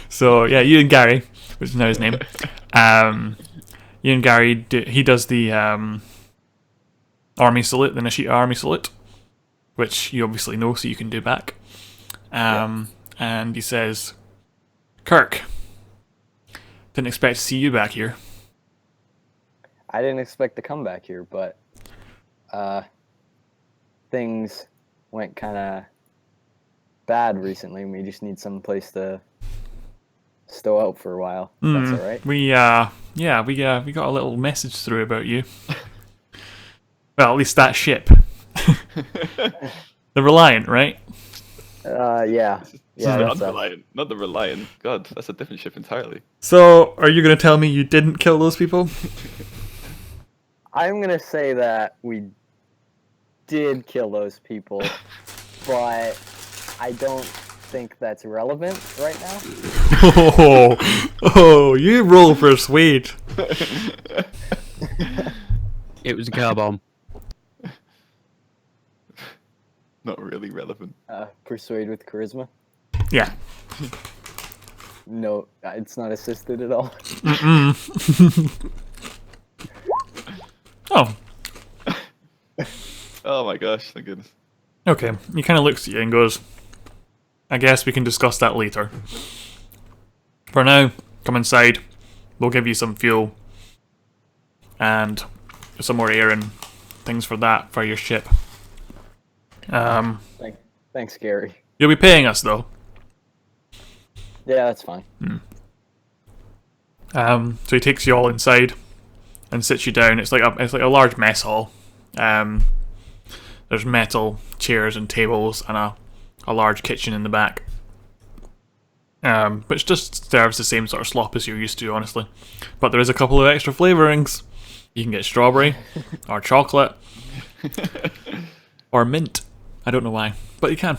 so yeah, you and Gary, which is now his name. You and Gary, he does the army salute, the Nishita army salute, which you obviously know, so you can do back. And he says, Kirk, didn't expect to see you back here. I didn't expect to come back here, but things went kind of bad recently, and we just need some place to stow out for a while. That's all right. We got a little message through about you. Well, at least that ship. The Reliant, right? Yeah. Yeah, the that's Unreliant, not the Reliant. God, that's a different ship entirely. So, are you going to tell me you didn't kill those people? I'm gonna say that we did kill those people, but I don't think that's relevant right now. Oh, you roll persuade. It was a car bomb. Not really relevant. Persuade with charisma. Yeah. No, it's not assisted at all. Oh. my gosh, thank goodness. Okay, he kind of looks at you and goes, I guess we can discuss that later. For now, come inside. We'll give you some fuel and some more air and things for that for your ship. Thanks, Gary. You'll be paying us though. Yeah, that's fine. So he takes you all inside and sits you down. It's like a large mess hall. There's metal chairs and tables and a large kitchen in the back. Which just serves the same sort of slop as you're used to, honestly. But there is a couple of extra flavourings. You can get strawberry, or chocolate, or mint. I don't know why, but you can.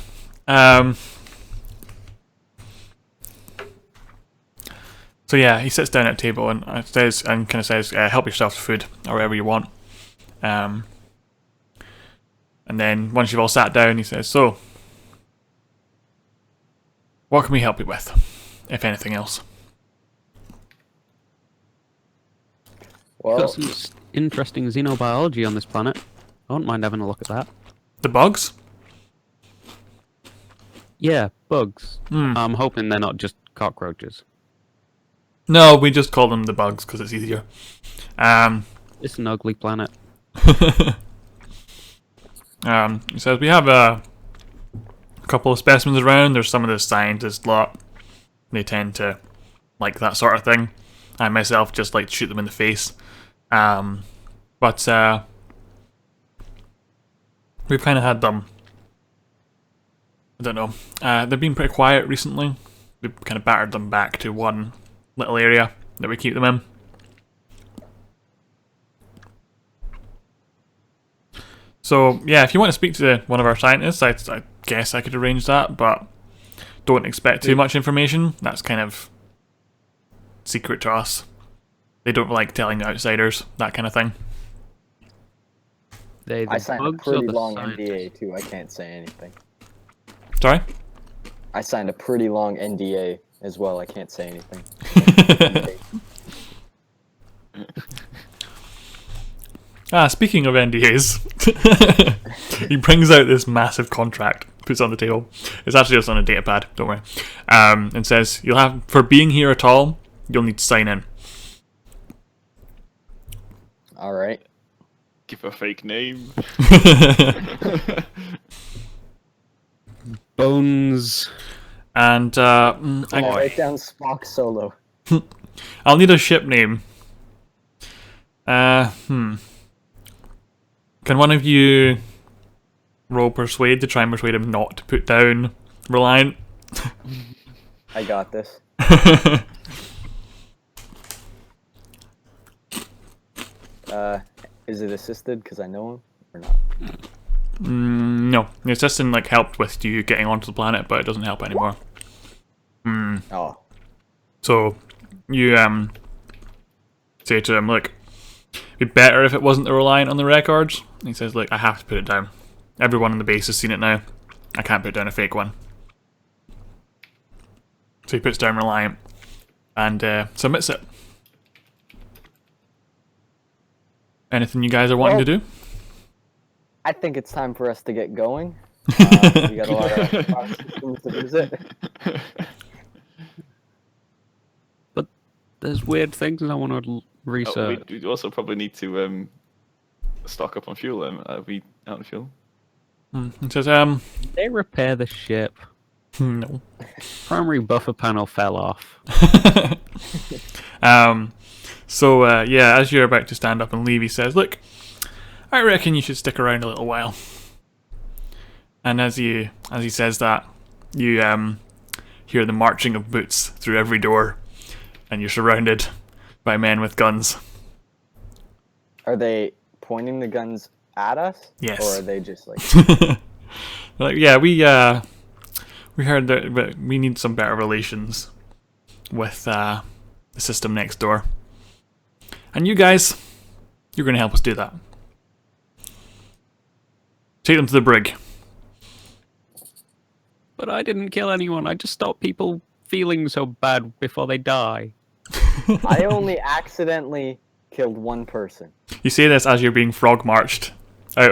So yeah, he sits down at a table and says, "Help yourself to food or whatever you want." And then once you've all sat down, he says, "So, what can we help you with, if anything else?" Well, Got some interesting xenobiology on this planet. I wouldn't mind having a look at that. The bugs? Yeah, bugs. I'm hoping they're not just cockroaches. No, we just call them the bugs because it's easier. It's an ugly planet. He says we have a couple of specimens around. There's some of the scientist lot. They tend to like that sort of thing. I myself just like to shoot them in the face. But we've kind of had them. I don't know. They've been pretty quiet recently. We've kind of battered them back to one little area that we keep them in. So yeah, if you want to speak to one of our scientists, I guess I could arrange that, but don't expect too much information. That's kind of secret to us. They don't like telling outsiders, that kind of thing. I signed a bugs or pretty the long scientists? NDA too. I can't say anything. Sorry? I signed a pretty long NDA as well. I can't say anything. Speaking of NDAs, he brings out this massive contract, puts it on the table. It's actually just on a data pad, don't worry. And says, you'll have, for being here at all, you'll need to sign in. All right. Give a fake name. Bones. And Write down Spock Solo. I'll need a ship name. Can one of you roll persuade to try and persuade him not to put down Reliant? I got this. Is it assisted because I know him or not? No, the assistant like helped with you getting onto the planet, but it doesn't help anymore. Oh, So you say to him, look, it'd be better if it wasn't the Reliant on the records. And he says, look, I have to put it down. Everyone on the base has seen it now. I can't put down a fake one. So he puts down Reliant and submits it. Anything you guys are wanting to do? I think it's time for us to get going. We got a lot of systems to visit. But there's weird things I want to research. We also probably need to stock up on fuel. Are we out of fuel? He says, They repair the ship. no. Primary buffer panel fell off. So yeah, as you're about to stand up and leave, he says, look, I reckon you should stick around a little while. And as he says that, you hear the marching of boots through every door, and you're surrounded by men with guns. Are they pointing the guns at us? Yes. Or are they just like... Like, yeah, we heard that we need some better relations with the system next door. And you guys, you're going to help us do that. Take them to the brig. But I didn't kill anyone. I just stopped people feeling so bad before they die. I only accidentally killed one person. You say this as you're being frog marched out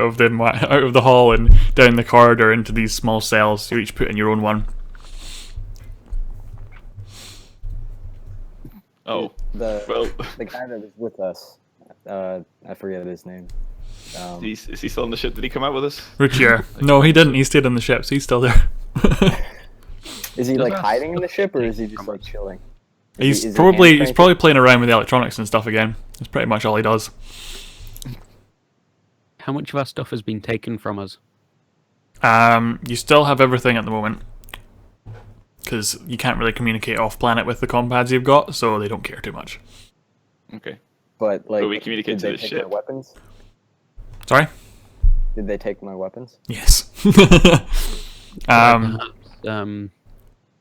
of the hall and down the corridor into these small cells. You each put in your own one. Oh, The well, guy that was with us, I forget his name. is he still on the ship? Did he come out with us? Ruchier. No, he didn't. He stayed on the ship, so he's still there. Is he like Does hiding in the ship, or is he just like chilling? He's is he probably hand cranking? playing around with the electronics and stuff again. That's pretty much all he does. How much of our stuff has been taken from us? You still have everything at the moment because you can't really communicate off planet with the compads you've got, so they don't care too much. Okay. But like, But we communicate did to they the take ship. my weapons? Sorry. Did they take my weapons? Yes. Perhaps,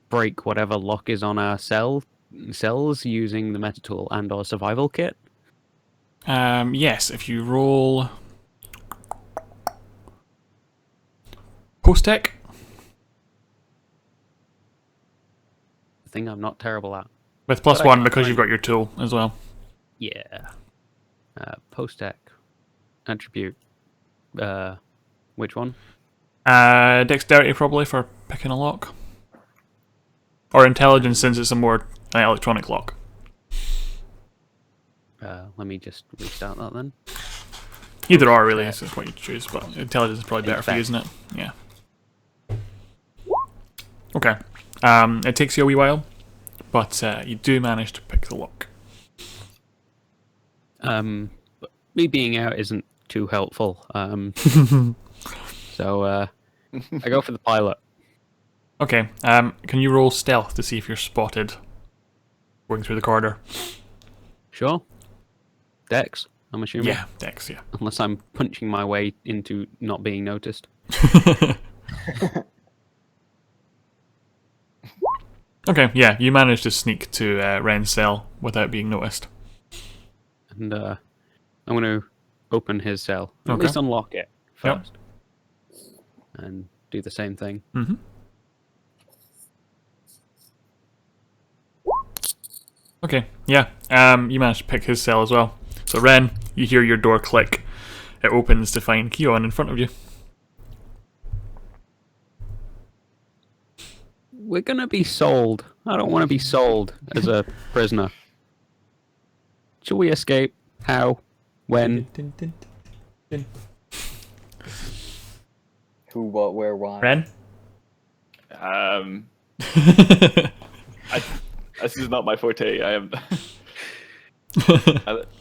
break whatever lock is on our cells using the meta tool and or survival kit. Yes. If you roll post tech. Thing I'm not terrible at. With plus But I one can because find you've got your tool as well. Yeah. Post tech attribute. Which one? Dexterity probably for picking a lock. Or intelligence since it's a more electronic lock. Let me just restart that then. Either or really is what you choose, but intelligence is probably better for you, isn't it? Yeah. Okay. It takes you a wee while, but you do manage to pick the lock. But me being out isn't too helpful. So I go for the pilot. Okay. Can you roll stealth to see if you're spotted going through the corridor? Sure. Dex, I'm assuming. Yeah, Dex. Yeah. Unless I'm punching my way into not being noticed. Okay. Yeah, you managed to sneak to Ren's cell without being noticed. And I'm going to open his cell. At Okay. least unlock it Yep. first. And do the same thing. Mm-hmm. Okay, yeah. You managed to pick his cell as well. So Ren, you hear your door click. It opens to find Keon in front of you. We're going to be sold. I don't want to be sold as a prisoner. Shall we escape? How? When? Who, what, where, why? Ren? This is not my forte. I am.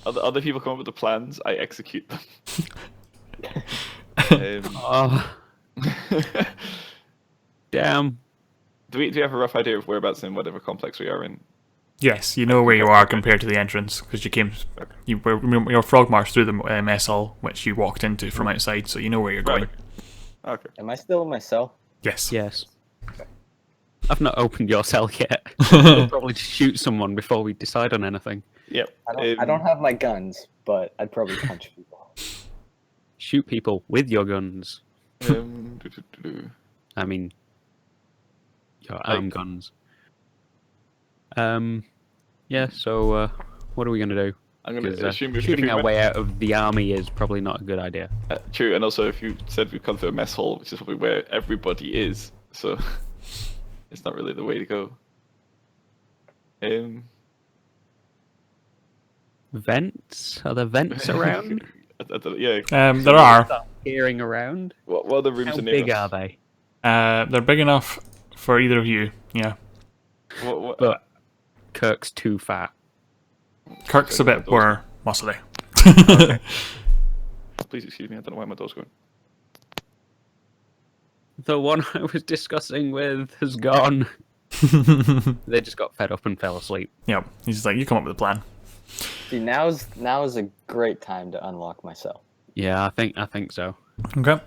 Other people come up with the plans. I execute them. Oh, damn. Do we have a rough idea of whereabouts in whatever complex we are in? Yes, you know where you are compared to the entrance because you were frog marched through the mess hall, which you walked into from outside, so you know where you're going. Okay. Am I still in my cell? Yes. Yes. I've not opened your cell yet. We'll probably shoot someone before we decide on anything. Yep. I don't have my guns, but I'd probably punch people. Shoot people with your guns. Um, I mean, your arm guns. Yeah, so what are we going to do? I'm going 'Cause, to assume if shooting we our went- way out of the army is probably not a good idea. True, and also if you said we've come through a mess hall, which is probably where everybody is, so it's not really the way to go. Vents? Are there vents around? Yeah. There are. Start peering around. What other rooms How are near big us? are they? They're big enough for either of you. Yeah. What, But Kirk's too fat. Kirk's a bit more muscly. Please excuse me, I don't know why my door's going. The one I was discussing with has gone. They just got fed up and fell asleep. Yep. He's just like, you come up with a plan. See, now's a great time to unlock my cell. Yeah, I think so. Okay.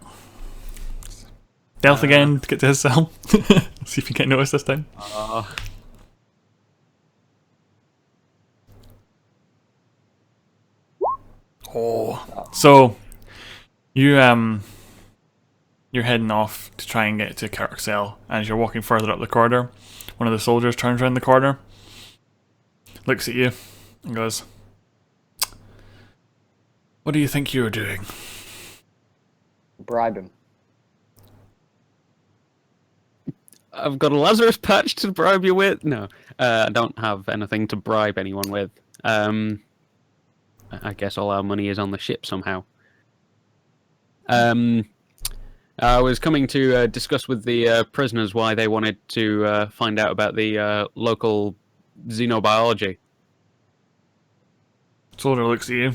Stealth again to get to his cell. See if you get noticed this time. Oh. So you're heading off to try and get to Kirk's cell, and as you're walking further up the corridor, one of the soldiers turns around the corner, looks at you, and goes, "What do you think you're doing?" Bribe him. I've got a Lazarus patch to bribe you with. No, I don't have anything to bribe anyone with. I guess all our money is on the ship somehow. I was coming to discuss with the prisoners why they wanted to find out about the local xenobiology. Soldier looks at you.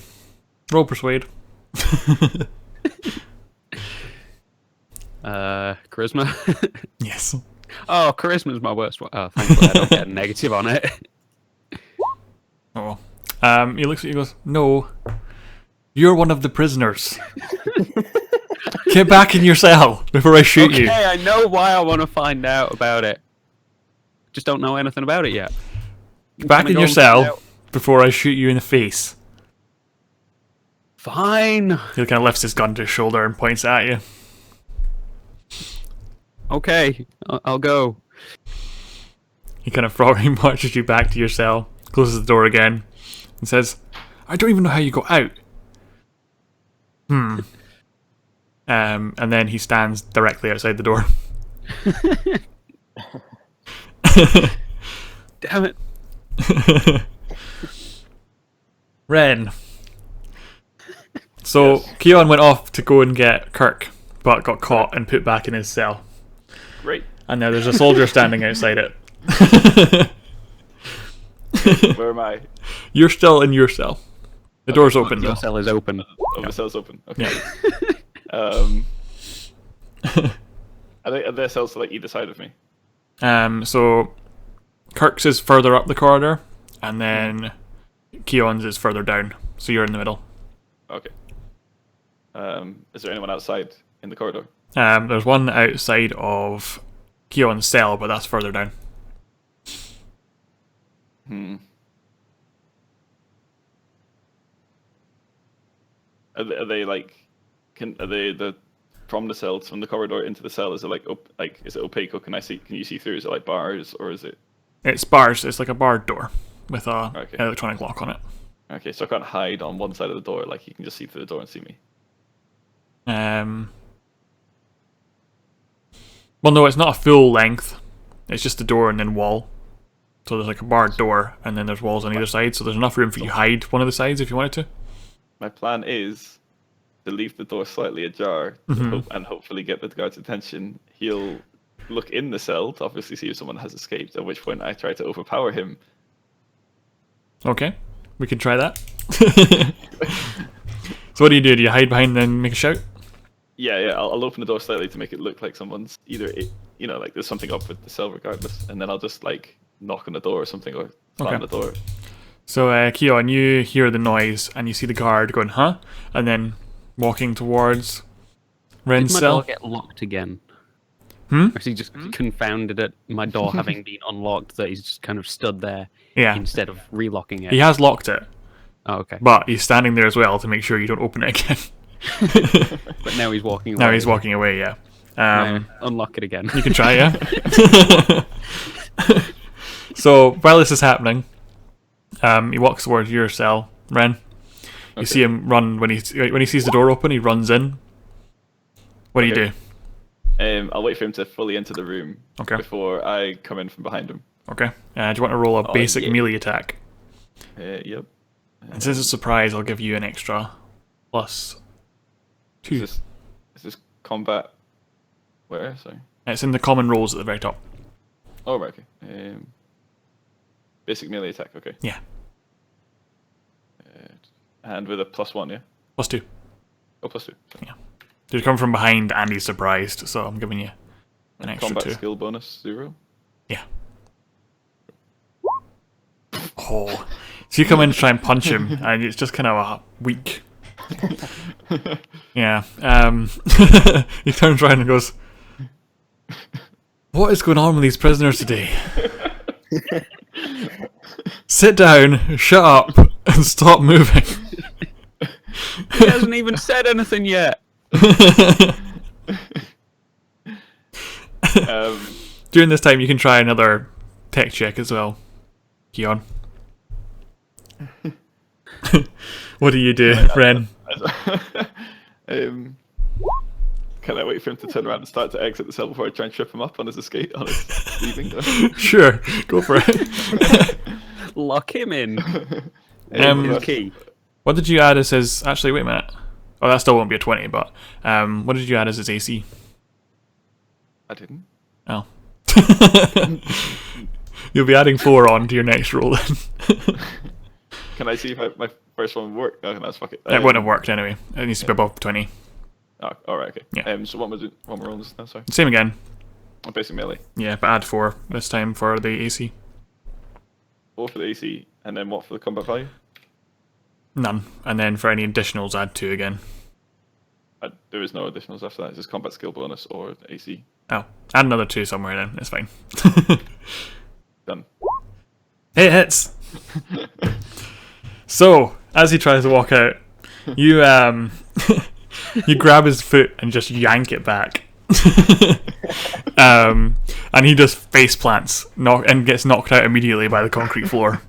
Roll persuade. Charisma. Yes. Oh, charisma's my worst one. Oh, thankfully I don't get a negative on it. Oh. He looks at you and goes, "No. You're one of the prisoners. Get back in your cell before I shoot you." Okay, I know why I want to find out about it. Just don't know anything about it yet. Get back Can I in go your and find cell out? before I shoot you in the face. Fine. He kind of lifts his gun to his shoulder and points at you. Okay, I'll go. He kind of probably marches you back to your cell, closes the door again, and says, "I don't even know how you got out." And then he stands directly outside the door. Damn it. Ren. So, Keon went off to go and get Kirk, but got caught and put back in his cell. Great. And now there's a soldier standing outside it. Where am I? You're still in your cell. The door's open though. Your cell is open. Oh, the cell's open. Okay. Yeah. Are there cells like either side of me? So Kirk's is further up the corridor, and then Keon's is further down. So you're in the middle. Okay. Is there anyone outside in the corridor? There's one outside of Keon's cell, but that's further down. Are they like? Are they from the cells from the corridor into the cell? Is it like is it opaque or can you see through? Is it like bars or is it? It's bars. It's like a barred door with a Okay. electronic lock on it. Okay, so I can't hide on one side of the door. Like you can just see through the door and see me. Well, no, it's not a full length. It's just a door and then wall. So there's like a barred door, and then there's walls on either side. So there's enough room for you to hide one of the sides if you wanted to. My plan is to leave the door slightly ajar and hopefully get the guard's attention. He'll look in the cell to obviously see if someone has escaped, at which point I try to overpower him. Okay, we can try that. So what do? Do you hide behind and make a shout? Yeah, I'll open the door slightly to make it look like someone's like there's something up with the cell regardless, and then I'll just like knock on the door or something or slam the door. So Keon, you hear the noise and you see the guard going, "Huh?" and then walking towards Ren's Did my cell. door get locked again? Or is he just confounded at my door having been unlocked that he's just kind of stood there Yeah, instead of relocking it? he has locked it, Oh, okay. but he's standing there as well to make sure you don't open it again. But now he's walking away. Now he's walking away. Yeah. Unlock it again. You can try, yeah. So while this is happening, he walks towards your cell, Ren. You see him run when he sees the door open. He runs in. What do you do? I'll wait for him to fully enter the room before I come in from behind him. Okay. Do you want to roll a basic melee attack? Yep. And since it's a surprise, I'll give you an extra +2. Is this combat? Where? Sorry. It's in the common rolls at the very top. Oh, right. Okay. Basic melee attack. Okay. Yeah. And with a +1, yeah. +2. Oh, +2. Sorry. Yeah. You come from behind and he's surprised, so I'm giving you an extra Combat 2. skill bonus 0. Yeah. Oh. So you come in to try and punch him, and it's just kind of weak. Yeah. He turns around and goes, "What is going on with these prisoners today? Sit down, shut up, and stop moving." He hasn't even said anything yet. During this time, you can try another tech check as well, Keon. What do you do, Ren? Can I wait for him to turn around and start to exit the cell before I try and trip him up on his escape, on his leaving? Sure, go for it. Lock him in. Um, His key. What did you add as his... Actually, wait a minute. Oh, that still won't be a 20, but... what did you add as his AC? I didn't. Oh. You'll be adding 4 on to your next roll then. Can I see if my first one worked? Oh, that's fuck it. It wouldn't have worked anyway. It needs to be above 20. Oh, alright, okay. Yeah. So what was it? What were rolls now? Sorry. Same again. I'm basically melee. Yeah, but add 4 this time for the AC. 4 for the AC, and then what for the combat value? None. And then for any additionals, add 2 again. There is no additionals after that. It's just combat skill bonus or AC. Oh, add another 2 somewhere then. It's fine. Done. Hey, it hits! So, as he tries to walk out, you you grab his foot and just yank it back. And he just face plants and gets knocked out immediately by the concrete floor.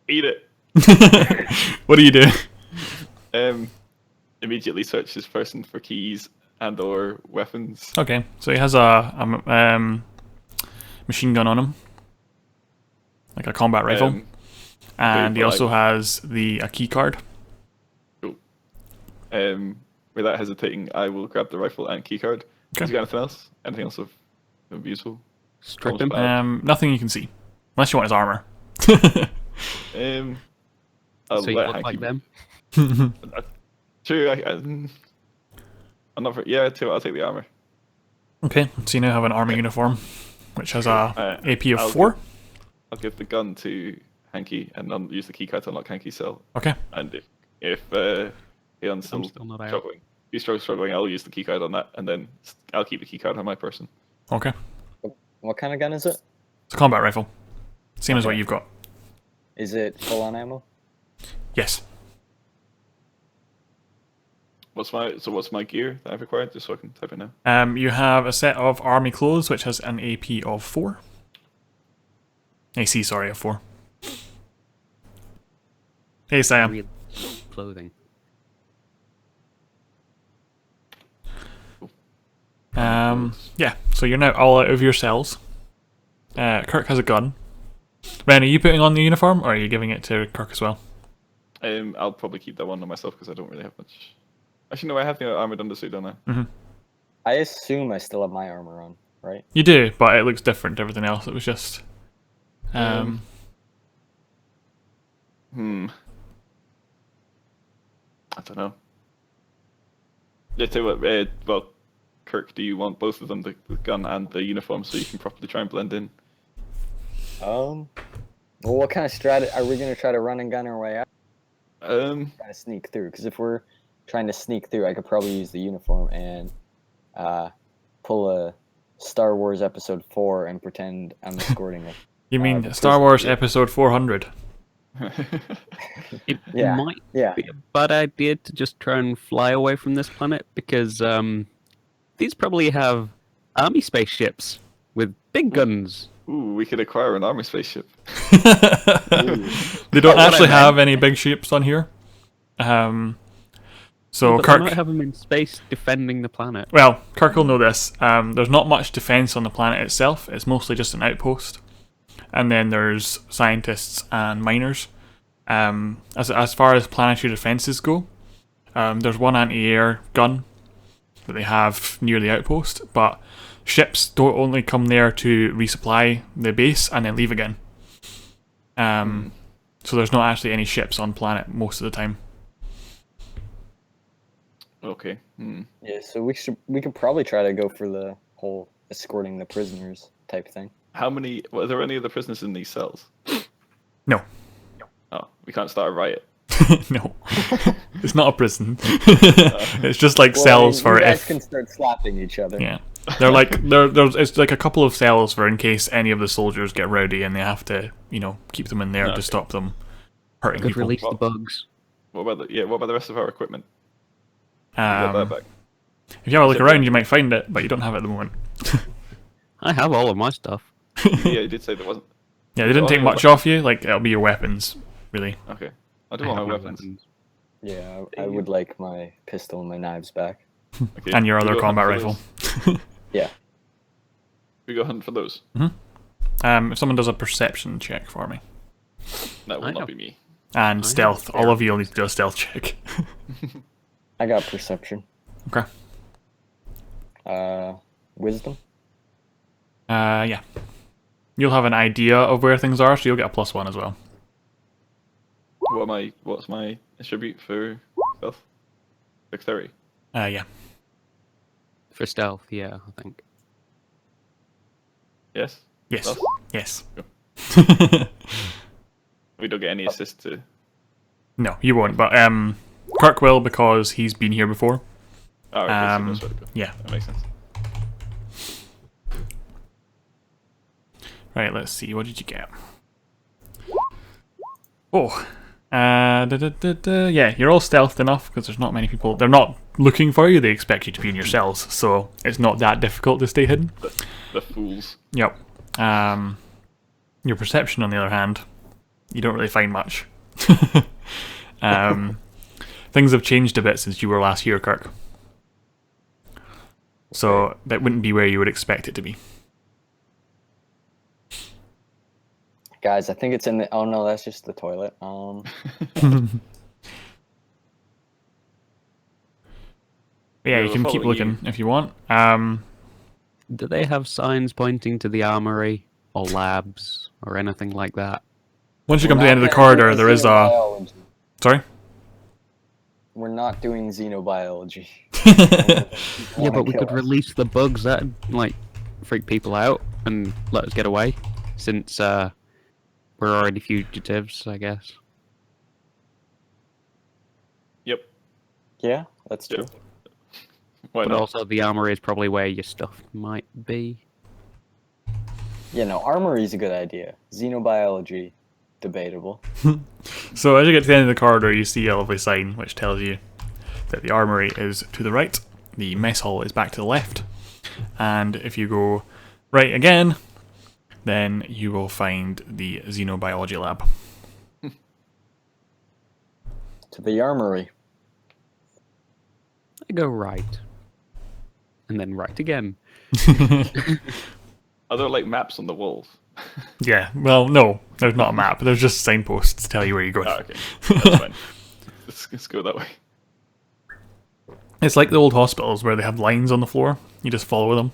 Eat it. What do you do? Immediately search this person for keys and or weapons. Okay, so he has a machine gun on him, like a combat rifle, and he also has a key card. Cool. Without hesitating, I will grab the rifle and key card. Okay. Has he got anything else? Anything else of useful? Strip him. Nothing you can see, unless you want his armor. I'll So you let look Hanky- like them. True. I'm not. Yeah, too. I'll take the armor. Okay, so you now have an army uniform, which has a AP of I'll 4. I'll give the gun to Hanky and I'll use the key card to unlock Hanky's cell. Okay. And if Leon's still not out. struggling, if he's struggling, I'll use the key card on that, and then I'll keep the key card on my person. Okay. What kind of gun is it? It's a combat rifle, same as what Okay. you've got. Is it full on ammo? Yes. What's my gear that I've required, just so I can type it now? You have a set of army clothes, which has an AP of 4. AC, sorry, of 4. Hey, Sam. Real clothing. Yeah, so you're now all out of your cells. Kirk has a gun. Ben, are you putting on the uniform, or are you giving it to Kirk as well? I'll probably keep that one on myself because I don't really have much. Actually, no, I have the armored undersuit, don't I? Mm-hmm. I assume I still have my armor on, right? You do, but it looks different to everything else. It was just... I don't know. Yeah, tell you what, well, Kirk, do you want both of them, the gun and the uniform, so you can properly try and blend in? Well, what kind of strategy are we gonna try to run and gun our way out? Trying to sneak through, because if we're trying to sneak through, I could probably use the uniform and pull a Star Wars Episode 4 and pretend I'm escorting it. You mean the Star prison Wars ship. Episode 400? It Yeah, might yeah. be a bad idea to just try and fly away from this planet because these probably have army spaceships with big guns. Ooh, we could acquire an army spaceship. They don't actually have any big ships on here. So But Kirk... they might have them in space defending the planet. Well, Kirk will know this. There's not much defense on the planet itself. It's mostly just an outpost. And then there's scientists and miners. As far as planetary defenses go, there's one anti-air gun that they have near the outpost, but ships don't only come there to resupply the base and then leave again. So there's not actually any ships on planet most of the time. Okay. Yeah, so we could probably try to go for the whole escorting the prisoners type thing. Are there any other prisoners in these cells? No. Oh, we can't start a riot. No. It's not a prison. It's just like cells you for guys if... can start slapping each other. Yeah. They're like there's it's like a couple of cells for in case any of the soldiers get rowdy and they have to, keep them in there to stop them hurting Could people. release the bugs. What about the rest of our equipment? We got that back. If you have a look around, you might find it, but you don't have it at the moment. I have all of my stuff. Yeah, you did say there wasn't. Yeah, they didn't take much off you. Like, it'll be your weapons, really. Okay. I do I want my have my weapons. Yeah, I would like my pistol and my knives back. Okay, And your we other go hunt combat for rifle. those. Yeah. We go hunt for those. If someone does a perception check for me. That will I not know. be me. And have stealth. a All of you will need to do a stealth check. I got perception. Okay. Wisdom. Yeah. You'll have an idea of where things are, so you'll get a +1 as well. What's my attribute for stealth? Dexterity. Yeah. For stealth, yeah, I think. Yes. Yes. Stealth? Yes. We don't get any assist to. No, you won't, but Kirk will because he's been here before. Oh, okay, so he knows where to go. Yeah. That makes sense. Right, let's see. What did you get? Oh. Yeah, you're all stealthed enough because there's not many people. They're not looking for you. They expect you to be in your cells, so it's not that difficult to stay hidden. The fools. Yep. Your perception, on the other hand, you don't really find much. Things have changed a bit since you were last here, Kirk. So that wouldn't be where you would expect it to be. Guys, I think it's in the. Oh no, that's just the toilet. Yeah, you we'll can keep follow looking you. if you want. Do they have signs pointing to the armory or labs or anything like that? Once you We're come to the end of not the gonna do corridor, there is a. xenobiology. Sorry. We're not doing xenobiology. Yeah, but we could release the bugs that like freak people out and let us get away, since we're already fugitives, I guess. Yep. Yeah, that's true. Why But not? also, the armory is probably where your stuff might be. Yeah, no, armory is a good idea. Xenobiology, debatable. So as you get to the end of the corridor, you see a lovely sign which tells you that the armory is to the right, the mess hall is back to the left, and if you go right again, then you will find the xenobiology lab. To the armory. I go right. And then right again. Are there like maps on the walls? Yeah, well, no, there's not a map. There's just signposts to tell you where you're going. Oh, okay. That's fine. Let's go that way. It's like the old hospitals where they have lines on the floor. You just follow them.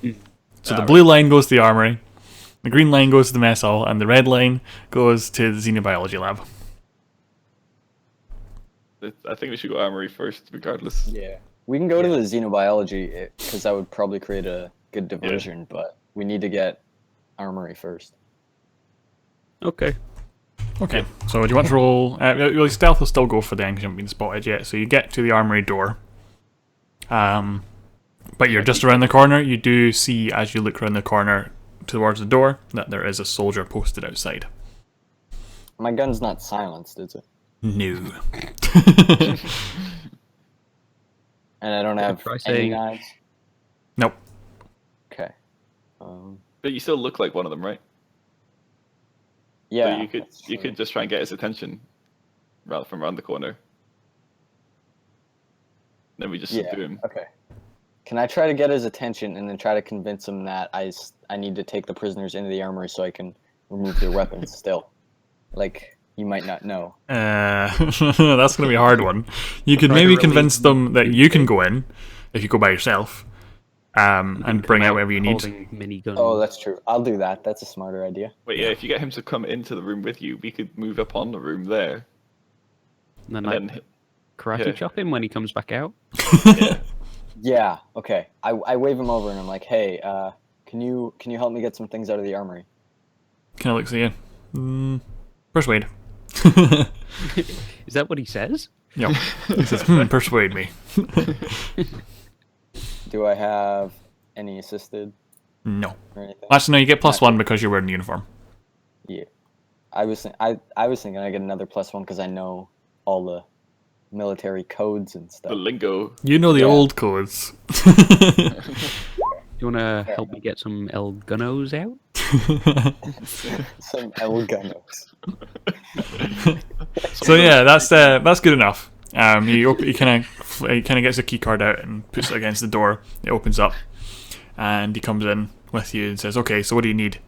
So the Ah, blue line goes to the armory, the green line goes to the mess hall, and the red line goes to the xenobiology lab. I think we should go armory first, regardless. Yeah. We can go to the xenobiology because that would probably create a good diversion, but we need to get armory first. Okay. Okay, so do you want to roll? Well, stealth will still go for them because you haven't been spotted yet. So you get to the armory door, but you're just around the corner. You do see, as you look around the corner towards the door, that there is a soldier posted outside. My gun's not silenced, is it? No. And I don't have Try any saying- knives? Nope. Okay. But you still look like one of them, right? Yeah. So you that's could true. just try and get his attention rather from around the corner. Then we just Yeah. subdue him. Okay. Can I try to get his attention and then try to convince him that I need to take the prisoners into the armory so I can remove their weapons still? Like, you might not know. That's going to be a hard one. You could Try to maybe release convince them that you can go in if you go by yourself, and bring out whatever you need. Holding miniguns. Oh, that's true. I'll do that. That's a smarter idea. But yeah, if you get him to come into the room with you, we could move up on the room there. And then, And like, then, karate yeah. chop him when he comes back out. yeah. Yeah. Okay. I wave him over and I'm like, hey, can you help me get some things out of the armory? Kind of looks at you. Persuade. Is that what he says? Yep. He says, persuade me. Do I have any assisted No. or anything? Actually, no, you get +1 because you're wearing the uniform. Yeah. I was thinking I get another +1 because I know all the military codes and The stuff. lingo. You know the Yeah. old codes. Do you want to help me get some El Gunos out? Some El Gunos. So yeah, that's good enough. He kind of gets a key card out and puts it against the door. It opens up, and he comes in with you and says, "Okay, so what do you need?"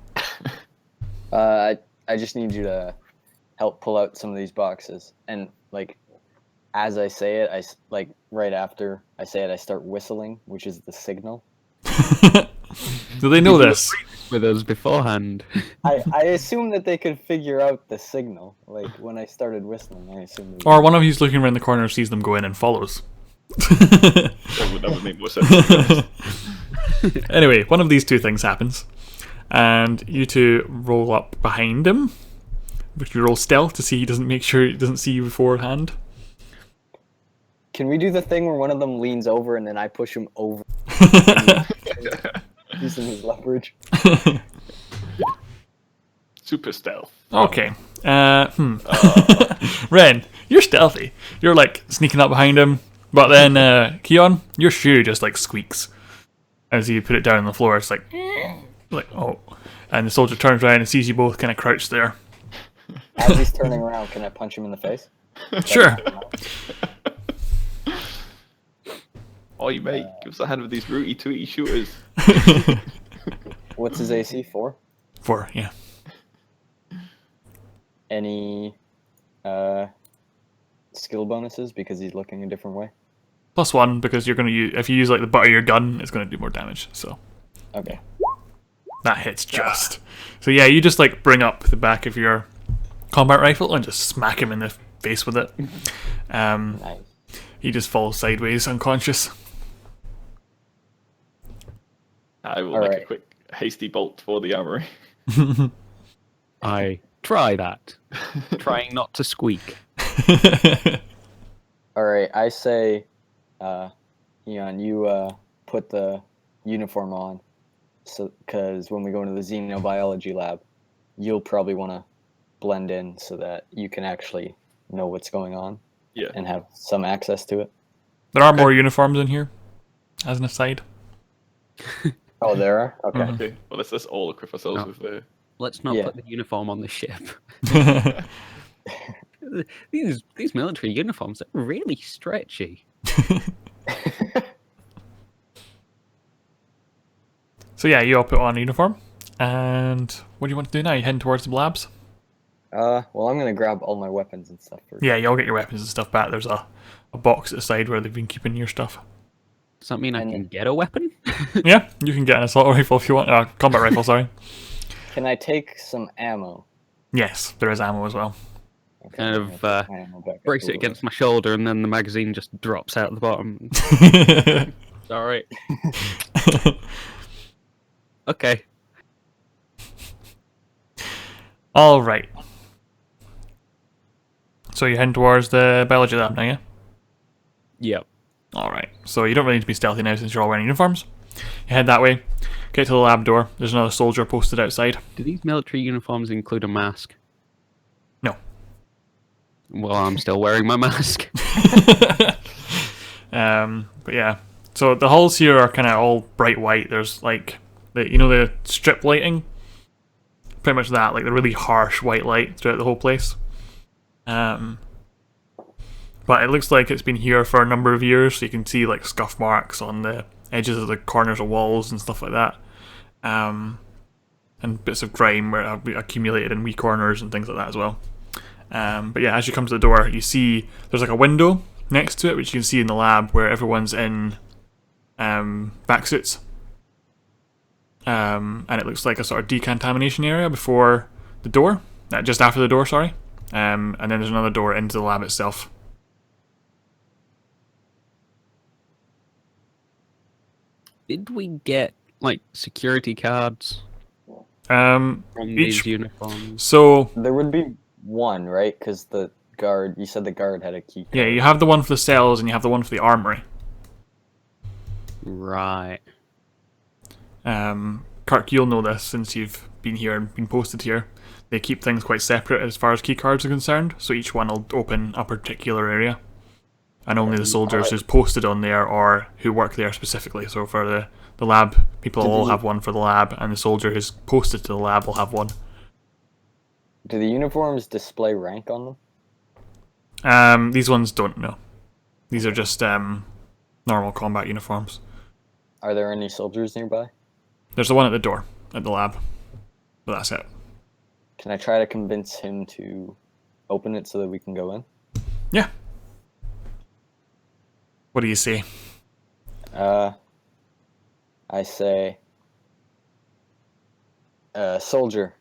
I just need you to help pull out some of these boxes. And like, as I say it, right after I say it, I start whistling, which is the signal. Do they know this? With us beforehand. I assume that they could figure out the signal. Like when I started whistling, I assumed. Or one of you's looking around the corner, sees them go in, and follows. That would make more sense. Anyway, one of these two things happens, and you two roll up behind him. But you roll stealth to see he doesn't see you beforehand. Can we do the thing where one of them leans over and then I push him over? Using his leverage. Super stealth. Okay. Ren, you're stealthy. You're like sneaking up behind him, but then Keon, your shoe just like squeaks as you put it down on the floor. It's like oh, and the soldier turns around and sees you both kind of crouched there. As he's turning around, can I punch him in the face? Sure. Oh, you mate, give us a hand with these rooty tooty shooters. What's his AC for? 4, yeah. Any skill bonuses because he's looking a different way? +1 because you're gonna use if you use like the butt of your gun, it's gonna do more damage. So Okay. that hits just. So yeah, you just like bring up the back of your combat rifle and just smack him in the face with it. Nice. He just falls sideways, unconscious. I will All make right. a quick hasty bolt for the armory. I try that. Trying not to squeak. All right. I say, Eon, you put the uniform on, so because when we go into the xenobiology lab, you'll probably want to blend in so that you can actually know what's going on. Yeah. And have some access to it. There are more uniforms in here, as an aside. Oh, there are? Okay. Mhm. Okay. Well, let's all equip ourselves No. with the. Let's not Yeah. put the uniform on the ship. These military uniforms are really stretchy. So yeah, you all put on a uniform. And what do you want to do now? You heading towards the labs? Well, I'm gonna grab all my weapons and stuff first. Yeah, you all get your weapons and stuff back. There's a box at the side where they've been keeping your stuff. Does that mean I And- can get a weapon? Yeah, you can get an assault rifle if you want. Combat rifle, sorry. Can I take some ammo? Yes, there is ammo as well. Okay, Kind I'm of, gonna put my ammo back up Brace a it little against my shoulder, and then the magazine just drops out the bottom. Sorry. Okay. All right. So you're heading towards the biology lab now, yeah? Yep. All right. So you don't really need to be stealthy now since you're all wearing uniforms. You head that way. Get to the lab door. There's another soldier posted outside. Do these military uniforms include a mask? No. Well, I'm still wearing my mask. But yeah. So the halls here are kind of all bright white. There's like the strip lighting. Pretty much that, like the really harsh white light throughout the whole place. But it looks like it's been here for a number of years, so you can see like scuff marks on the edges of the corners of walls and stuff like that. And bits of grime where have accumulated in wee corners and things like that as well. But yeah, as you come to the door, you see there's like a window next to it, which you can see in the lab where everyone's in vac suits. And it looks like a sort of decontamination area before the door, just after the door, sorry. And then there's another door into the lab itself. Did we get like security cards Um, from Each- these uniforms? so There would be one, right? Because the guard, you said the guard had a key card. yeah, you have the one for the cells and you have the one for the armory. Right. Kirk, you'll know this since you've been here and been posted here. They keep things quite separate as far as key cards are concerned, so each one will open a particular area. And only the soldiers who's posted on there or who work there specifically. So for the lab, people will all have one for the lab, and the soldier who's posted to the lab will have one. Do the uniforms display rank on them? These ones don't know. These are just normal combat uniforms. Are there any soldiers nearby? There's the one at the door at the lab, but that's it. Can I try to convince him to open it so that we can go in? Yeah. What do you say? I say, soldier,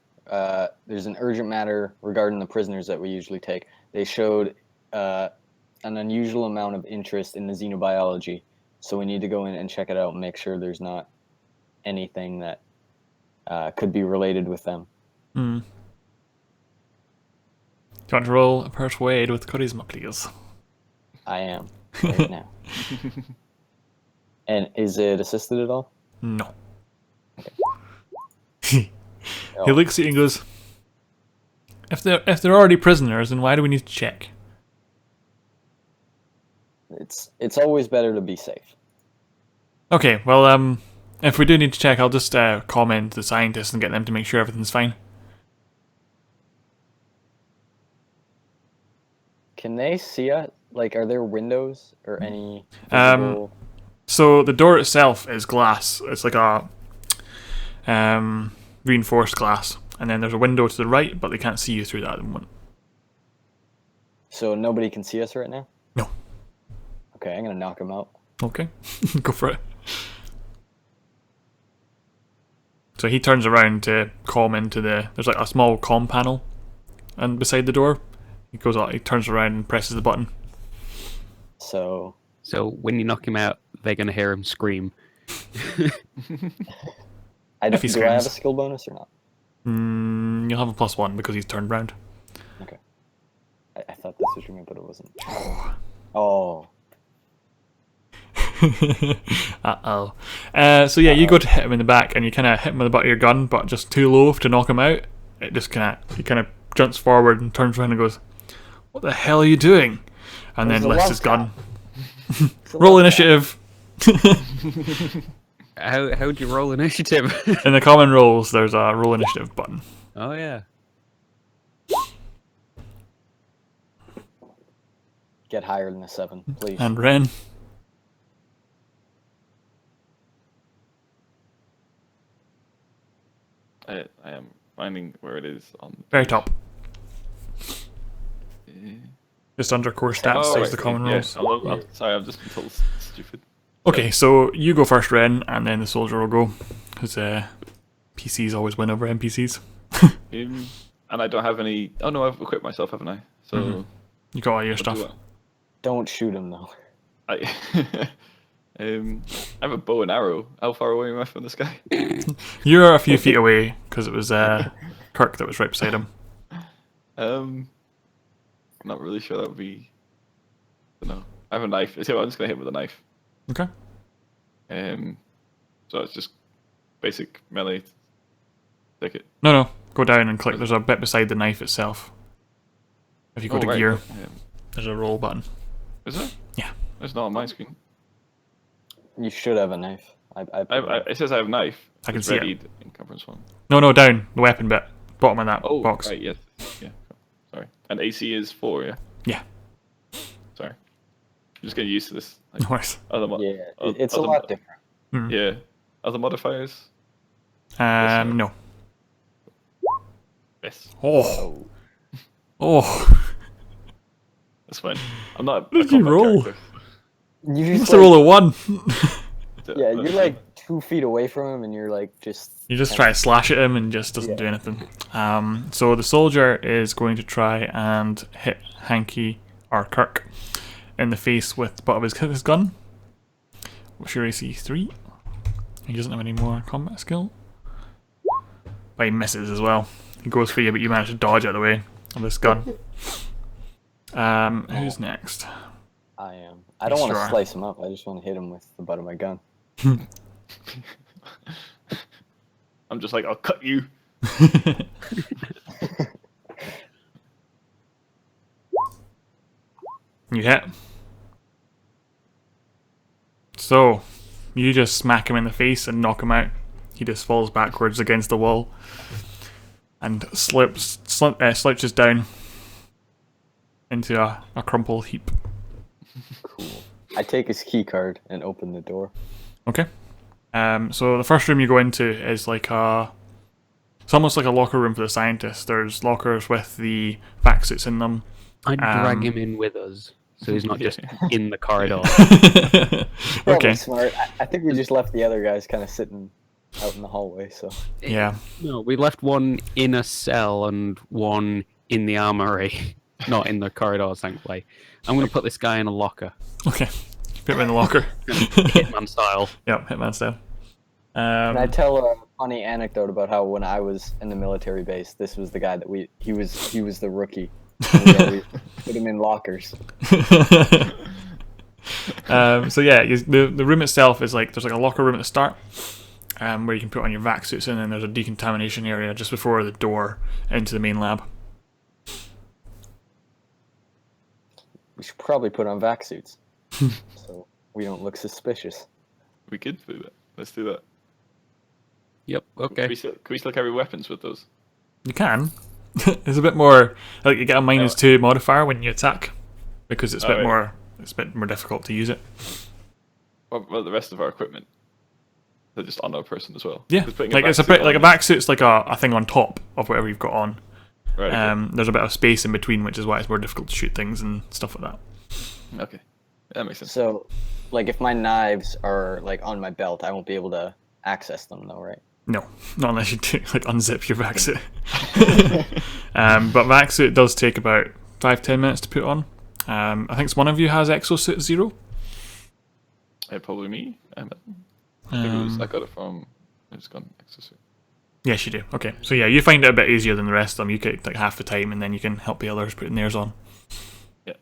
there's an urgent matter regarding the prisoners that we usually take. They showed an unusual amount of interest in the xenobiology, so we need to go in and check it out and make sure there's not anything that could be related with them. Hmm. Do you want to roll a persuade with charisma, please? I am right now. And is it assisted at all? No. Oh, He looks at you and goes, If they're already prisoners, then why do we need to check? it's always better to be safe. Okay, well, if we do need to check, I'll just comment to the scientists and get them to make sure everything's fine. Can they see us? Like, are there windows or any Um, So the door itself is glass. It's like a reinforced glass, and then there's a window to the right, but they can't see you through that at the moment. So nobody can see us right now? No. Okay, I'm gonna knock him out. Okay, go for it. So he turns around to comm into there's like a small comm panel, and beside the door, he goes out. He turns around and presses the button. So So when you knock him out, they're going to hear him scream. If he do I have a screams. skill bonus or not? You'll have a +1 because he's turned round. Okay. I thought this was me, but it wasn't. Oh. Uh-oh. So yeah, you go to hit him in the back, and you kind of hit him with the butt of your gun, but just too low to knock him out. It just he kind of jumps forward and turns around and goes, "What the hell are you doing?" And There's then a lifts love his gun. It's a Roll love initiative. How'd you roll initiative? In the common rolls, there's a roll initiative button. Oh, yeah. Get higher than a 7, please. And Ren. I am finding where it is on the Very page. top. Eh. Just under core stats, Oh, there's I the see. common Yeah, rolls. sorry, I've just been told stupid. Okay, so you go first, Ren, and then the soldier will go. Because PCs always win over NPCs. And I don't have any. Oh no, I've equipped myself, haven't I? So Mhm. You got all your what do stuff. Don't shoot him, though. I I have a bow and arrow. How far away am I from this guy? You're a few feet away, because it was Kirk that was right beside him. I'm not really sure that would be. I don't know. I have a knife. So I'm just gonna hit him with a knife. Okay. So it's just basic melee. Take it. No. Go down and click. There's a bit beside the knife itself. If you go to right. gear, there's a roll button. Is it? Yeah. It's not on my screen. You should have a knife. It says I have a knife. I can It's see it. readied in conference one. No, down. The weapon bit. Bottom of that Oh, box. right, yes. Yeah. Sorry. And AC is 4, yeah? Yeah. Sorry. I'm just getting used to this. Like, No worries. other Yeah, it's a lot different. Yeah. Other modifiers? No. Yes. Oh. Oh. That's fine. I'm not. What did you roll? You You just must have rolled a 1. yeah, you're like 2 feet away from him, and you're like just. You just try to slash at him and just doesn't do Yeah. anything. So the soldier is going to try and hit Hanky or Kirk in the face with the butt of his gun. What's your AC? 3? He doesn't have any more combat skill. But he misses as well. He goes for you, but you manage to dodge out of the way of this gun. Who's next? I am. I don't want Sure. to slice him up. I just want to hit him with the butt of my gun. I'm just like, I'll cut you. You hit. So, you just smack him in the face and knock him out. He just falls backwards against the wall and slouches down into a crumpled heap. Cool. I take his key card and open the door. Okay. So the first room you go into is like it's almost like a locker room for the scientists. There's lockers with the vac suits in them. I'd drag him in with us, so he's not just in the corridor. Probably Okay. smart. I think we just left the other guys kind of sitting out in the hallway. So Yeah. No, we left one in a cell and one in the armory, not in the corridors, thankfully. I'm going to put this guy in a locker, Okay. Put him in the locker. Hitman style. Yep, Hitman style. can I tell a funny anecdote about how when I was in the military base, this was the guy that he was the rookie. And we always put him in lockers. So yeah, the room itself is like there's like a locker room at the start, where you can put on your vac suits, and then there's a decontamination area just before the door into the main lab. We should probably put on vac suits so we don't look suspicious. We could do that. Let's do that. Yep, Can okay. we still carry weapons with those? You can. It's a bit more like you get a -2 modifier when you attack because it's a bit Alright. more difficult to use it. Well, the rest of our equipment, they're just on our person as well. Yeah, 'Cause putting like it's a vac bit suit like a on- vac suit's like a thing on top of whatever you've got on. Right. Okay. There's a bit of space in between, which is why it's more difficult to shoot things and stuff like that. Okay. That makes sense. So, like, if my knives are like on my belt, I won't be able to access them, though, right? No, not unless you do, like unzip your vac suit. But vac suit does take about 5-10 minutes to put on. I think one of you has Exosuit 0. Probably me. I got it from. It's gone. Exosuit. Yes, you do. Okay, so yeah, you find it a bit easier than the rest of them. You get like half the time, and then you can help the others putting theirs on. Yeah.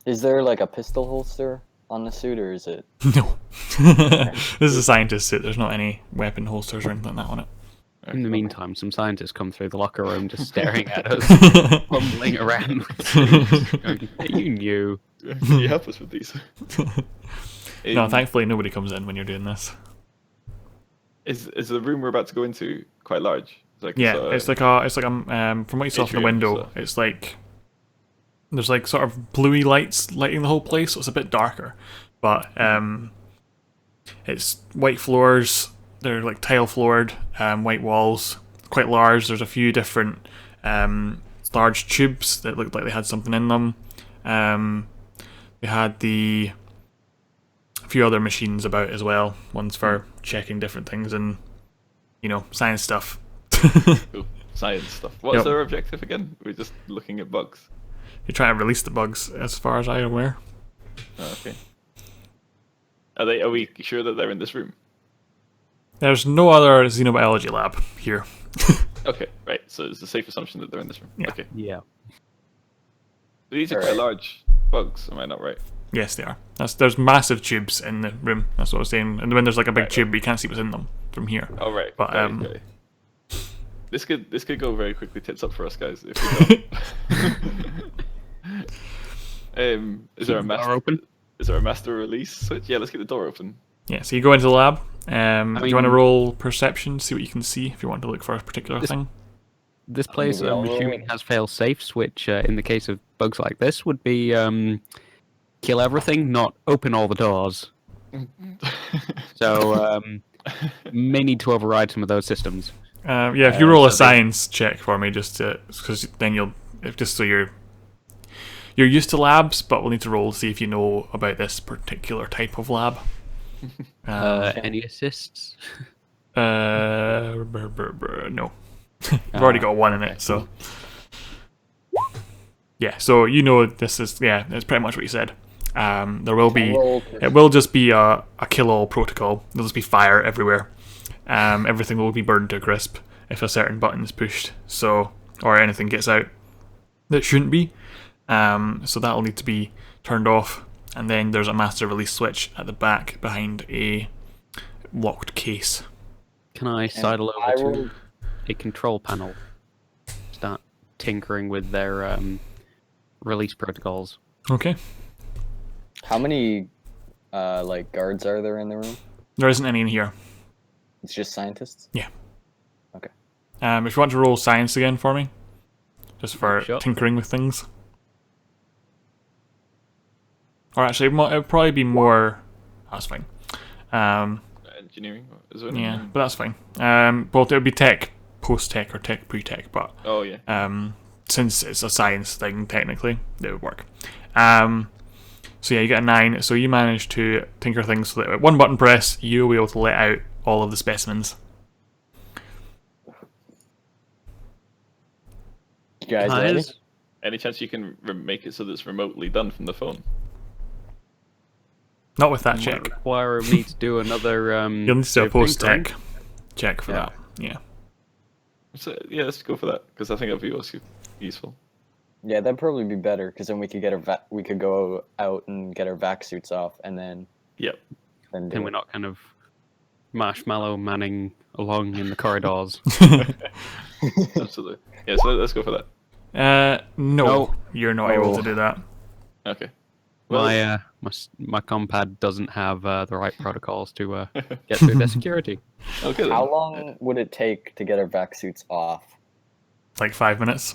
Is there like a pistol holster on the suit, or is it? No, this is a scientist suit. There's not any weapon holsters or anything like that on it. In the meantime, some scientists come through the locker room just staring at us, fumbling around. Going, you knew. Can you help us with these? No, thankfully nobody comes in when you're doing this. Is the room we're about to go into quite large? Like Yeah, it's like from what you saw from the atrium, window, so- it's like there's like sort of bluey lights lighting the whole place, so it's a bit darker. But it's white floors. They're like tile floored, white walls, quite large. There's a few different large tubes that looked like they had something in them. They had a few other machines about as well. One's for checking different things and science stuff. Cool. Science stuff. What's Yep. their objective again? We're just looking at bugs. You're trying to release the bugs, as far as I'm aware. Oh, okay. Are we sure that they're in this room? There's no other xenobiology lab here. Okay, right. So it's a safe assumption that they're in this room. Yeah. Okay. Yeah. These are quite Alright. large bugs. Am I not right? Yes, they are. There's massive tubes in the room. That's what I was saying. And then there's like a big Right. tube, but you can't see what's in them from here. Oh right. But, Got it, got it. This could go very quickly tits up for us guys if we don't. Is there a Door master? open? Is there a master release switch? Yeah, let's get the door open. Yeah, so you go into the lab. Do you want to mean- roll perception, see what you can see if you want to look for a particular thing? This place, we all I'm roll? assuming, has fail safes, which, in the case of bugs like this, would be kill everything, not open all the doors. So, may need to override some of those systems. Yeah, if you roll a so they- science check for me, just because then just so you're used to labs, but we'll need to roll to see if you know about this particular type of lab. Any assists? No. You've already got one in okay, it, so. Yeah, so this is, that's pretty much what you said. There will be, it will just be a kill-all protocol. There'll just be fire everywhere. Everything will be burned to a crisp if a certain button is pushed, or anything gets out that shouldn't be. So that'll need to be turned off. And then there's a master release switch at the back behind a locked case. Can I sidle I over will- to a control panel? Start tinkering with their release protocols. Okay. How many like guards are there in the room? There isn't any in here. It's just scientists. If you want to roll science again for me, just for Sure. tinkering with things. Or actually, it'd probably be more. That's fine. Engineering as well. Yeah, but that's fine. Well, it would be tech post-tech or tech pre-tech, but Oh yeah. since it's a science thing, technically, it would work. So yeah, you get a 9. So you manage to tinker things so that at one button press, you'll be able to let out all of the specimens. You guys ready? Guys, Any chance you can make it so that it's remotely done from the phone? Not with that might check. require me to do another. You'll need to do a bit of tinkering. post-tech check for Yeah. that. Yeah. So, yeah, let's go for that because I think that'd be also useful. Yeah, that'd probably be better because then we could get we could go out and get our vac suits off, and then Yep. do Then we're it. not kind of marshmallow manning along in the corridors. Absolutely. Yeah, so let's go for that. No, No. you're not able to Oh. do that. Okay. Well, My compad doesn't have the right protocols to get through their security. okay then. How long would it take to get our vac suits off? Like 5 minutes.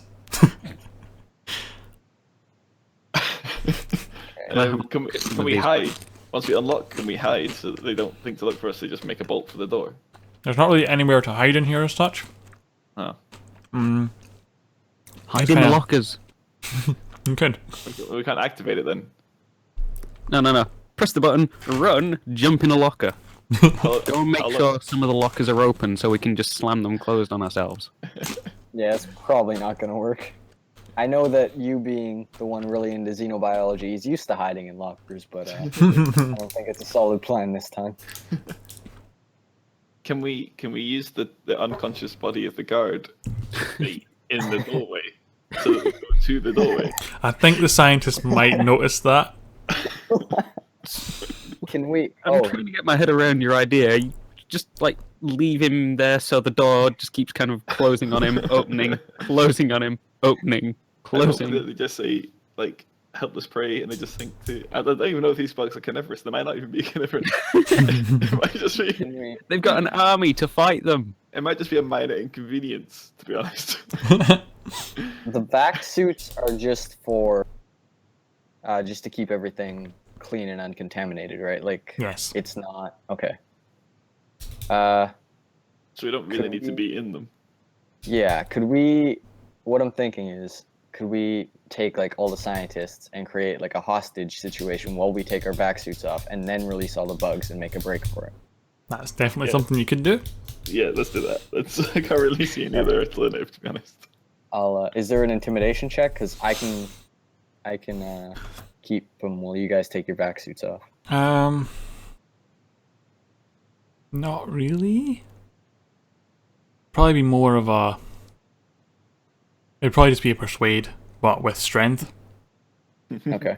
Can we hide? Once we unlock, can we hide so that they don't think to look for us? They just make a bolt for the door. There's not really anywhere to hide in here as such. Oh. Mm, Hide in the kinda- lockers. you could. We can't activate it then. No. Press the button, run, jump in a locker. I'll- Go and make I'll sure look. some of the lockers are open so we can just slam them closed on ourselves. Yeah, it's probably not going to work. I know that you being the one really into xenobiology is used to hiding in lockers, but I don't think it's a solid plan this time. Can we use the unconscious body of the guard to be in the doorway so that we go to the doorway? I think the scientists might notice that. Can we? I'm Oh, trying to get my head around your idea. You just like leave him there so the door just keeps kind of closing on him, opening, closing on him, opening, I hope closing. that they just say like helpless prey, and they just think to. I don't even know if these bugs are carnivorous. They might not even be carnivorous. it might just be. can we? They've got an army to fight them. It might just be a minor inconvenience, to be honest. The vac suits are just for, just to keep everything clean and uncontaminated, right? Like, Yes. it's not okay. So we don't really Could need to we- be in them. Yeah, could we? What I'm thinking is, could we take like all the scientists and create like a hostage situation while we take our vac suits off, and then release all the bugs and make a break for it? That's definitely Yeah. something you could do. Yeah, let's do that. I can't really see any other alternative, to be honest. I'll. Is there an intimidation check? Because I can keep them while you guys take your vac suits off. Not really. Probably be more of a. It'd probably just be a persuade, but with strength. Okay.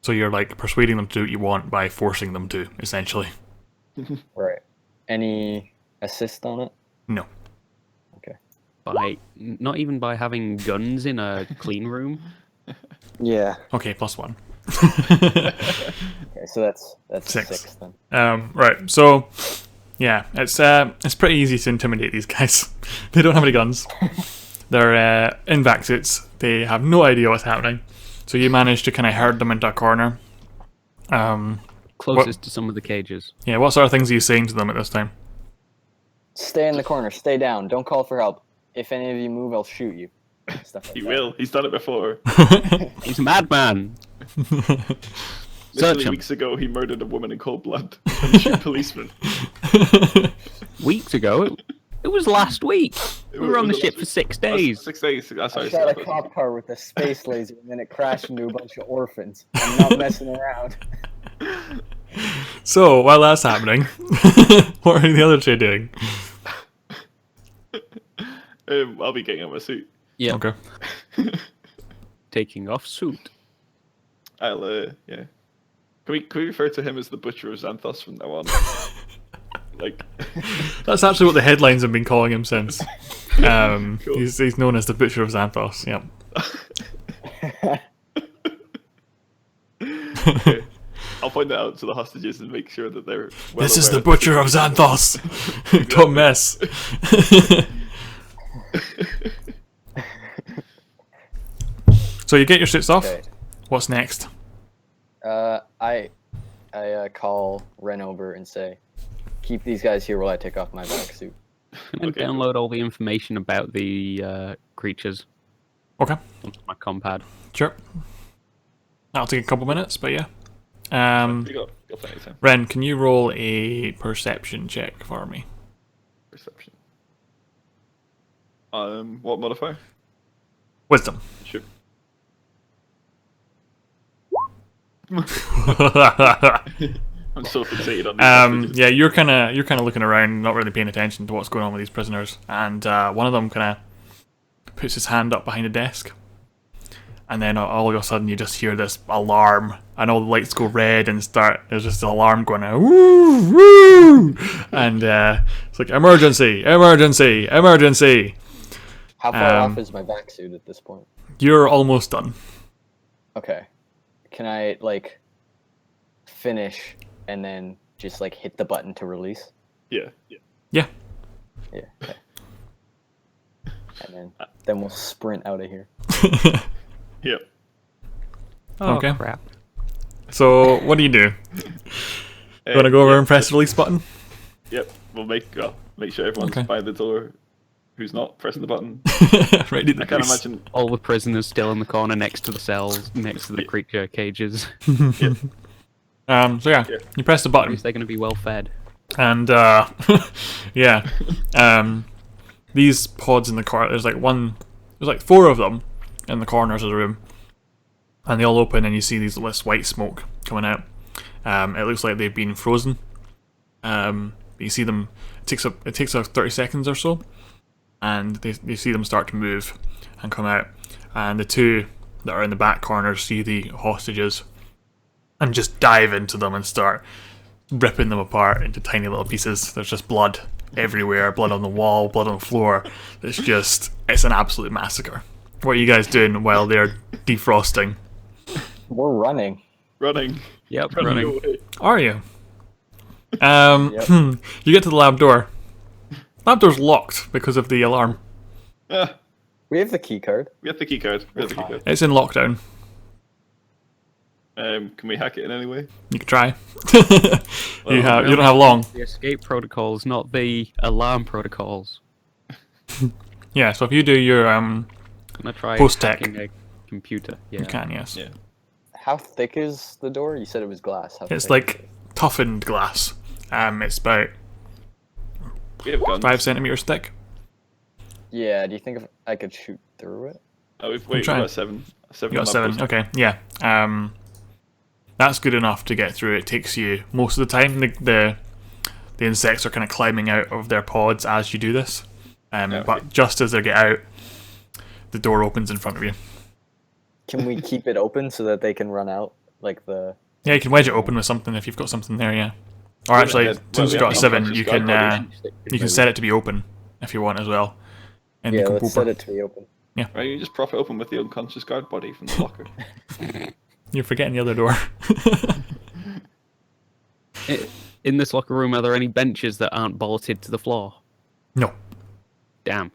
So you're like persuading them to do what you want by forcing them to, essentially. Right. Any assist on it? No. By not even by having guns in a clean room. Yeah. Okay, +1. Okay, so that's 6. 6 then. Right. So, yeah, it's pretty easy to intimidate these guys. They don't have any guns. They're in vac suits. They have no idea what's happening. So you manage to kind of herd them into a corner. Closest to some of the cages. Yeah. What sort of things are you saying to them at this time? Stay in the corner. Stay down. Don't call for help. If any of you move, I'll shoot you. Stuff like He that. will. He's done it before. He's a madman. Search Literally him. weeks ago, he murdered a woman in cold blood and shoot policemen. Weeks ago, it was last week. We were on the was ship last for week. 6 days. 6 days. That's I sorry. shot a cop car with a space laser, and then it crashed into a bunch of orphans. I'm not messing around. So while that's happening, what are the other two doing? I'll be getting on my suit. Yeah, Okay. taking off suit. I'll yeah. Can we refer to him as the Butcher of Xanthos from now on? Like, That's actually what the headlines have been calling him since. Cool. He's known as the Butcher of Xanthos. Yep. okay. I'll point that out to the hostages and make sure that they're. Well This is aware the Butcher of Xanthos. Don't mess. So you get your suits off. Okay. What's next? I call Ren over and say, keep these guys here while I take off my vac suit. I'm going to Okay, download all the information about the creatures Okay, onto my compad. sure. That'll take a couple minutes, but yeah. You got plenty of time. Ren, can you roll a perception check for me? Perception. What modifier? Wisdom. Sure. I'm so fixated on these messages. Yeah, you're kind of looking around, not really paying attention to what's going on with these prisoners, and one of them kind of puts his hand up behind a desk, and then all of a sudden you just hear this alarm, and all the lights go red and start. There's just an alarm going out, woo, woo, and it's like emergency, emergency, emergency. How far off is my vac suit at this point? You're almost done. Okay. Can I, like, finish and then just, like, hit the button to release? Yeah. Yeah. Yeah, okay. And then we'll sprint out of here. Yep. Oh, Okay. crap. So what do? You want to go over and press the release button? Yep. We'll make sure everyone's Okay. by the door. Who's not pressing the button? Ready to I can't release. imagine. All the prisoners still in the corner next to the cells, next to the creature cages. So yeah, Yeah. you press the At button. least they're going to be well fed. And yeah, these pods in the corner. There's like 4 of them in the corners of the room, and they all open, and you see this white smoke coming out. It looks like they've been frozen. You see them. It takes 30 seconds or so, and you see them start to move and come out. And the 2 that are in the back corners see the hostages, and just dive into them and start ripping them apart into tiny little pieces. There's just blood everywhere, blood on the wall, blood on the floor. It's an absolute massacre. What are you guys doing while they're defrosting? We're running. Running. Yep, Running running. away. Are you? Yep. You get to the lab door. Lab door's locked because of the alarm. Ah, We have the key card. we have the key card. It's in lockdown. Can we hack it in any way? You can try. Well, you don't have long. The escape protocols, not the alarm protocols. Yeah, so if you do your I'm going to try Post-tech. hacking a computer. Yeah. you can, yes. Yeah. How thick is the door? You said it was glass. How It's thick like is it? toughened glass. It's about We have guns. 5 centimeters thick. Yeah, do you think if I could shoot through it? Oh, we've trying. got 7. 7 You got 7. Okay, yeah. That's good enough to get through. It takes you most of the time. The insects are kind of climbing out of their pods as you do this. Okay. But just as they get out, the door opens in front of you. Can we keep it open so that they can run out? Like the. Yeah, you can wedge it open with something if you've got something there. Yeah. Or actually, Well, since you've we got a have 7, unconscious you guard can body. set it to be open if you want as well. And Yeah, you can let's pooper. set it to be open. Right, you just prop it open with the unconscious guard body from the locker. You're forgetting the other door. In this locker room, are there any benches that aren't bolted to the floor? No. Damn.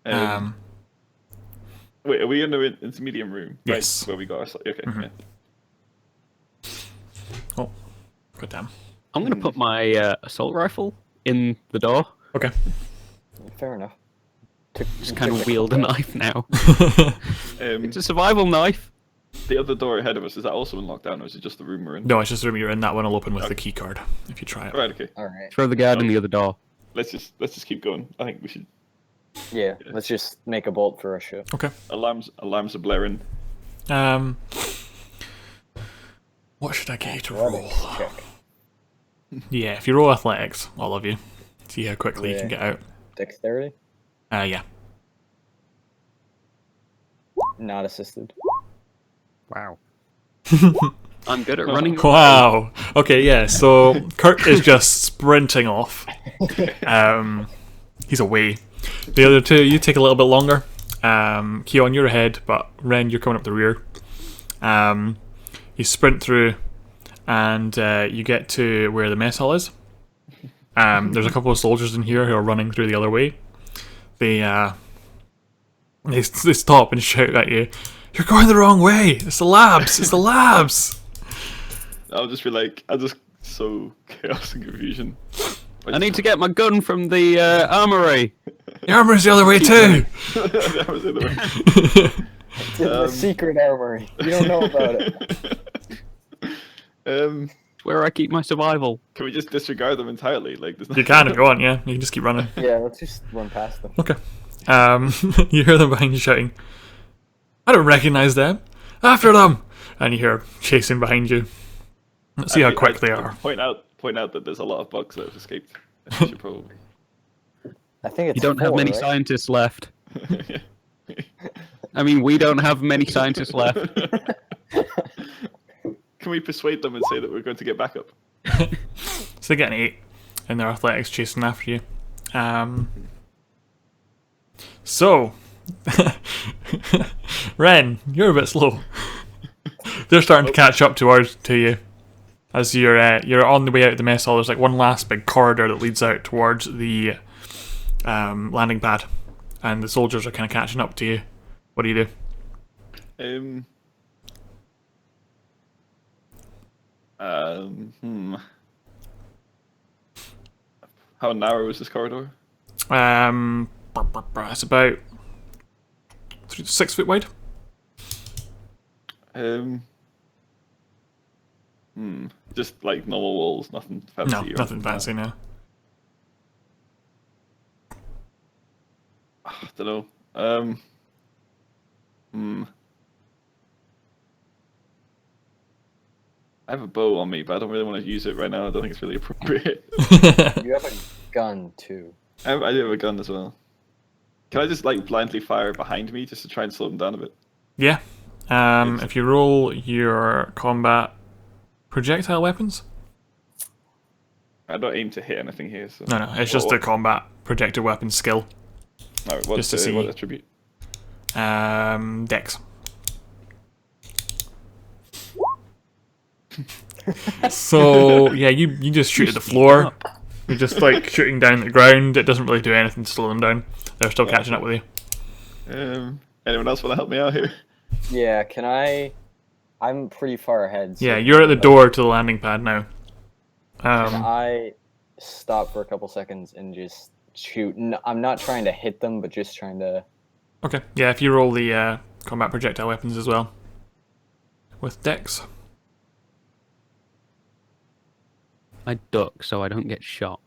Wait, are we in the intermediate room? Yes. Right, where we got our... Okay, Mhm. yeah. Oh, good damn. I'm going to put my assault rifle in the door. Okay. Fair enough. Just kind of wield a knife now. Um, It's a survival knife. the other door ahead of us, is that also in lockdown, or is it just the room we're in? No, it's just the room you're in. That one will open with the key card if you try it. Alright, okay. All right. Throw the guard in the other door. Let's just keep going. I think we should... Yeah, let's just make a bolt for our ship. Okay. Alarms are blaring. What should I get you to Athletics roll? check. Yeah, if you roll athletics, all of you, see how quickly you can Yeah. get out. Dexterity? Yeah. Not assisted. Wow. I'm good at running. Wow. Okay, yeah. So Kurt is just sprinting off. He's away. The other 2, you take a little bit longer. Keon, you're ahead, but Ren, you're coming up the rear. You sprint through, and you get to where the mess hall is. There's a couple of soldiers in here who are running through the other way. They stop and shout at you. You're going the wrong way. It's the labs. It's the labs. I'll just be like, I'll just so chaos and confusion. I need to get my gun from the armory. The armor's the other way too. That was the other way. It's in the secret armory. You don't know about it. It's where I keep my survival. Can we just disregard them entirely? Like, there's You can if you want. Yeah, you can just keep running. Yeah, let's just run past them. Okay. You hear them behind you shouting, "I don't recognize them! After them!" And you hear chasing behind you. Let's see how quick they are. Point out that there's a lot of bugs that have escaped. I should probably. I think it's You don't have 4, many right? scientists left. I mean, we don't have many scientists left. Can we persuade them and say that we're going to get back up? So they get an 8 in their athletics chasing after you. So, Ren, you're a bit slow. They're starting to catch up to you. As you're on the way out of the mess hall, there's like one last big corridor that leads out towards the landing pad, and the soldiers are kind of catching up to you. What do you do? How narrow is this corridor? It's about 6 foot wide. Just like normal walls, nothing fancy. No, nothing fancy. No. I don't know. I have a bow on me, but I don't really want to use it right now. I don't think it's really appropriate. You have a gun too. I do have a gun as well. Can I just like blindly fire behind me just to try and slow them down a bit? Yeah. If you roll your combat projectile weapons. I don't aim to hit anything here. So. No, it's just a combat projectile weapon skill. Alright, just to see. what attribute? Dex. So yeah, you just shoot at the floor. You're just like shooting down the ground. It doesn't really do anything to slow them down. They're still catching up with you. Anyone else want to help me out here? Yeah, can I? I'm pretty far ahead. So Yeah, you're at the door to the landing pad now. Can I stop for a couple seconds and just shoot? I'm not trying to hit them, but just trying to. Okay. Yeah, if you roll the combat projectile weapons as well. With Dex. I duck so I don't get shot.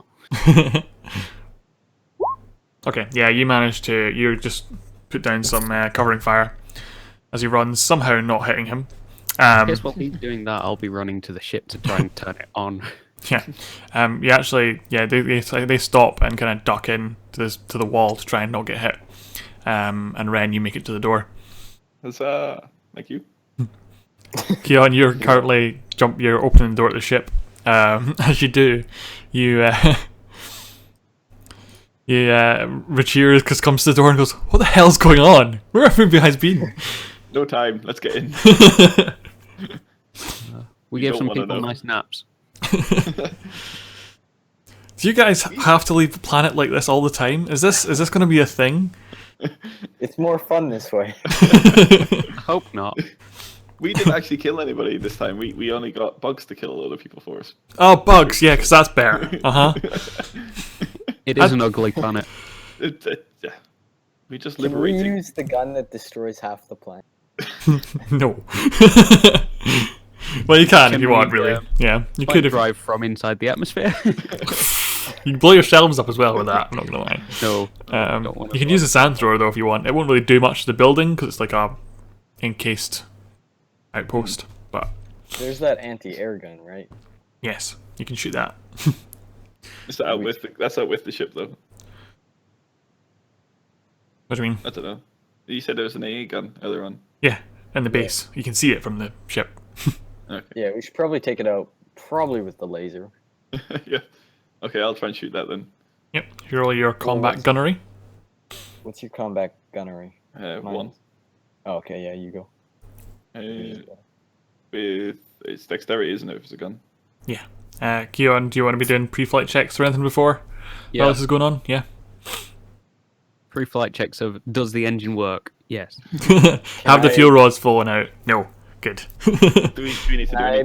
Okay, yeah, you just put down some covering fire as he runs, somehow not hitting him. I guess while he's doing that, I'll be running to the ship to try and turn it on. Yeah, you actually, yeah, they stop and kind of duck in to the wall to try and not get hit. And Ren, you make it to the door. Huzzah! Thank you. Keon, you're opening the door to the ship. As you do, Richie comes to the door and goes, "What the hell's going on? Where have you guys been?" No time. Let's get in. We You gave don't some wanna people know. nice naps. Do you guys have to leave the planet like this all the time? Is this going to be a thing? It's more fun this way. I hope not. We didn't actually kill anybody this time. We only got bugs to kill a lot of people for us. Oh, bugs, yeah, because that's better. It is an ugly planet. Yeah. We just Can we liberating. use the gun that destroys half the planet? No. Well, you can if you we, want, really. Yeah, you Might could if drive from inside the atmosphere. you can blow yourselves up as well with that. I'm not gonna lie. No, don't wanna You can blow use a sand thrower though if you want. It won't really do much to the building because it's like a encased outpost. But There's that anti-air gun, right? yes, you can shoot that. That's out with the ship though. What do you mean? I don't know. You said there was an AA gun earlier on. Yeah, in the base. You can see it from the ship. Okay. Yeah, we should probably take it out, probably with the laser. Yeah. Okay, I'll try and shoot that then. Yep. You roll your combat gunnery. What's your combat gunnery? One. Mine. Oh, okay, yeah, you go. With it's dexterity, isn't it? If it's a gun. Yeah. Keon, do you want to be doing pre-flight checks or anything before Yeah. while this is going on? Yeah. Pre-flight checks of does the engine work? Yes. Have the I- fuel rods fallen out? No. Good. Do we need to do Can anything? I,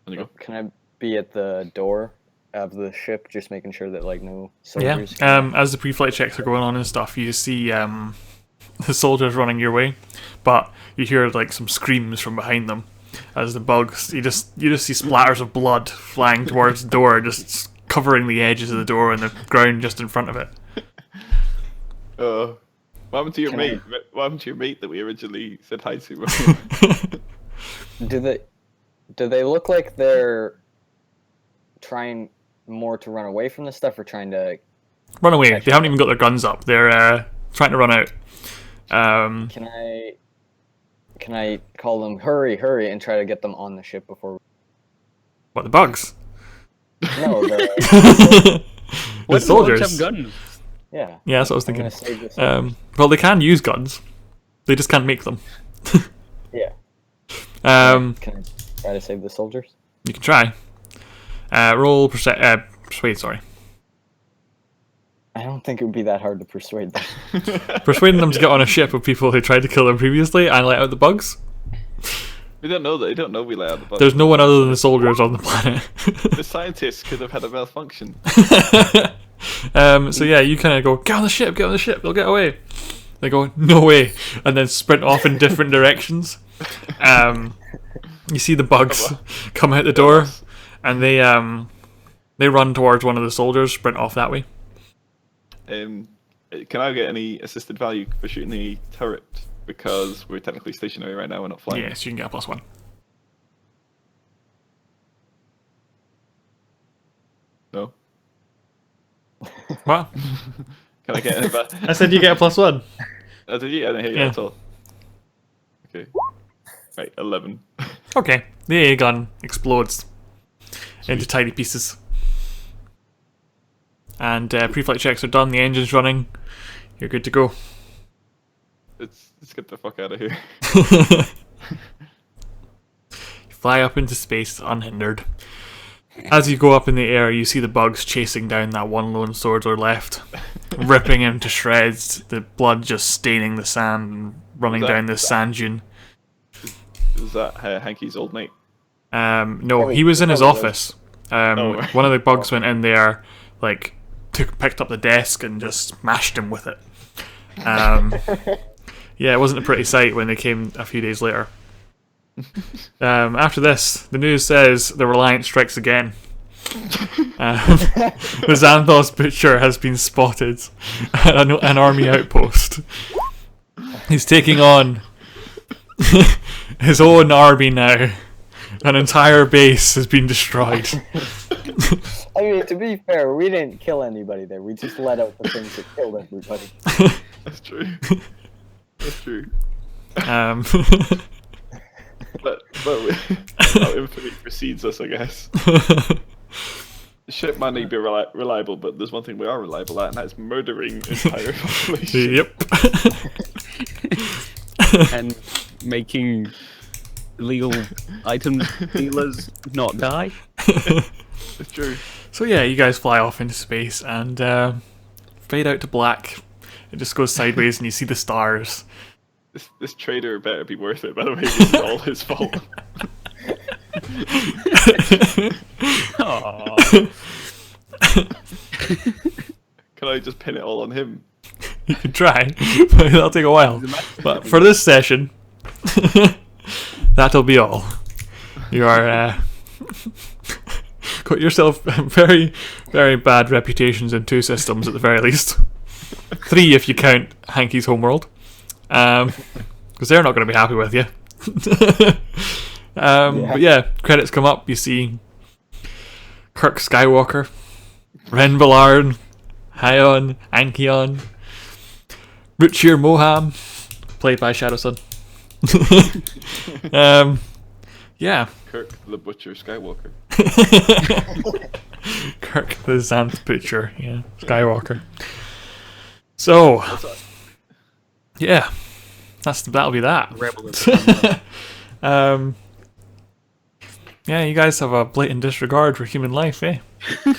On you go. can I be at the door of the ship, just making sure that like no Yeah. soldiers? come out? As the pre-flight checks are going on and stuff, you see the soldiers running your way, but you hear like some screams from behind them as the bugs. You just see splatters of blood flying towards the door, just covering the edges of the door and the ground just in front of it. What happened to your Can I- mate? What happened to your mate that we originally said hi to? Do they look like they're trying more to run away from this stuff, or trying to? Run away! They haven't even got their guns up. They're trying to run out. Can I call them hurry, hurry, and try to get them on the ship before? What, the bugs? No, the The Why do soldiers. bugs have guns? yeah. Yeah, that's what I was I'm gonna thinking. save the soldiers. Well, they can use guns. They just can't make them. Yeah. Um, Can I try to save the soldiers? you can try. Roll persuade. Sorry, I don't think it would be that hard to persuade them. persuading them to get on a ship with people who tried to kill them previously and let out the bugs. We don't know that. They don't know we let out the bugs. There's no one other than the soldiers on the planet. The scientists could have had a malfunction. So yeah, you kind of go, get on the ship, they'll get away. They go, no way, and then sprint off in different directions. You see the bugs come out the door, and they run towards one of the soldiers, sprint off that way. Can I get any assisted value for shooting the turret? Because we're technically stationary right now, we're not flying. Yes, you can get a +1. No? What? Can I get any I said you get a +1. Oh, did you? I didn't hear you Yeah. at all. Okay. Right, 11. Okay, the AA gun explodes into tiny pieces. And pre-flight checks are done, the engine's running, you're good to go. Let's get the fuck out of here. You fly up into space unhindered. As you go up in the air, you see the bugs chasing down that one lone soldier left, ripping him to shreds, the blood just staining the sand and running down this sand dune. Is that Hanky's old mate? No, he was in his office. One of the bugs went in there, like, picked up the desk and just smashed him with it. Yeah, it wasn't a pretty sight when they came a few days later. After this, the news says the Reliant strikes again. The Xanthos Butcher has been spotted at an army outpost. He's taking on his own army now. An entire base has been destroyed. I mean, to be fair, we didn't kill anybody there. We just let out the things that killed everybody. That's true. That's true. But how infamy precedes us, I guess. The ship might not be reliable, but there's one thing we are reliable at, and that's murdering entire population. Yep. And making illegal item dealers not die. It's true. So yeah, you guys fly off into space and fade out to black. It just goes sideways and you see the stars. This trader better be worth it, by the way. This is all his fault. Can I just pin it all on him? You can try, but that'll take a while. But for this session, that'll be all. You are got yourself very, very bad reputations in 2 systems at the very least. 3 if you count Hanky's homeworld, because they're not going to be happy with you. But yeah, credits come up. You see Kirk Skywalker, Ren Ballard, Hyon, Ankion, Ruchir Moham, played by Shadowsun. Yeah. Kirk the Butcher Skywalker. Kirk the Xanth Butcher, yeah, Skywalker. So, yeah, that'll be that. Rebel. Yeah, you guys have a blatant disregard for human life, eh? I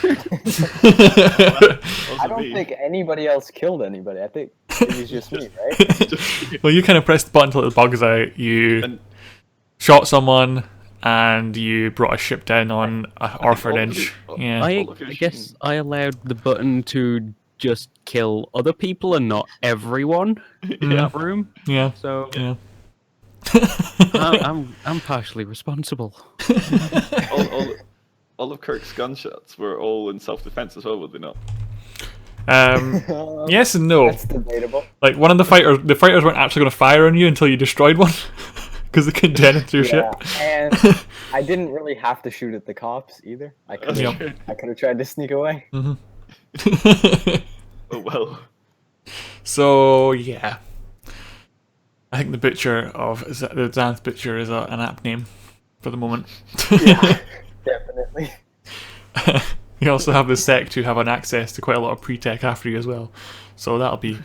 don't think anybody else killed anybody. I think It was just me, right? Well, you kind of pressed the button to let the bugs out. You And- shot someone, and you brought a ship down on an orphanage. Yeah. I all of your guess shooting. I allowed the button to just kill other people and not everyone in that room. Yeah. So Yeah. I'm partially responsible. all of Kirk's gunshots were all in self-defense as well, were they not? Yes and no. That's debatable. Like one of the fighters weren't actually going to fire on you until you destroyed one, because they couldn't get into your ship. And I didn't really have to shoot at the cops either. I could have Yep. I could have tried to sneak away. Oh well. So yeah, I think the the Xanth Butcher is an apt name for the moment. Yeah, definitely. You also have the sect who have an access to quite a lot of pre-tech after you as well, so that'll be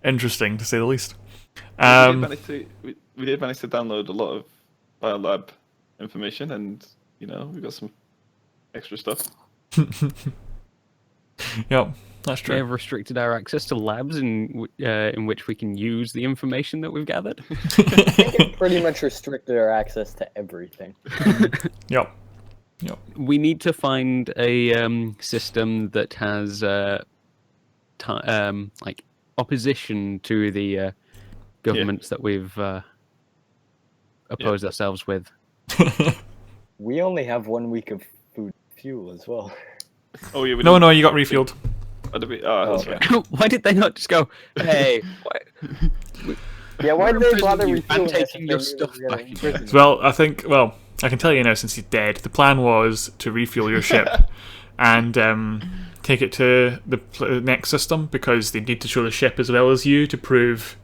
interesting to say the least. We did manage to download a lot of biolab information, and we got some extra stuff. Yep, that's They true. have restricted our access to labs in which we can use the information that we've gathered. It pretty much restricted our access to everything. Yep. We need to find a system that has like opposition to the governments that we've opposed ourselves with. We only have 1 week of food fuel as well. Oh yeah, we No, didn't- no, you got refilled. Oh, did we? That's okay. right. Why did they not just go, hey, Yeah, why we're did they imprisoning bother you refueling and us if taking they your knew stuff we were back in again? prison? Well, I can tell you now since he's dead. The plan was to refuel your ship and take it to the next system, because they need to show the ship as well as you to prove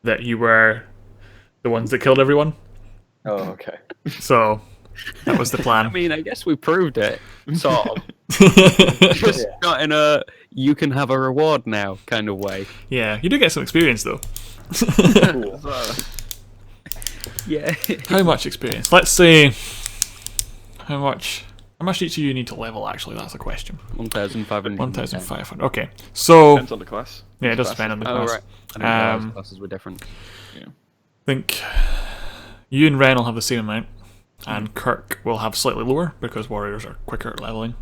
that you were the ones that killed everyone. Oh, okay. So that was the I plan. mean, I guess we proved it, sort of. Just Yeah. not in a you can have a reward now kind of way. Yeah, you do get some experience though. Cool. Yeah. How much experience? Let's say how much each of you need to level. Actually, that's the question. 1,500. 1,500. Okay, so Depends on the class. yeah, it does depend on the Oh, class. right. I didn't realize Um, classes were different. I think you and Ren will have the same amount, and Kirk will have slightly lower because warriors are quicker at leveling,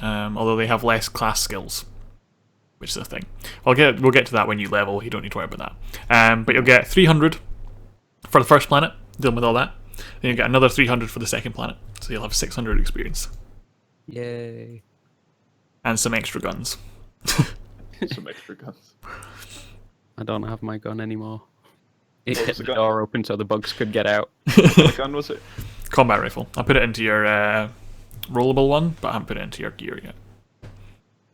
although they have less class skills, which is a thing. We'll get to that when you level. You don't need to worry about that. But you'll get 300 for the first planet, dealing with all that. Then you get another 300 for the second planet, so you'll have 600 experience Yay. and some extra guns. Some extra guns. I don't have my gun anymore. It What hit was the the gun? door open so the bugs could get out. What gun was it? Combat rifle. I put it into your rollable one, but I haven't put it into your gear yet.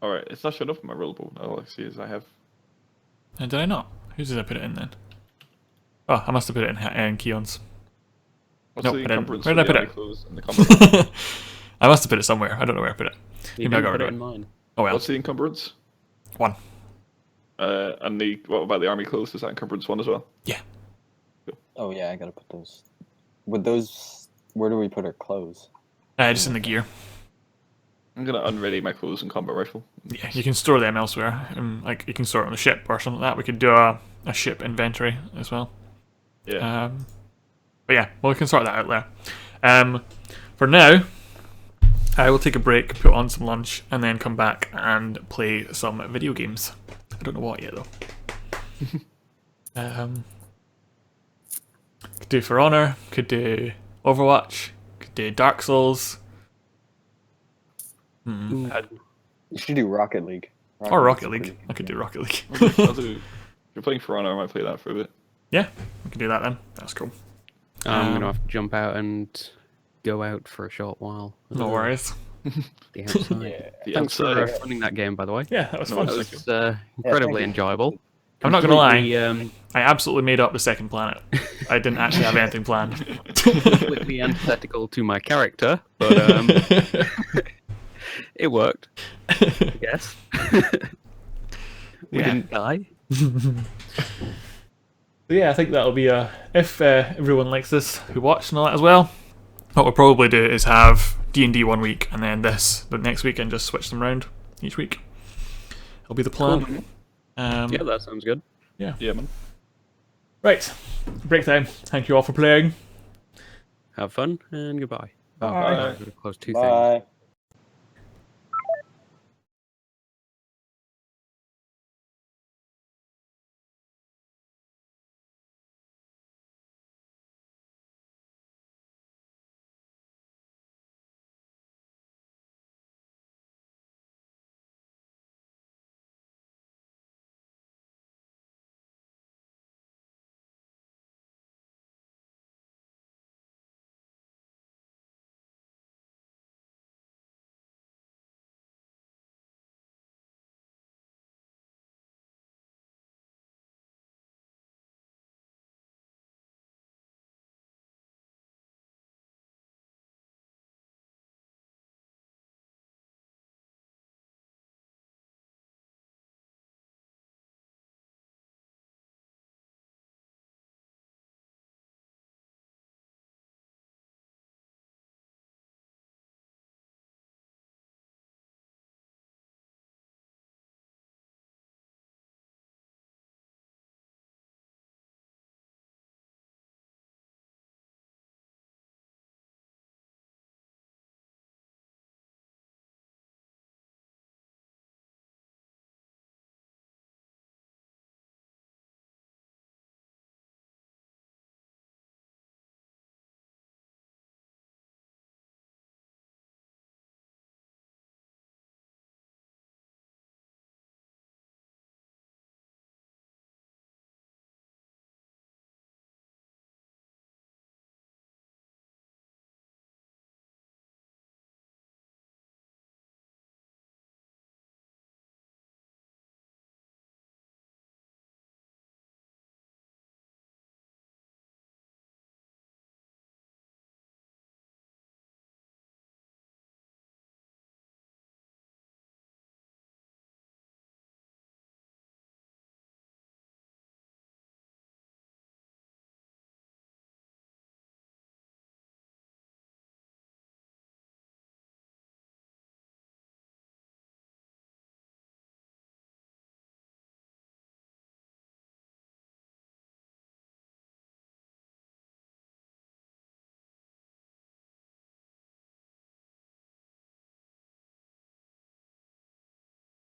Alright, it's not showing up in my rollable. All I see is I have. And did I not? Who did I put it in then? Oh, I must have put it in Keon's. What's Nope, the I didn't. encumbrance Where for did I the put army it? clothes and the combat? I must have put it somewhere. I don't know where I put it. You Maybe I didn't got put rid it of in it. mine. Oh well. What's the encumbrance? 1. And what about the army clothes? Is that encumbrance 1 as well? Yeah. Oh yeah, I gotta put those. With those, where do we put our clothes? Just in the gear. I'm gonna unready my clothes and combat rifle. Yeah, you can store them elsewhere. Like you can store it on the ship or something like that. We could do a ship inventory as well. Yeah. But yeah, well, we can sort that out there. For now, I will take a break, put on some lunch, and then come back and play some video games. I don't know what yet though. Could do For Honor, could do Overwatch, could do Dark Souls, Ooh. You should do Rocket League. or Rocket League's a League. pretty I could do good Rocket League. If you're playing For Honor, I might play that for a bit. Yeah, we can do that then. That's cool. I'm Um, gonna have to jump out and go out for a short while. No worries. The outside. Yeah. The Thanks for outside. running that game, by the way. Yeah, that was No, fun. that That was was incredibly you. enjoyable. I'm not gonna lie. Completely, I absolutely made up the second planet. I didn't actually have anything planned. completely antithetical to my character, but it worked. I guess. We Yeah. didn't die. Yeah, I think that'll be if everyone likes this who watched and all that as well. What we'll probably do is have D&D 1 week and then this the next week and just switch them around each week. That'll be the plan. Cool. Um, Yeah, that sounds good. Yeah. Yeah, man. Right. Break time. Thank you all for playing. Have fun and goodbye. Oh, Bye. I'm going to close two things. Bye.